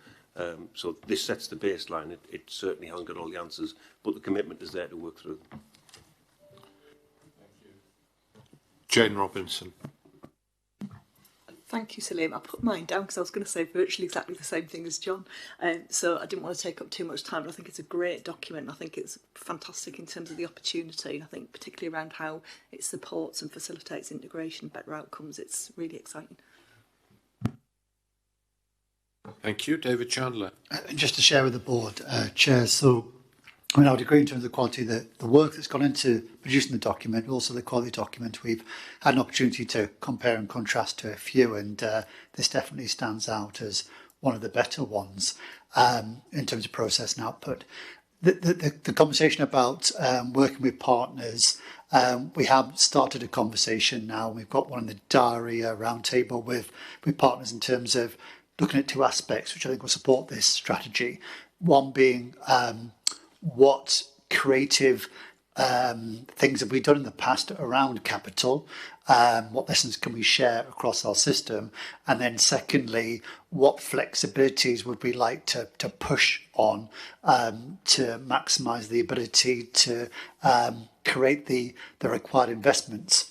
So this sets the baseline. It certainly hasn't got all the answers, but the commitment is there to work through. Jane Robinson. Thank you, Salim. I put mine down because I was going to say virtually exactly the same thing as John. So I didn't want to take up too much time, but I think it's a great document. I think it's fantastic in terms of the opportunity. And I think particularly around how it supports and facilitates integration, better outcomes. It's really exciting. Thank you. David Chandler. Just to share with the board, Chair, so I mean, I would agree in terms of the quality, the work that's gone into producing the document, also the quality document. We've had an opportunity to compare and contrast to a few, and this definitely stands out as one of the better ones in terms of process and output. The conversation about working with partners, we have started a conversation now. We've got one in the diary, a roundtable with partners in terms of looking at two aspects, which I think will support this strategy. One being what creative things have we done in the past around capital? What lessons can we share across our system? And then secondly, what flexibilities would we like to push on to maximise the ability to create the required investments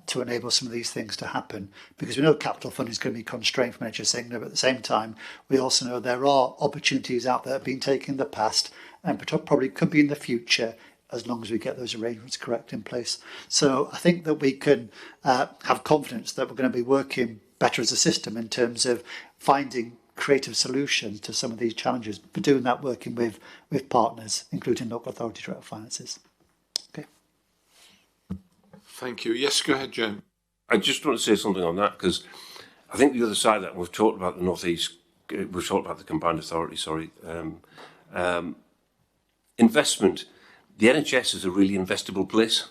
to enable some of these things to happen? Because we know capital funding is going to be constrained from NHS England, but at the same time, we also know there are opportunities out there that have been taken in the past and probably could be in the future, as long as we get those arrangements correct in place. So I think that we can have confidence that we're going to be working better as a system in terms of finding creative solutions to some of these challenges, but doing that working with partners, including local authority direct finances. Okay. Thank you. Yes, go ahead, Jim. I just want to say something on that, because I think the other side of that, we've talked about the North East, we've talked about the combined authority, investment. The NHS is a really investable place,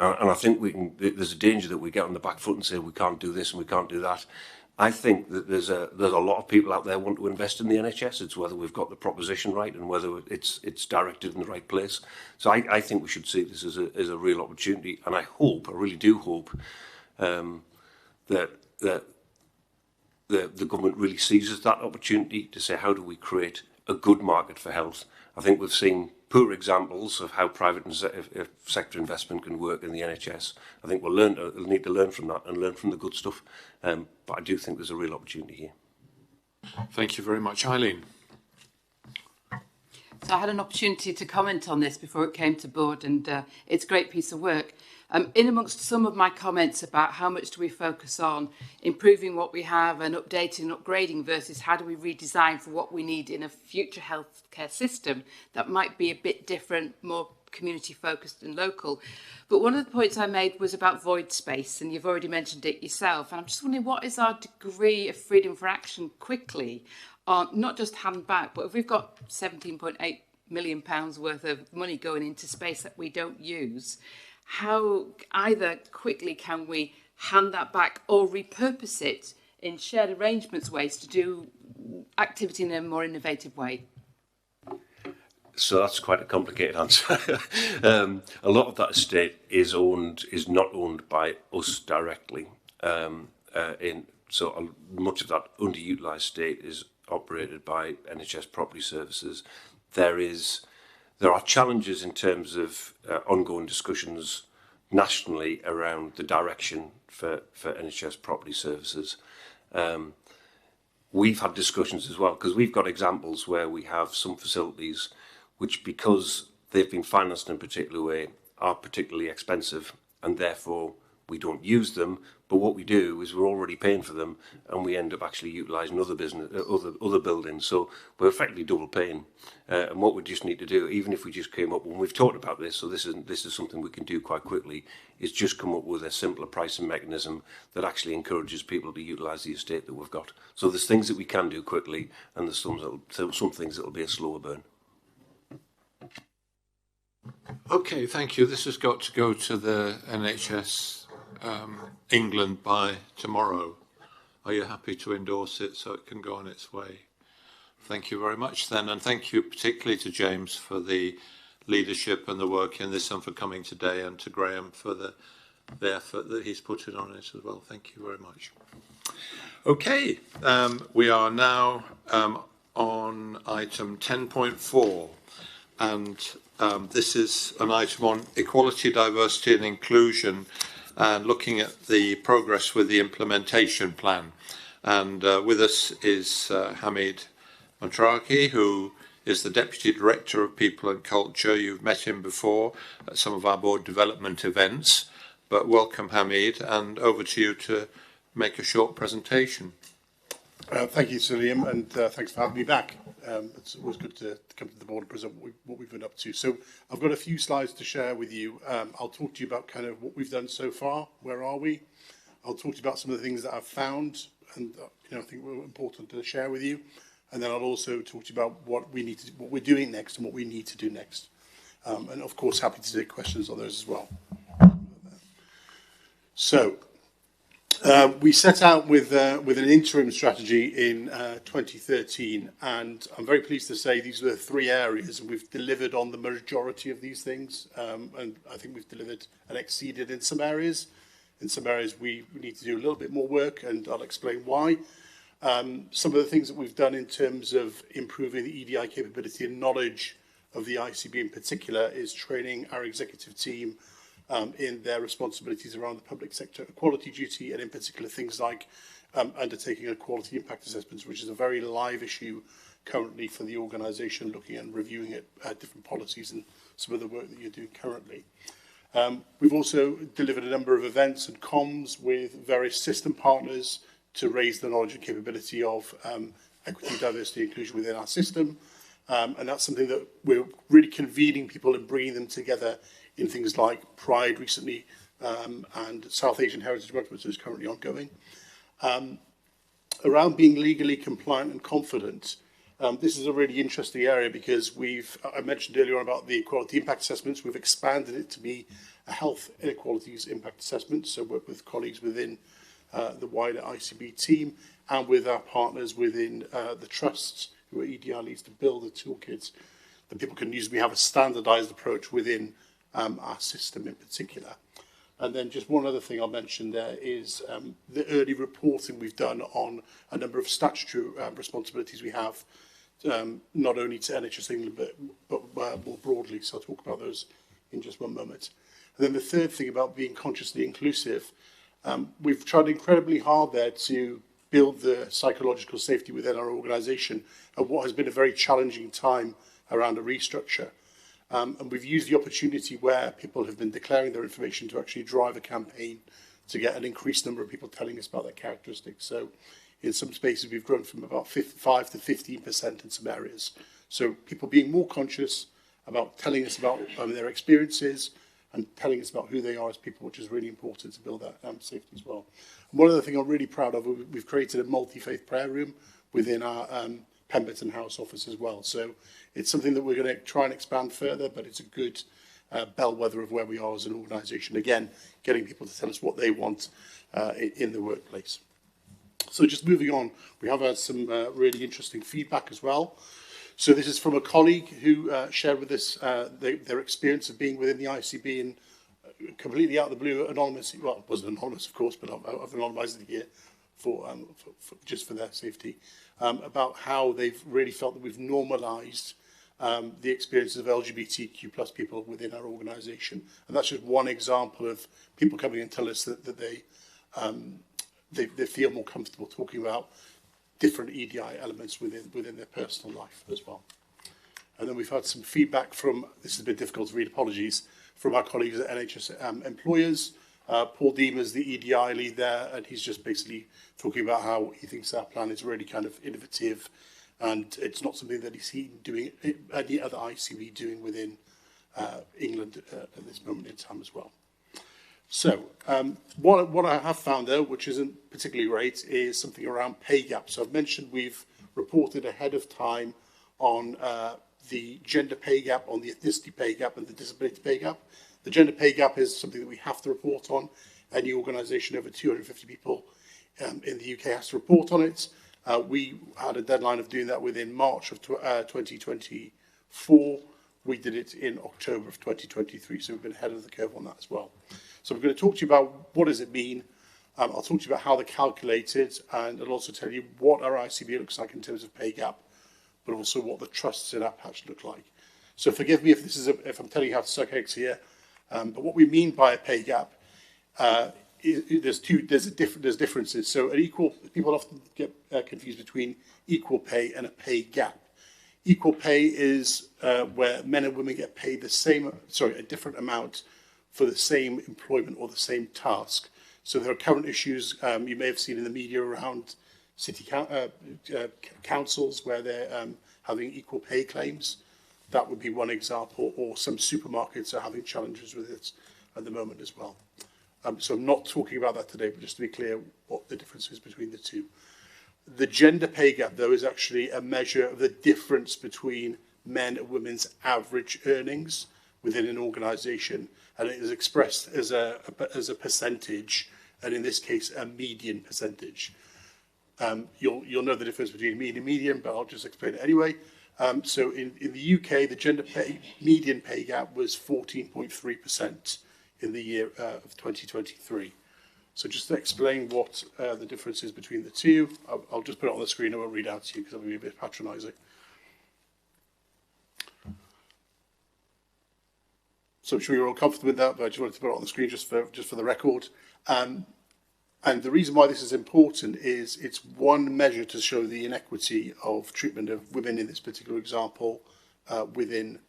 and I think there's a danger that we get on the back foot and say we can't do this and we can't do that. I think that there's a lot of people out there who want to invest in the NHS. It's whether we've got the proposition right and whether it's directed in the right place. So I think we should see this as a real opportunity, and I really do hope that the government really seizes that opportunity to say, how do we create a good market for health? I think we've seen poor examples of how private sector investment can work in the NHS. I think we'll need to learn from that and learn from the good stuff. But I do think there's a real opportunity here. Thank you very much. Eileen. So I had an opportunity to comment on this before it came to board, and it's a great piece of work. In amongst some of my comments about how much do we focus on improving what we have and updating and upgrading versus how do we redesign for what we need in a future healthcare system that might be a bit different, more community focused and local. But one of the points I made was about void space, and you've already mentioned it yourself. And I'm just wondering, what is our degree of freedom for action quickly on not just hand back, but if we've got £17.8 million worth of money going into space that we don't use, how either quickly can we hand that back or repurpose it in shared arrangements ways to do activity in a more innovative way? So that's quite a complicated answer. A lot of that estate is not owned by us directly. So much of that underutilised estate is operated by NHS Property Services. There are challenges in terms of ongoing discussions nationally around the direction for NHS Property Services. We've had discussions as well, because we've got examples where we have some facilities which, because they've been financed in a particular way, are particularly expensive, and therefore we don't use them. But what we do is we're already paying for them, and we end up actually utilising other buildings. So we're effectively double paying. And what we just need to do, even if we just came up, when we've talked about this, so this is something we can do quite quickly, is just come up with a simpler pricing mechanism that actually encourages people to utilise the estate that we've got. So there's things that we can do quickly, and there's some things that will be a slower burn. Okay, thank you. This has got to go to the NHS England by tomorrow. Are you happy to endorse it so it can go on its way? Thank you very much then, and thank you particularly to James for the leadership and the work in this and for coming today, and to Graham for the effort that he's put in on it as well. Thank you very much. Okay, we are now on item 10.4, and this is an item on equality, diversity and inclusion, and looking at the progress with the implementation plan. And with us is Hamid Montraki, who is the Deputy Director of People and Culture. You've met him before at some of our board development events, but welcome, Hamid, and over to you to make a short presentation. Thank you, Sir Liam, and thanks for having me back. It's always good to come to the board and present what we've been up to. So I've got a few slides to share with you. I'll talk to you about kind of what we've done so far. Where are we? I'll talk to you about some of the things that I've found and I think were important to share with you. And then I'll also talk to you about what we're doing next and what we need to do next. And of course, happy to take questions on those as well. So we set out with an interim strategy in 2013, and I'm very pleased to say these were the 3 areas, and we've delivered on the majority of these things. And I think we've delivered and exceeded in some areas. In some areas, we need to do a little bit more work, and I'll explain why. Some of the things that we've done in terms of improving the EDI capability and knowledge of the ICB in particular is training our executive team in their responsibilities around the public sector equality duty, and in particular things like undertaking a quality impact assessments, which is a very live issue currently for the organisation, looking and reviewing it, different policies and some of the work that you're doing currently. We've also delivered a number of events and comms with various system partners to raise the knowledge and capability of equity, diversity, inclusion within our system. And that's something that we're really convening people and bringing them together in things like Pride recently and South Asian Heritage Month, which is currently ongoing. Around being legally compliant and confident, this is a really interesting area because I mentioned earlier on about the equality impact assessments. We've expanded it to be a health inequalities impact assessment, so work with colleagues within the wider ICB team and with our partners within the trusts who are EDI leads to build the toolkits that people can use. We have a standardised approach within our system in particular. And then just one other thing I'll mention there is the early reporting we've done on a number of statutory responsibilities we have, not only to NHS England, but more broadly. So I'll talk about those in just one moment. And then the third thing about being consciously inclusive, we've tried incredibly hard there to build the psychological safety within our organisation at what has been a very challenging time around a restructure. And we've used the opportunity where people have been declaring their information to actually drive a campaign to get an increased number of people telling us about their characteristics. So in some spaces, we've grown from about 5 to 15% in some areas. So people being more conscious about telling us about their experiences and telling us about who they are as people, which is really important to build that safety as well. And one other thing I'm really proud of, we've created a multi-faith prayer room within our Pemberton House office as well. So it's something that we're going to try and expand further, but it's a good bellwether of where we are as an organisation. Again, getting people to tell us what they want in the workplace. So just moving on, we have had some really interesting feedback as well. So this is from a colleague who shared with us their experience of being within the ICB and completely out of the blue, anonymously. Well, it wasn't anonymous, of course, but I've anonymised it here for just for their safety. About how they've really felt that we've normalised the experiences of LGBTQ plus people within our organisation. And that's just one example of people coming and tell us that they feel more comfortable talking about different EDI elements within their personal life as well. And then we've had some feedback from, this is a bit difficult to read, apologies, from our colleagues at NHS Employers. Paul Deemer's the EDI lead there, and he's just basically talking about how he thinks our plan is really kind of innovative, and it's not something that he's seen doing any other ICB doing within England at this moment in time as well. So what I have found though, which isn't particularly great, is something around pay gap. So I've mentioned we've reported ahead of time on the gender pay gap, on the ethnicity pay gap and the disability pay gap. The gender pay gap is something that we have to report on. Any organisation over 250 people in the UK has to report on it. We had a deadline of doing that within March of 2024. We did it in October of 2023, so we've been ahead of the curve on that as well. So we're going to talk to you about what does it mean. I'll talk to you about how they're calculated, and I'll also tell you what our ICB looks like in terms of pay gap, but also what the trusts in our patch look like. So forgive me if I'm telling you how to suck eggs here, but what we mean by a pay gap, there's differences. So people often get confused between equal pay and a pay gap. Equal pay is where men and women get paid a different amount for the same employment or the same task. So there are current issues you may have seen in the media around city councils where they're having equal pay claims. That would be one example, or some supermarkets are having challenges with it at the moment as well. So I'm not talking about that today, but just to be clear what the difference is between the two. The gender pay gap, though, is actually a measure of the difference between men and women's average earnings within an organisation, and it is expressed as a percentage, and in this case, a median percentage. You'll know the difference between mean and median, but I'll just explain it anyway. So in the UK, the gender median pay gap was 14.3% in the year of 2023. So just to explain what the difference is between the two, I'll just put it on the screen. I won't read out to you because I'll be a bit patronising. So I'm sure you're all comfortable with that, but I just wanted to put it on the screen just for the record. And the reason why this is important is it's one measure to show the inequity of treatment of women in this particular example within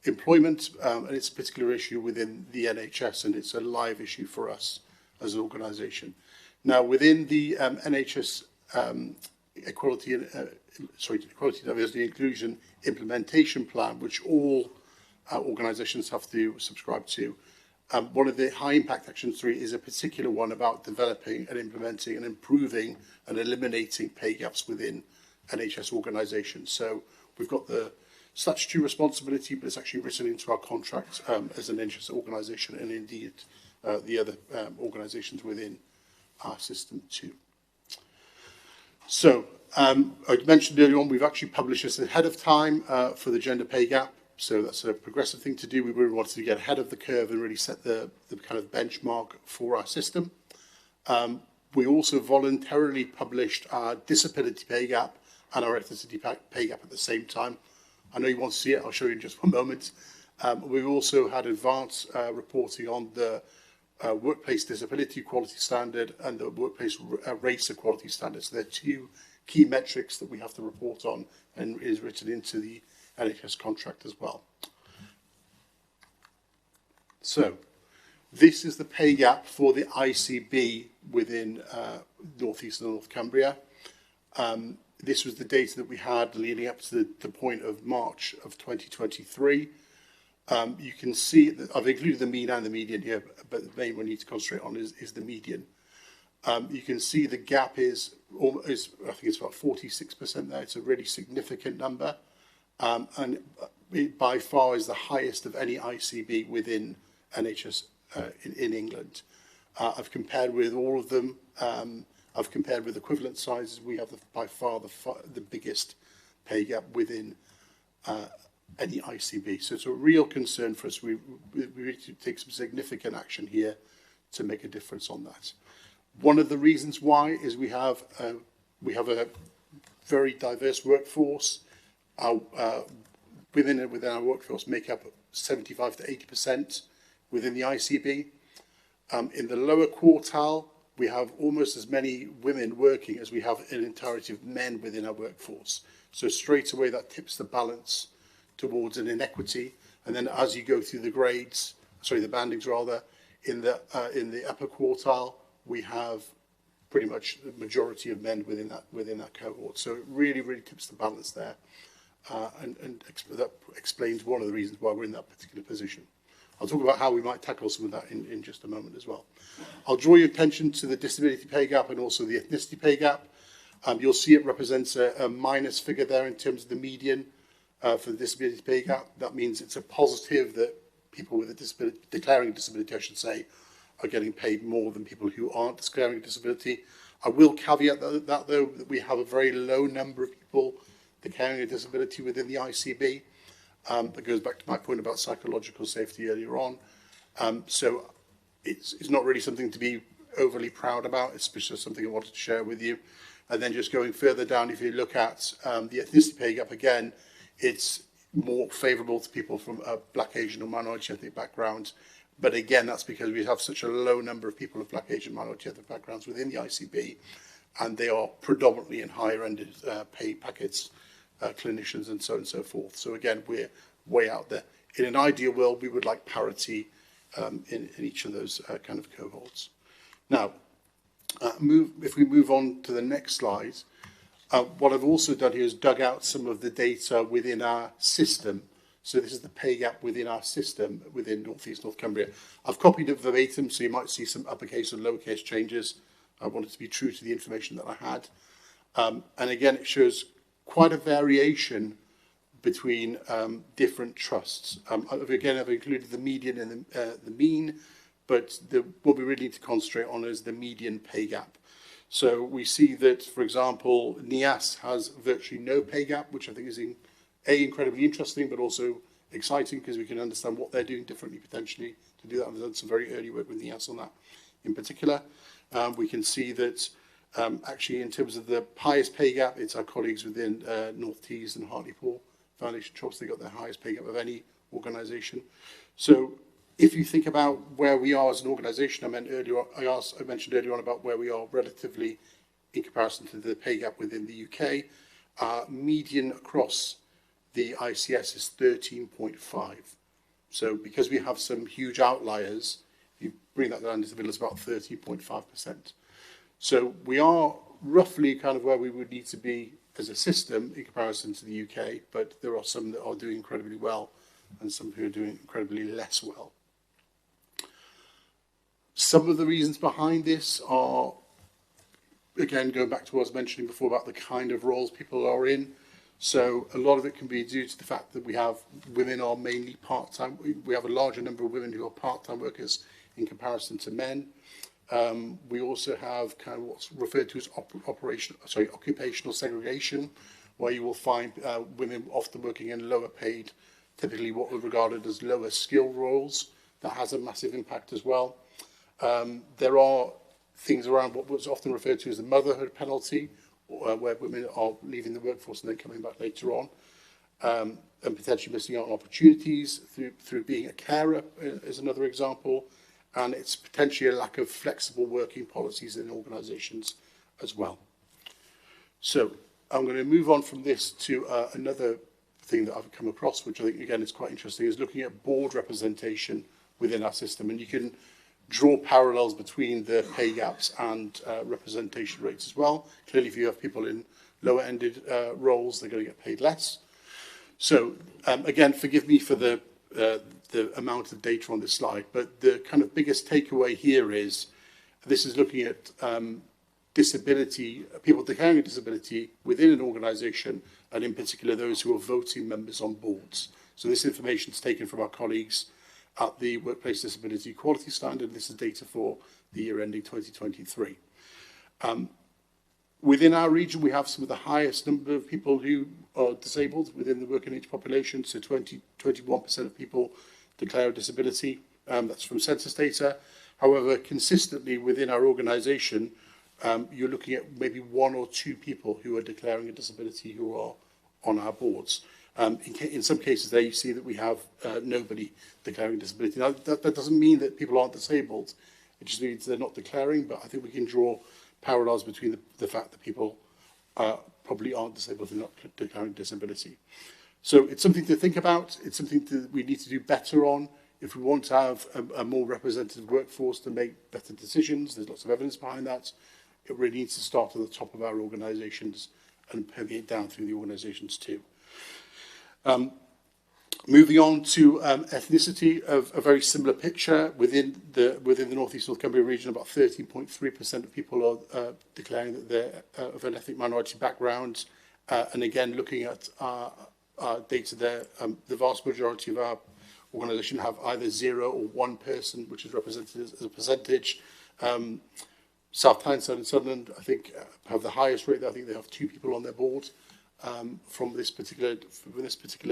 employment, and it's a particular issue within the NHS, and it's a live issue for us as an organisation. Now, within the NHS Equality, Diversity and Inclusion Implementation Plan, which all organisations have to subscribe to, one of the high impact action 3 is a particular one about developing and implementing and improving and eliminating pay gaps within NHS organisations. So we've got the statutory responsibility, but it's actually written into our contract as an NHS organisation, and indeed the other organisations within our system too. So I mentioned earlier on, we've actually published this ahead of time for the gender pay gap. So that's a progressive thing to do. We really wanted to get ahead of the curve and really set the kind of benchmark for our system. We also voluntarily published our disability pay gap and our ethnicity pay gap at the same time. I know you want to see it. I'll show you in just one moment. We've also had advanced reporting on the Workplace Disability Equality Standard and the Workplace Race Equality Standard. So they're two key metrics that we have to report on, and is written into the NHS contract as well. So this is the pay gap for the ICB within North East and North Cumbria. This was the data that we had leading up to the point of March of 2023. You can see that I've included the mean and the median here, but the main one you need to concentrate on is the median. You can see the gap is I think it's about 46% there. It's a really significant number. And it by far is the highest of any ICB within NHS in England. I've compared with all of them. I've compared with equivalent sizes. We have by far the biggest pay gap within any ICB. So it's a real concern for us. We need to take some significant action here to make a difference on that. One of the reasons why is we have a very diverse workforce. Within our workforce make up 75 to 80% within the ICB. In the lower quartile, we have almost as many women working as we have an entirety of men within our workforce. So straight away that tips the balance towards an inequity. And then as you go through the grades, the bandings rather, in the upper quartile, we have pretty much the majority of men within that cohort. So it really, really tips the balance there. And that explains one of the reasons why we're in that particular position. I'll talk about how we might tackle some of that in just a moment as well. I'll draw your attention to the disability pay gap and also the ethnicity pay gap. You'll see it represents a minus figure there in terms of the median for the disability pay gap. That means it's a positive that people with a disability, declaring a disability, I should say, are getting paid more than people who aren't declaring a disability. I will caveat that though, that we have a very low number of people declaring a disability within the ICB. That goes back to my point about psychological safety earlier on. So it's not really something to be overly proud about. It's just something I wanted to share with you. And then just going further down, if you look at the ethnicity pay gap again, it's more favourable to people from a Black, Asian or minority ethnic background. But again, that's because we have such a low number of people of Black, Asian, minority ethnic backgrounds within the ICB, and they are predominantly in higher-ended pay packets, clinicians and so on and so forth. So again, we're way out there. In an ideal world, we would like parity in each of those kind of cohorts. Now, If we move on to the next slide, what I've also done here is dug out some of the data within our system. So this is the pay gap within our system within North East North Cumbria. I've copied it verbatim, so you might see some uppercase and lowercase changes. I wanted to be true to the information that I had. And again, it shows quite a variation between different trusts. Again, I've included the median and the mean, but what we really need to concentrate on is the median pay gap. So we see that, for example, NIAS has virtually no pay gap, which I think is incredibly interesting, but also exciting because we can understand what they're doing differently potentially to do that. I've done some very early work with NIAS on that in particular. We can see that actually in terms of the highest pay gap, it's our colleagues within North Tees and Hartlepool Foundation Trust. They got the highest pay gap of any organisation. So if you think about where we are as an organisation, I mentioned earlier on about where we are relatively in comparison to the pay gap within the UK. Our median across the ICS is 13.5. So because we have some huge outliers, if you bring that down to the middle, it's about 13.5%. So we are roughly kind of where we would need to be as a system in comparison to the UK, but there are some that are doing incredibly well and some who are doing incredibly less well. Some of the reasons behind this are, again, going back to what I was mentioning before about the kind of roles people are in. So a lot of it can be due to the fact that we have women are mainly part-time. We have a larger number of women who are part-time workers in comparison to men. We also have kind of what's referred to as occupational segregation, where you will find women often working in lower paid, typically what are regarded as lower skill roles. That has a massive impact as well. There are things around what was often referred to as the motherhood penalty, where women are leaving the workforce and then coming back later on, and potentially missing out on opportunities through being a carer is another example. And it's potentially a lack of flexible working policies in organisations as well. So I'm going to move on from this to another thing that I've come across, which I think, again, is quite interesting, is looking at board representation within our system. And you can draw parallels between the pay gaps and representation rates as well. Clearly, if you have people in lower-ended roles, they're going to get paid less. So, again, forgive me for the amount of data on this slide, but the kind of biggest takeaway here is this is looking at disability, people declaring a disability within an organisation, and in particular those who are voting members on boards. So this information is taken from our colleagues at the Workplace Disability Equality Standard. This is data for the year ending 2023. Within our region, we have some of the highest number of people who are disabled within the working age population. So 21% of people declare a disability. That's from census data. However, consistently within our organisation, you're looking at maybe 1 or 2 people who are declaring a disability who are on our boards. In some cases there you see that we have nobody declaring disability. Now, that doesn't mean that people aren't disabled. It just means they're not declaring, but I think we can draw parallels between the fact that people probably aren't disabled and not declaring disability. So it's something to think about. It's something that we need to do better on. If we want to have a more representative workforce to make better decisions, there's lots of evidence behind that. It really needs to start at the top of our organisations and permeate down through the organisations too. Moving on to ethnicity, of a very similar picture within the North East North Cumbria region. About 13.3% of people are declaring that they're of an ethnic minority background. And again, looking at our data there, the vast majority of our organisation have either 0 or 1 person, which is represented as a percentage. South Tyneside and Sunderland, I think, have the highest rate. I think they have 2 people on their board from this particular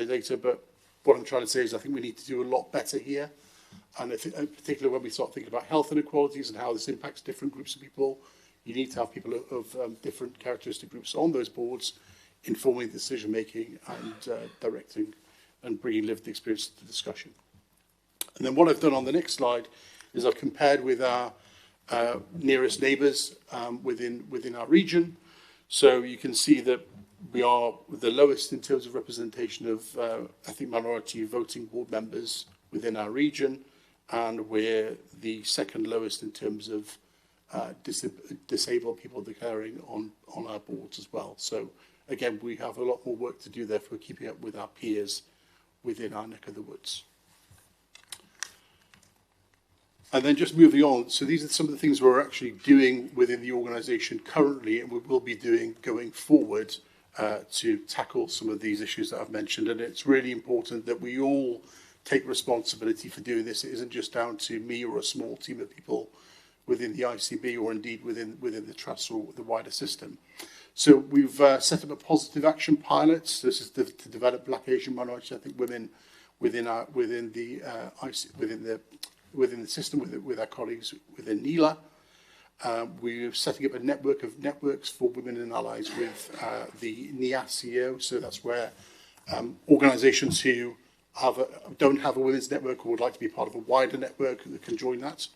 data. But what I'm trying to say is I think we need to do a lot better here. And I think, in particular, when we start thinking about health inequalities and how this impacts different groups of people, you need to have people of different characteristic groups on those boards, informing decision-making and directing and bringing lived experience to the discussion. And then what I've done on the next slide is I've compared with our nearest neighbours within our region. So you can see that we are the lowest in terms of representation of ethnic minority voting board members within our region, and we're the second lowest in terms of disabled people declaring on our boards as well. So again, we have a lot more work to do there for keeping up with our peers within our neck of the woods. And then just moving on, so these are some of the things we're actually doing within the organisation currently, and we will be doing going forward to tackle some of these issues that I've mentioned. And it's really important that we all take responsibility for doing this. It isn't just down to me or a small team of people within the ICB or indeed within the trust or the wider system. So we've set up a positive action pilot. So this is to develop Black, Asian, minority ethnic women within the system with our colleagues within NELA. We're setting up a network of networks for women and allies with the NEAS-CEO. So that's where organisations who don't have a women's network or would like to be part of a wider network can join that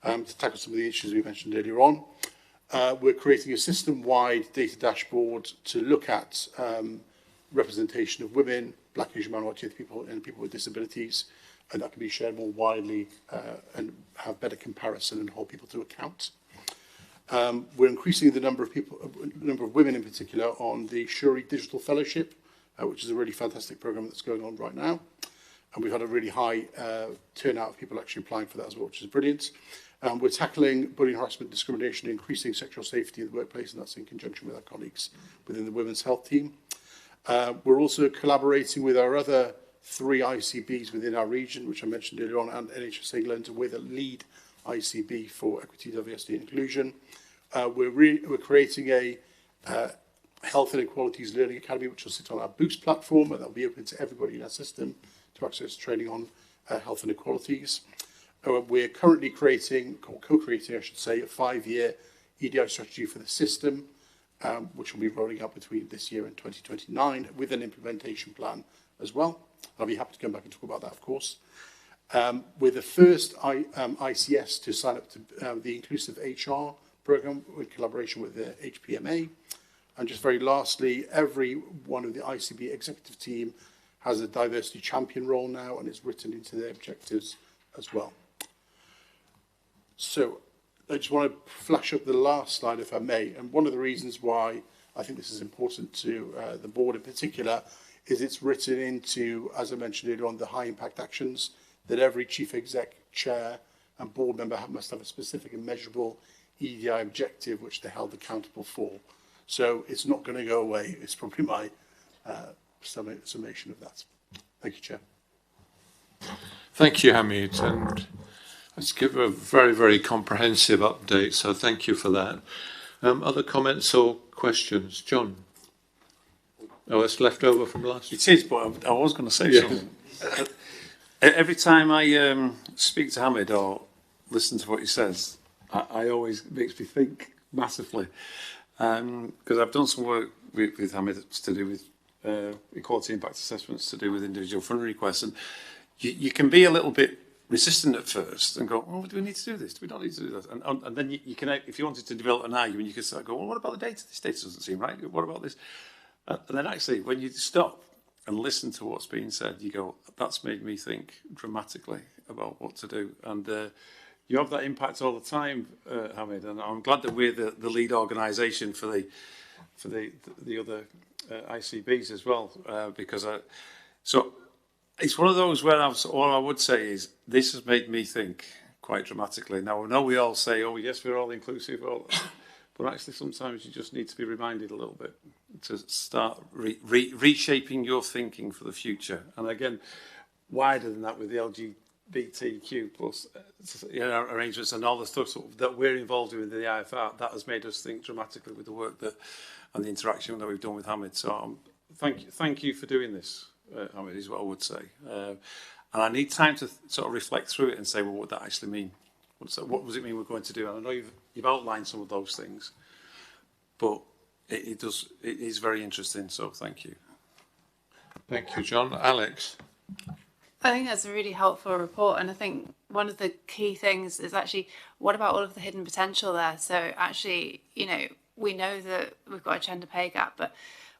to tackle some of the issues we mentioned earlier on. We're creating a system-wide data dashboard to look at representation of women, Black, Asian, minority people, and people with disabilities, and that can be shared more widely and have better comparison and hold people to account. We're increasing the number of women in particular on the Shuri Digital Fellowship, which is a really fantastic program that's going on right now. And we've had a really high turnout of people actually applying for that as well, which is brilliant. We're tackling bullying, harassment, discrimination, increasing sexual safety in the workplace, and that's in conjunction with our colleagues within the women's health team. We're also collaborating with our other 3 ICBs within our region, which I mentioned earlier on, and NHS England, with a lead ICB for equity, diversity and inclusion. We're creating a Health and Equalities Learning Academy, which will sit on our Boost platform, and that'll be open to everybody in our system to access training on health and equalities. We're currently co-creating, I should say, a 5-year EDI strategy for the system, which will be rolling out between this year and 2029 with an implementation plan as well. I'll be happy to come back and talk about that, of course. We're the first ICS to sign up to the Inclusive HR programme in collaboration with the HPMA. And just very lastly, every one of the ICB executive team has a diversity champion role now, and it's written into their objectives as well. So I just want to flash up the last slide, if I may. And one of the reasons why I think this is important to the board in particular is it's written into, as I mentioned earlier on, the high impact actions that every chief exec, chair and board member must have a specific and measurable EDI objective which they're held accountable for. So it's not going to go away. It's probably my summation of that. Thank you, Chair. Thank you, Hamid. And let's give a very, very comprehensive update. So thank you for that. Other comments or questions? John? Oh, it's left over from last week. It is, but I was going to say something. Every time I speak to Hamid or listen to what he says, I always makes me think massively. Because I've done some work with Hamid to do with equality impact assessments, to do with individual funding requests, and you can be a little bit resistant at first and go, oh, do we need to do this? Do we not need to do that? And then you can, if you wanted to develop an argument, you could start going, well, what about the data? This data doesn't seem right. What about this? And then actually, when you stop and listen to what's being said, you go, that's made me think dramatically about what to do. And you have that impact all the time, Hamid, and I'm glad that we're the lead organisation for the other ICBs as well, because so it's one of those where all I would say is this has made me think quite dramatically. Now I know we all say, oh yes, we're all inclusive, but actually sometimes you just need to be reminded a little bit to start reshaping your thinking for the future. And again, wider than that with the LGBTQ plus arrangements and all the stuff that we're involved with the IFR, that has made us think dramatically with the work and the interaction that we've done with Hamid. So thank you for doing this, Hamid, is what I would say. And I need time to sort of reflect through it and say, well, what does that actually mean? What does it mean we're going to do? And I know you've outlined some of those things, but it is very interesting. So thank you. Thank you, John. Alex? I think that's a really helpful report, and I think one of the key things is actually, what about all of the hidden potential there? So actually, we know that we've got a gender pay gap, but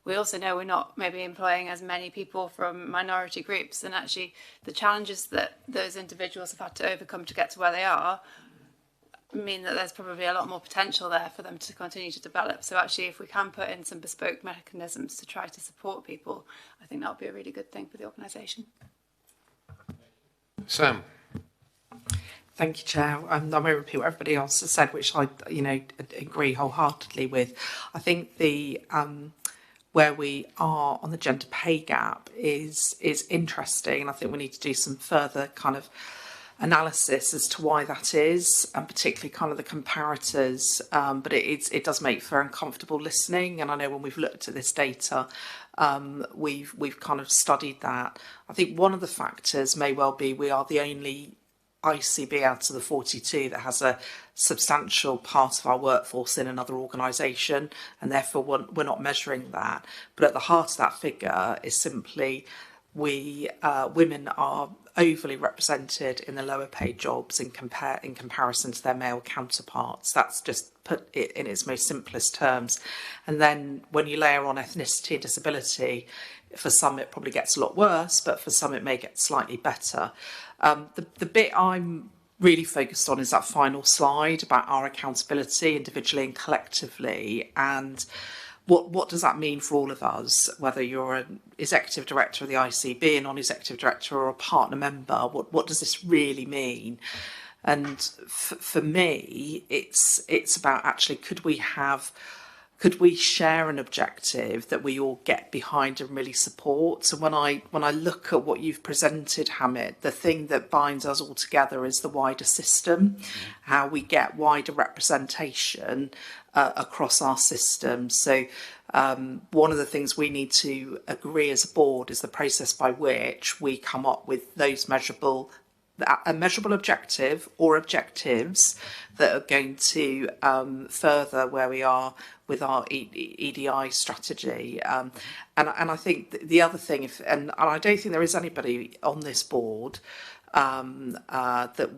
we also know we're not maybe employing as many people from minority groups, and actually the challenges that those individuals have had to overcome to get to where they are mean that there's probably a lot more potential there for them to continue to develop. So actually, if we can put in some bespoke mechanisms to try to support people, I think that would be a really good thing for the organisation. Sam. Thank you, Chair. I won't repeat what everybody else has said, which I, agree wholeheartedly with. I think the where we are on the gender pay gap is interesting, and I think we need to do some further kind of analysis as to why that is, and particularly kind of the comparators. But it does make for uncomfortable listening, and I know when we've looked at this data, we've kind of studied that. I think one of the factors may well be we are the only ICB out of the 42 that has a substantial part of our workforce in another organisation, and therefore we're not measuring that. But at the heart of that figure is simply women are overly represented in the lower paid jobs in comparison to their male counterparts. That's just put it in its most simplest terms. And then when you layer on ethnicity and disability, for some it probably gets a lot worse, but for some it may get slightly better. The bit I'm really focused on is that final slide about our accountability individually and collectively, and what does that mean for all of us, whether you're an executive director of the ICB, a non-executive director or a partner member, what does this really mean? And for me, it's about actually could we share an objective that we all get behind and really support? So when I look at what you've presented, Hamid, the thing that binds us all together is the wider system, how we get wider representation across our system. So one of the things we need to agree as a board is the process by which we come up with those a measurable objective or objectives that are going to further where we are with our EDI strategy. And I think the other thing, and I don't think there is anybody on this board that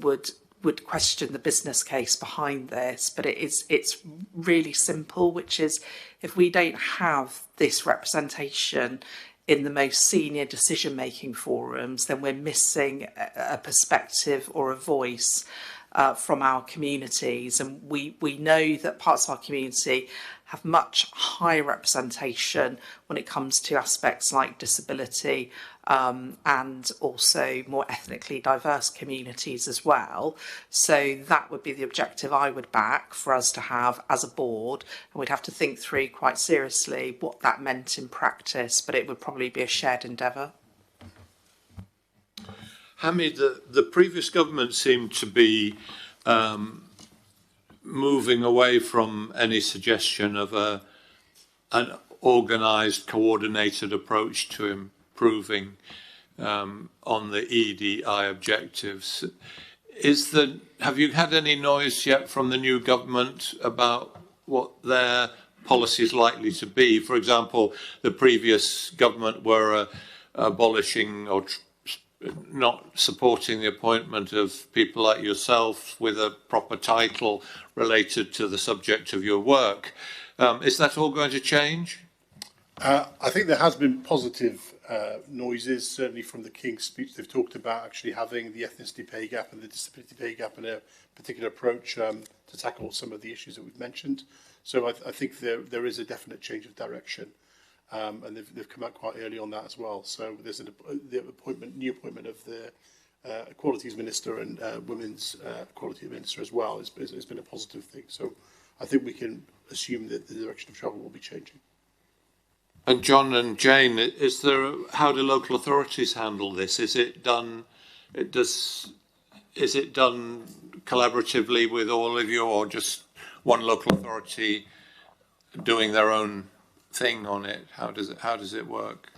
would question the business case behind this, but it's really simple, which is if we don't have this representation in the most senior decision-making forums, then we're missing a perspective or a voice from our communities. And we know that parts of our community have much higher representation when it comes to aspects like disability and also more ethnically diverse communities as well. So that would be the objective I would back for us to have as a board, and we'd have to think through quite seriously what that meant in practice, but it would probably be a shared endeavour. Hamid, the previous government seemed to be moving away from any suggestion of an organised, coordinated approach to improving on the EDI objectives. Have you had any noise yet from the new government about what their policy is likely to be? For example, the previous government were abolishing or not supporting the appointment of people like yourself with a proper title related to the subject of your work. Is that all going to change? I think there has been positive noises, certainly from the King's speech. They've talked about actually having the ethnicity pay gap and the disability pay gap in a particular approach to tackle some of the issues that we've mentioned. So I think there is a definite change of direction. And they've come out quite early on that as well. So there's the new appointment of the Equalities Minister and Women's Equality Minister as well. It's been a positive thing. So I think we can assume that the direction of travel will be changing. And John and Jane, how do local authorities handle this? Is it done collaboratively with all of you, or just one local authority doing their own thing on it? How does it work?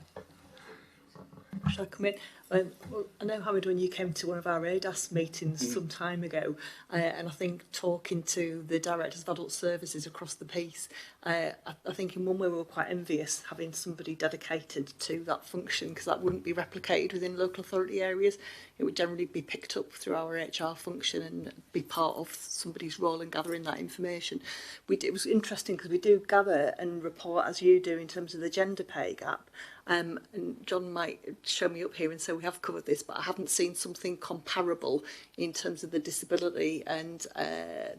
Should I come in? Well, I know, Hamid, when you came to one of our ADAS meetings some time ago, and I think talking to the directors of adult services across the piece, I think in one way we were quite envious having somebody dedicated to that function, because that wouldn't be replicated within local authority areas. It would generally be picked up through our HR function and be part of somebody's role in gathering that information. It was interesting because we do gather and report, as you do, in terms of the gender pay gap. And John might show me up here and say we have covered this, but I haven't seen something comparable in terms of the disability and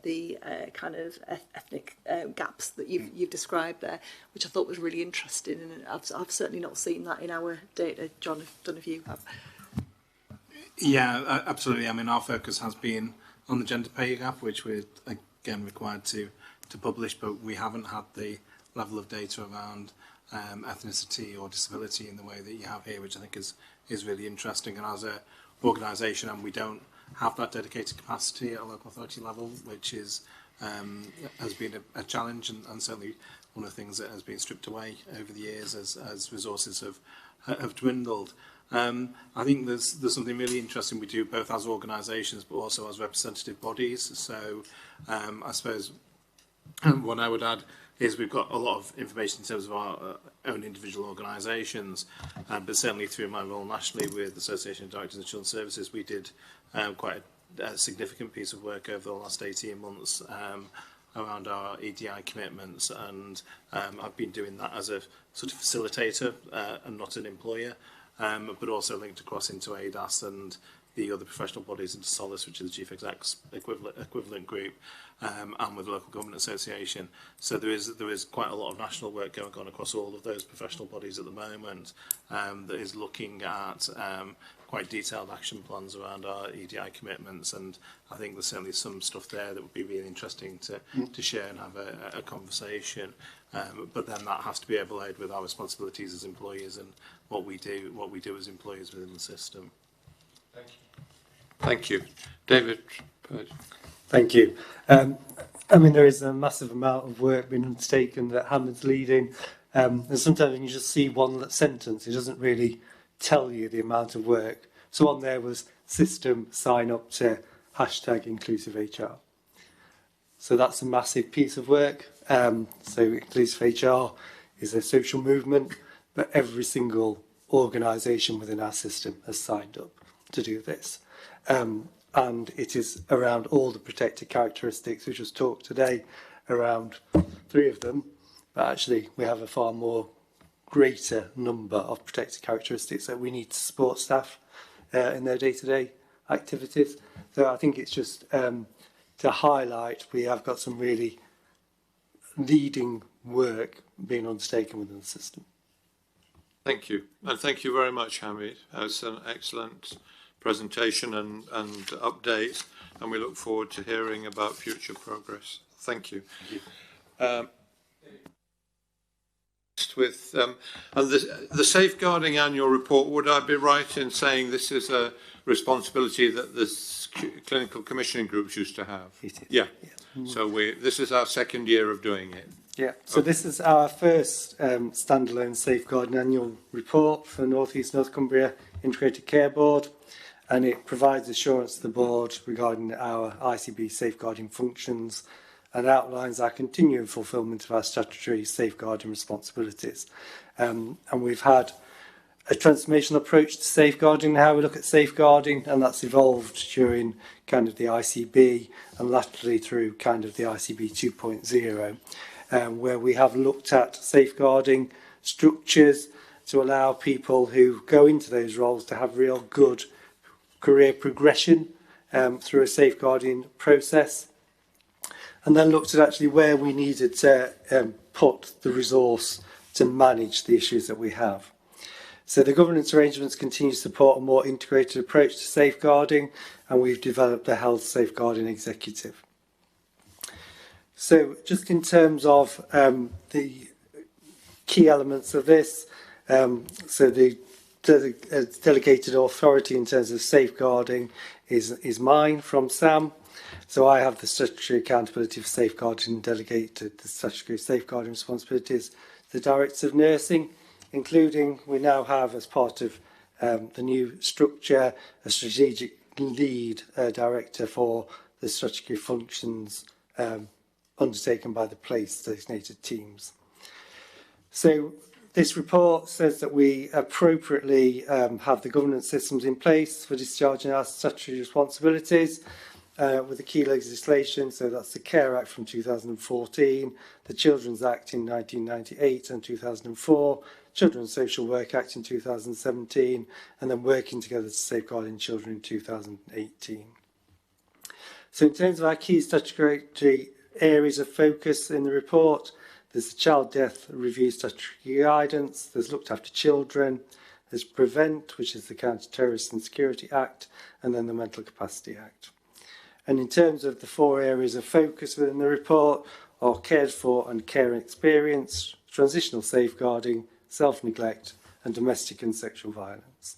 the kind of ethnic gaps that you've described there, which I thought was really interesting, and I've certainly not seen that in our data. John, I don't know if you have. Yeah, absolutely. I mean, our focus has been on the gender pay gap, which we're again required to publish, but we haven't had the level of data around ethnicity or disability in the way that you have here, which I think is really interesting. And as an organisation, and we don't have that dedicated capacity at a local authority level, which is has been a challenge, and certainly one of the things that has been stripped away over the years as resources have dwindled. I think there's something really interesting we do both as organisations but also as representative bodies. So I suppose what I would add is we've got a lot of information in terms of our own individual organisations, but certainly through my role nationally with the Association of Directors of Children's Services, we did quite a significant piece of work over the last 18 months around our EDI commitments, and I've been doing that as a sort of facilitator and not an employer, but also linked across into ADAS and the other professional bodies, into Solace, which is the Chief Exec's equivalent group, and with the Local Government Association. So there is quite a lot of national work going on across all of those professional bodies at the moment that is looking at quite detailed action plans around our EDI commitments, and I think there's certainly some stuff there that would be really interesting to share and have a conversation. But then that has to be overlaid with our responsibilities as employers and what we do as employers within the system. Thank you. Thank you. David. Thank you. I mean, there is a massive amount of work being undertaken that Hamid's leading. And sometimes when you just see one sentence, it doesn't really tell you the amount of work. So on there was system sign up to #InclusiveHR. So that's a massive piece of work. So Inclusive HR is a social movement, but every single organisation within our system has signed up to do this. And it is around all the protected characteristics. We just talked today around 3 of them, but actually we have a far more greater number of protected characteristics that we need to support staff in their day-to-day activities. So I think it's just to highlight we have got some really leading work being undertaken within the system. Thank you. And thank you very much, Hamid. It's an excellent presentation and update, and we look forward to hearing about future progress. Thank you. With and the safeguarding annual report, would I be right in saying this is a responsibility that the clinical commissioning groups used to have? It is. Yeah. So this is our second year of doing it. Yeah, so this is our first standalone safeguarding annual report for North East North Cumbria Integrated Care Board, and it provides assurance to the board regarding our ICB safeguarding functions and outlines our continuing fulfilment of our statutory safeguarding responsibilities. And we've had a transformational approach to safeguarding, how we look at safeguarding, and that's evolved during kind of the ICB and laterally through kind of the ICB 2.0, where we have looked at safeguarding structures to allow people who go into those roles to have real good career progression through a safeguarding process, and then looked at actually where we needed to put the resource to manage the issues that we have. So the governance arrangements continue to support a more integrated approach to safeguarding, and we've developed a health safeguarding executive. So just in terms of the key elements of this, so the delegated authority in terms of safeguarding is mine from Sam. So I have the statutory accountability for safeguarding and delegated the statutory safeguarding responsibilities to the Director of Nursing, including we now have as part of the new structure a strategic lead director for the statutory functions undertaken by the place designated teams. So this report says that we appropriately have the governance systems in place for discharging our statutory responsibilities with the key legislation. So that's the Care Act from 2014, the Children's Act in 1998 and 2004, Children's Social Work Act in 2017, and then Working Together to Safeguarding Children in 2018. So in terms of our key statutory areas of focus in the report, there's the Child Death Review Statutory Guidance, there's Looked After Children, there's Prevent, which is the Counter-Terrorist and Security Act, and then the Mental Capacity Act. And in terms of the 4 areas of focus within the report, are cared for and care experience, transitional safeguarding, self-neglect, and domestic and sexual violence.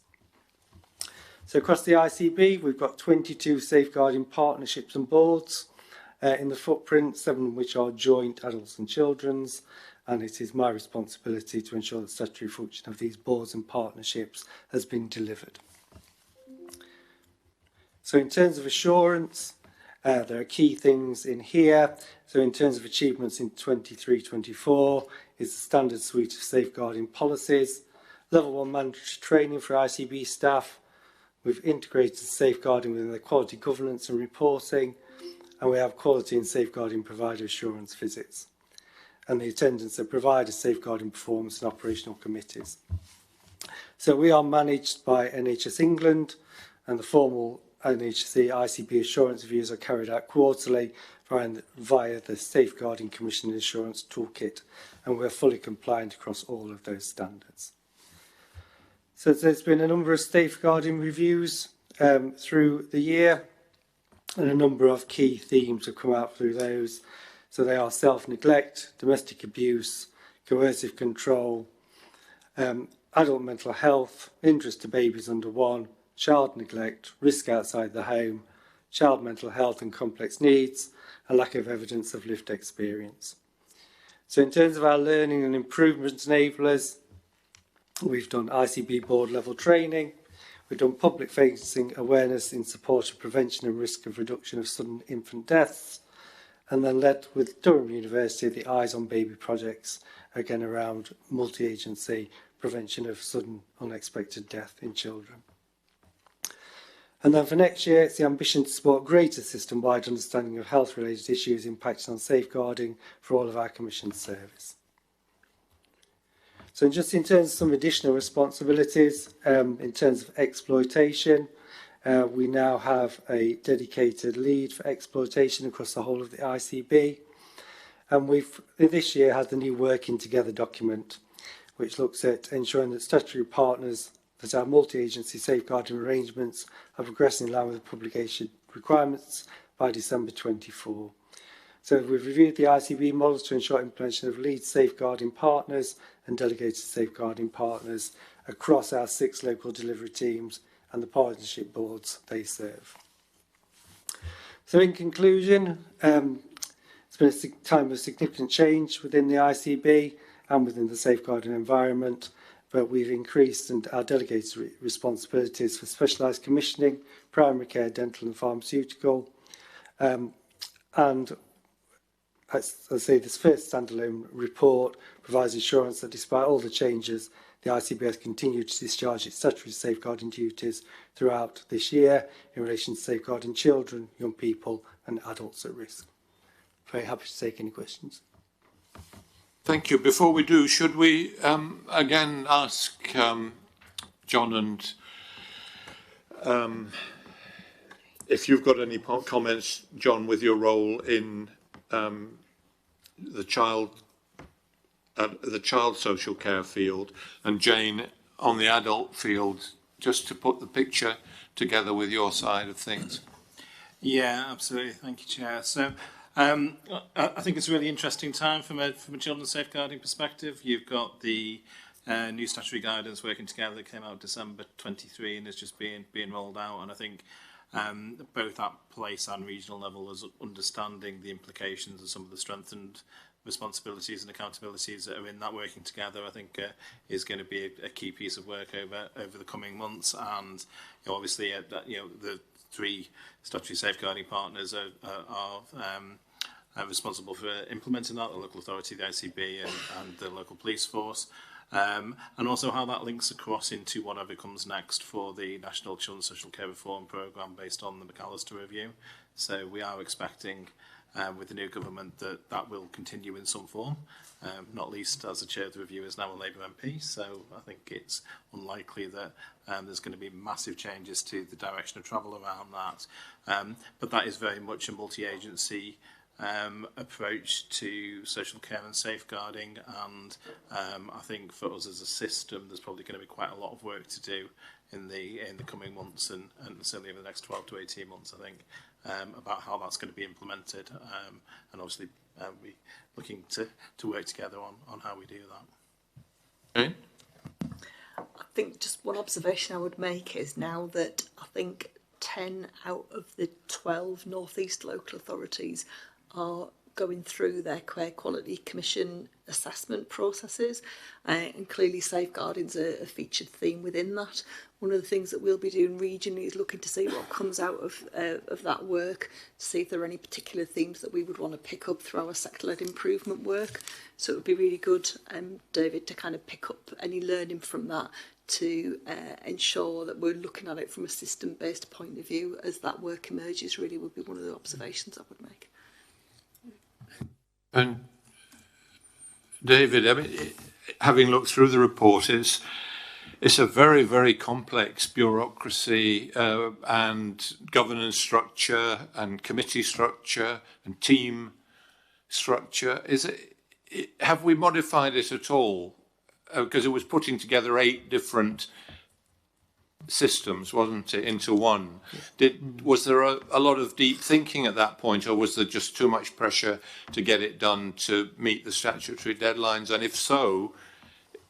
So across the ICB, we've got 22 safeguarding partnerships and boards in the footprint, 7 of which are joint adults and children's, and it is my responsibility to ensure the statutory function of these boards and partnerships has been delivered. So in terms of assurance, there are key things in here. So in terms of achievements in 23-24 is the standard suite of safeguarding policies, level 1 mandatory training for ICB staff. We've integrated safeguarding within the quality governance and reporting, and we have quality and safeguarding provider assurance visits, and the attendance of provider safeguarding performance and operational committees. So we are managed by NHS England, and the formal NHS ICB assurance reviews are carried out quarterly via the Safeguarding Commission Assurance Toolkit, and we're fully compliant across all of those standards. So there's been a number of safeguarding reviews through the year, and a number of key themes have come out through those. So they are self-neglect, domestic abuse, coercive control, adult mental health, interest to babies under 1, child neglect, risk outside the home, child mental health and complex needs, a lack of evidence of lived experience. So in terms of our learning and improvement enablers, we've done ICB board level training, we've done public facing awareness in support of prevention and risk of reduction of sudden infant deaths, and then led with Durham University the Eyes on Baby projects, again around multi-agency prevention of sudden unexpected death in children. And then for next year, it's the ambition to support greater system-wide understanding of health-related issues impacting on safeguarding for all of our commissioned service. So just in terms of some additional responsibilities, in terms of exploitation, we now have a dedicated lead for exploitation across the whole of the ICB. And we've this year had the new Working Together document, which looks at ensuring that statutory partners that our multi-agency safeguarding arrangements are progressing in line with the publication requirements by December 24. So we've reviewed the ICB models to ensure implementation of lead safeguarding partners and delegated safeguarding partners across our 6 local delivery teams and the partnership boards they serve. So in conclusion, it's been a time of significant change within the ICB and within the safeguarding environment, but we've increased our delegated responsibilities for specialised commissioning, primary care, dental and pharmaceutical. And as I say, this first standalone report provides assurance that despite all the changes, the ICB has continued to discharge its statutory safeguarding duties throughout this year in relation to safeguarding children, young people and adults at risk. Very happy to take any questions. Thank you. Before we do, should we again ask John and if you've got any comments, John, with your role in the child social care field, and Jane on the adult field, just to put the picture together with your side of things. Yeah, absolutely. Thank you, Chair. So I think it's a really interesting time from a children's safeguarding perspective. You've got the new statutory guidance Working Together that came out December 23 and is just being rolled out, and I think both at place and regional level is understanding the implications of some of the strengthened responsibilities and accountabilities that are in that Working Together, I think is going to be a key piece of work over the coming months. And obviously the 3 statutory safeguarding partners are responsible for implementing that, the local authority, the ICB and the local police force. And also how that links across into whatever comes next for the National Children's Social Care Reform Programme based on the McAllister Review. So we are expecting with the new government that will continue in some form, not least as the chair of the review is now a Labour MP. So I think it's unlikely that there's going to be massive changes to the direction of travel around that. But that is very much a multi-agency approach to social care and safeguarding, and I think for us as a system there's probably going to be quite a lot of work to do in the coming months and certainly over the next 12 to 18 months, I think, about how that's going to be implemented, and obviously we're looking to work together on how we do that. Okay. I think just one observation I would make is now that I think 10 out of the 12 North East local authorities are going through their Care Quality Commission assessment processes, and clearly safeguarding's a featured theme within that. One of the things that we'll be doing regionally is looking to see what comes out of that work, to see if there are any particular themes that we would want to pick up through our sector-led improvement work. So it would be really good, David, to kind of pick up any learning from that to ensure that we're looking at it from a system-based point of view as that work emerges. Really would be one of the observations I would make. And David, I mean, having looked through the report, it's a very, very complex bureaucracy and governance structure and committee structure and team structure. Have we modified it at all? Because it was putting together 8 different systems, wasn't it, into one? Was there a lot of deep thinking at that point, or was there just too much pressure to get it done to meet the statutory deadlines? And if so,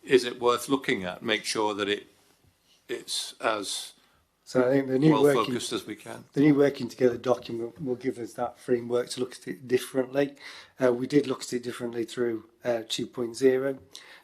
is it worth looking at? Make sure that it's as so I think the new well focused as we can. The new working together document will give us that framework to look at it differently. We did look at it differently through 2.0.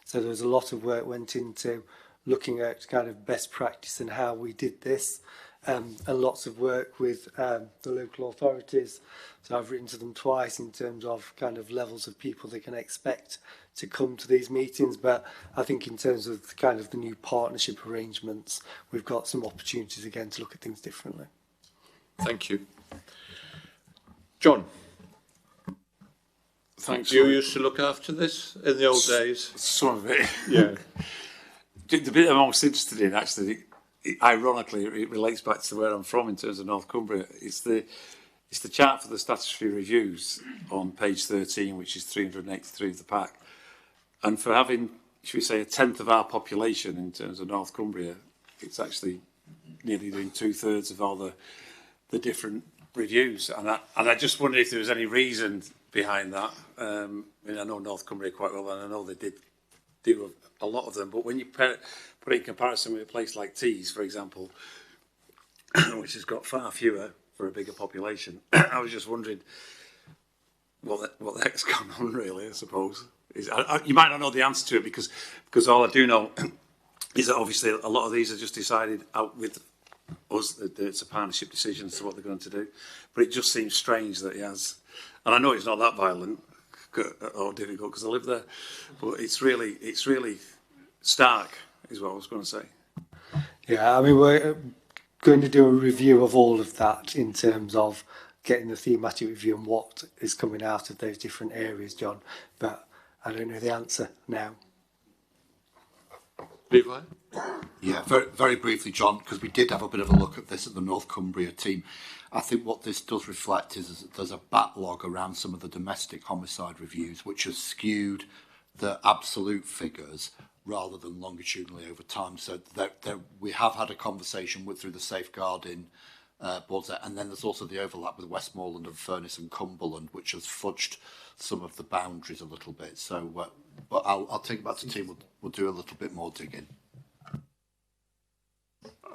So there was a lot of work went into looking at kind of best practice and how we did this, and lots of work with the local authorities. So I've written to them twice in terms of kind of levels of people they can expect to come to these meetings. But I think in terms of kind of the new partnership arrangements, we've got some opportunities again to look at things differently. Thank you. John. Thanks. You used to look after this in the old days? Some of it. Yeah. The bit I'm most interested in, actually, ironically, it relates back to where I'm from in terms of North Cumbria. It's the chart for the statutory reviews on page 13, which is 383 of the pack. And for having, should we say, 1/10 of our population in terms of North Cumbria, it's actually nearly doing 2/3 of all the different reviews. And I just wondered if there was any reason behind that. I mean, I know North Cumbria quite well, and I know they did do a lot of them, but when you put it in comparison with a place like Tees, for example, which has got far fewer for a bigger population, I was just wondering what the heck's going on, really, I suppose. You might not know the answer to it, because all I do know is that obviously a lot of these are just decided out with us, that it's a partnership decision as to what they're going to do, but it just seems strange that he has, and I know it's not that violent or difficult because I live there, but it's really stark, is what I was going to say. Yeah, I mean, we're going to do a review of all of that in terms of getting the thematic review and what is coming out of those different areas, John, but I don't know the answer now. Levi? Yeah, very, very briefly, John, because we did have a bit of a look at this at the North Cumbria team. I think what this does reflect is that there's a backlog around some of the domestic homicide reviews, which has skewed the absolute figures rather than longitudinally over time. So we have had a conversation through the safeguarding boards there, and then there's also the overlap with Westmoreland and Furness and Cumberland, which has fudged some of the boundaries a little bit. So, but I'll take it back to the team. We'll do a little bit more digging.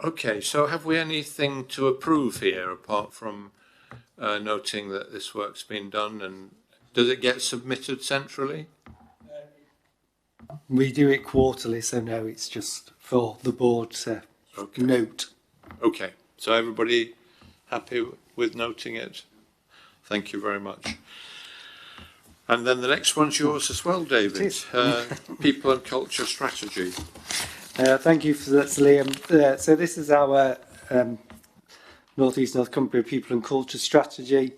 Okay, so have we anything to approve here apart from noting that this work's been done, and does it get submitted centrally? We do it quarterly, so no, it's just for the board to note. Okay, so everybody happy with noting it? Thank you very much. And then the next one's yours as well, David. People and Culture Strategy. Thank you for that, Liam. So this is our North East North Cumbria People and Culture Strategy.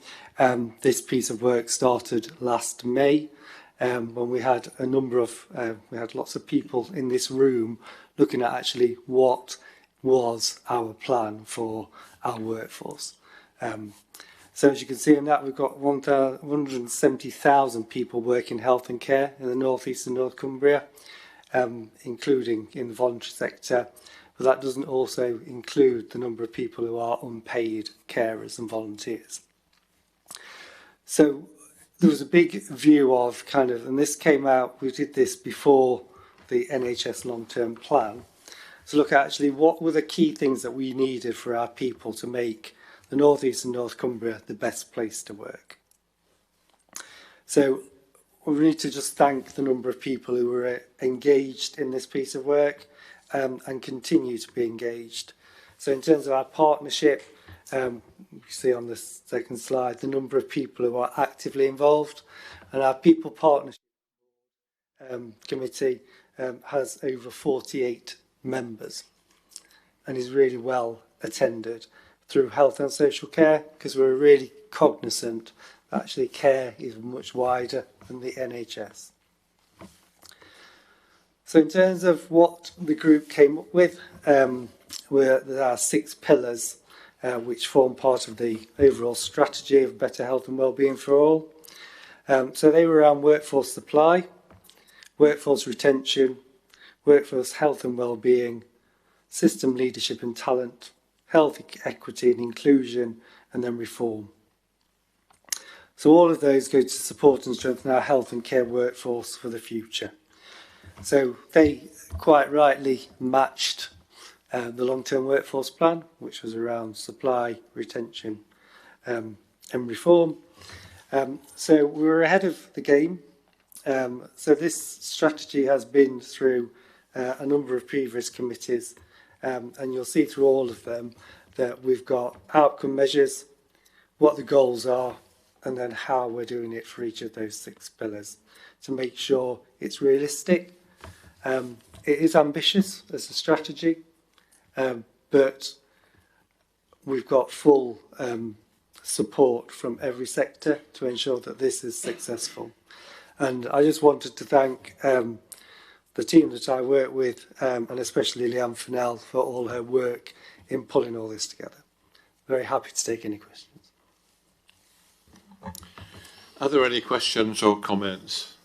This piece of work started last May when we had a number of, we had lots of people in this room looking at actually what was our plan for our workforce. So as you can see in that, we've got 170,000 people working health and care in the North East and North Cumbria, including in the voluntary sector. But that doesn't also include the number of people who are unpaid carers and volunteers. So there was a big view of kind of, and this came out, we did this before the NHS long-term plan, to look at actually what were the key things that we needed for our people to make the North East and North Cumbria the best place to work. So we need to just thank the number of people who were engaged in this piece of work and continue to be engaged. So in terms of our partnership, you see on the second slide the number of people who are actively involved, and our People Partnership Committee has over 48 members and is really well attended through health and social care, because we're really cognizant that actually care is much wider than the NHS. So in terms of what the group came up with, there are 6 pillars which form part of the overall strategy of better health and wellbeing for all. So they were around workforce supply, workforce retention, workforce health and wellbeing, system leadership and talent, health equity and inclusion, and then reform. So all of those go to support and strengthen our health and care workforce for the future. So they quite rightly matched the long-term workforce plan, which was around supply, retention, and reform. So we were ahead of the game. So this strategy has been through a number of previous committees, and you'll see through all of them that we've got outcome measures, what the goals are, and then how we're doing it for each of those 6 pillars to make sure it's realistic. It is ambitious as a strategy, but we've got full support from every sector to ensure that this is successful. And I just wanted to thank the team that I work with, and especially Leanne Fennell for all her work in pulling all this together. Very happy to take any questions. Are there any questions or comments?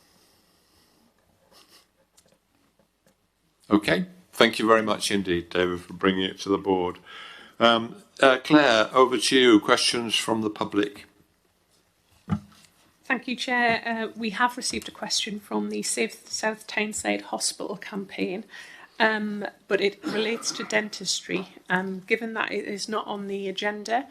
Okay, thank you very much indeed, David, for bringing it to the board. Claire, over to you. Questions from the public. Thank you, Chair. We have received a question from the Save South Tyneside Hospital campaign, but it relates to dentistry. Given that it is not on the agenda,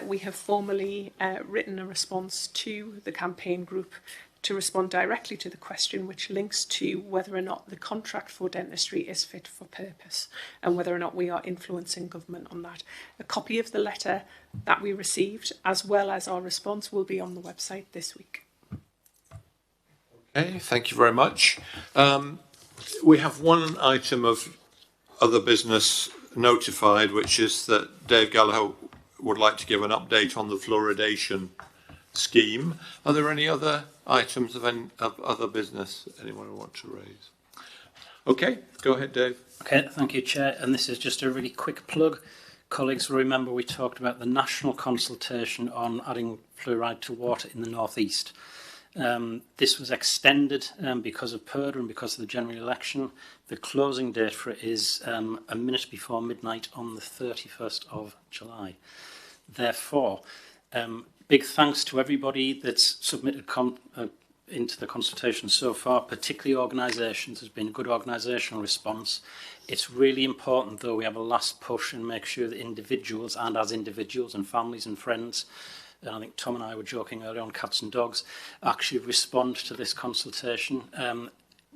we have formally written a response to the campaign group to respond directly to the question, which links to whether or not the contract for dentistry is fit for purpose and whether or not we are influencing government on that. A copy of the letter that we received, as well as our response, will be on the website this week. Okay, thank you very much. We have one item of other business notified, which is that Dave Gallagher would like to give an update on the fluoridation scheme. Are there any other items of other business anyone would want to raise? Okay, go ahead, Dave. Okay, thank you, Chair. And this is just a really quick plug. Colleagues will remember we talked about the national consultation on adding fluoride to water in the North East. This was extended because of Purdah and because of the general election. The closing date for it is a minute before midnight on the 31st of July. Therefore, big thanks to everybody that's submitted into the consultation so far, particularly organisations. There's been a good organisational response. It's really important, though, we have a last push and make sure that individuals, and as individuals and families and friends, and I think Tom and I were joking earlier on cats and dogs, actually respond to this consultation.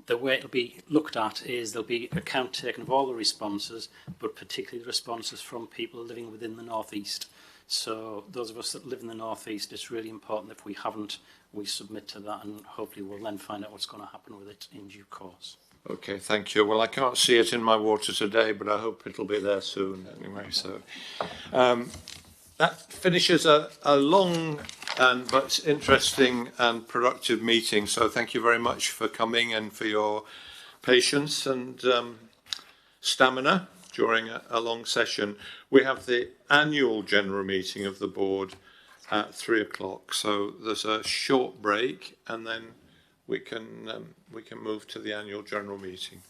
The way it'll be looked at is there'll be account taken of all the responses, but particularly the responses from people living within the North East. So those of us that live in the North East, it's really important if we haven't, we submit to that, and hopefully we'll then find out what's going to happen with it in due course. Okay, thank you. Well, I can't see it in my water today, but I hope it'll be there soon anyway. So, that finishes a long but interesting and productive meeting. So thank you very much for coming and for your patience and stamina during a long session. We have the annual general meeting of the board at 3 o'clock. So there's a short break and then we can move to the annual general meeting.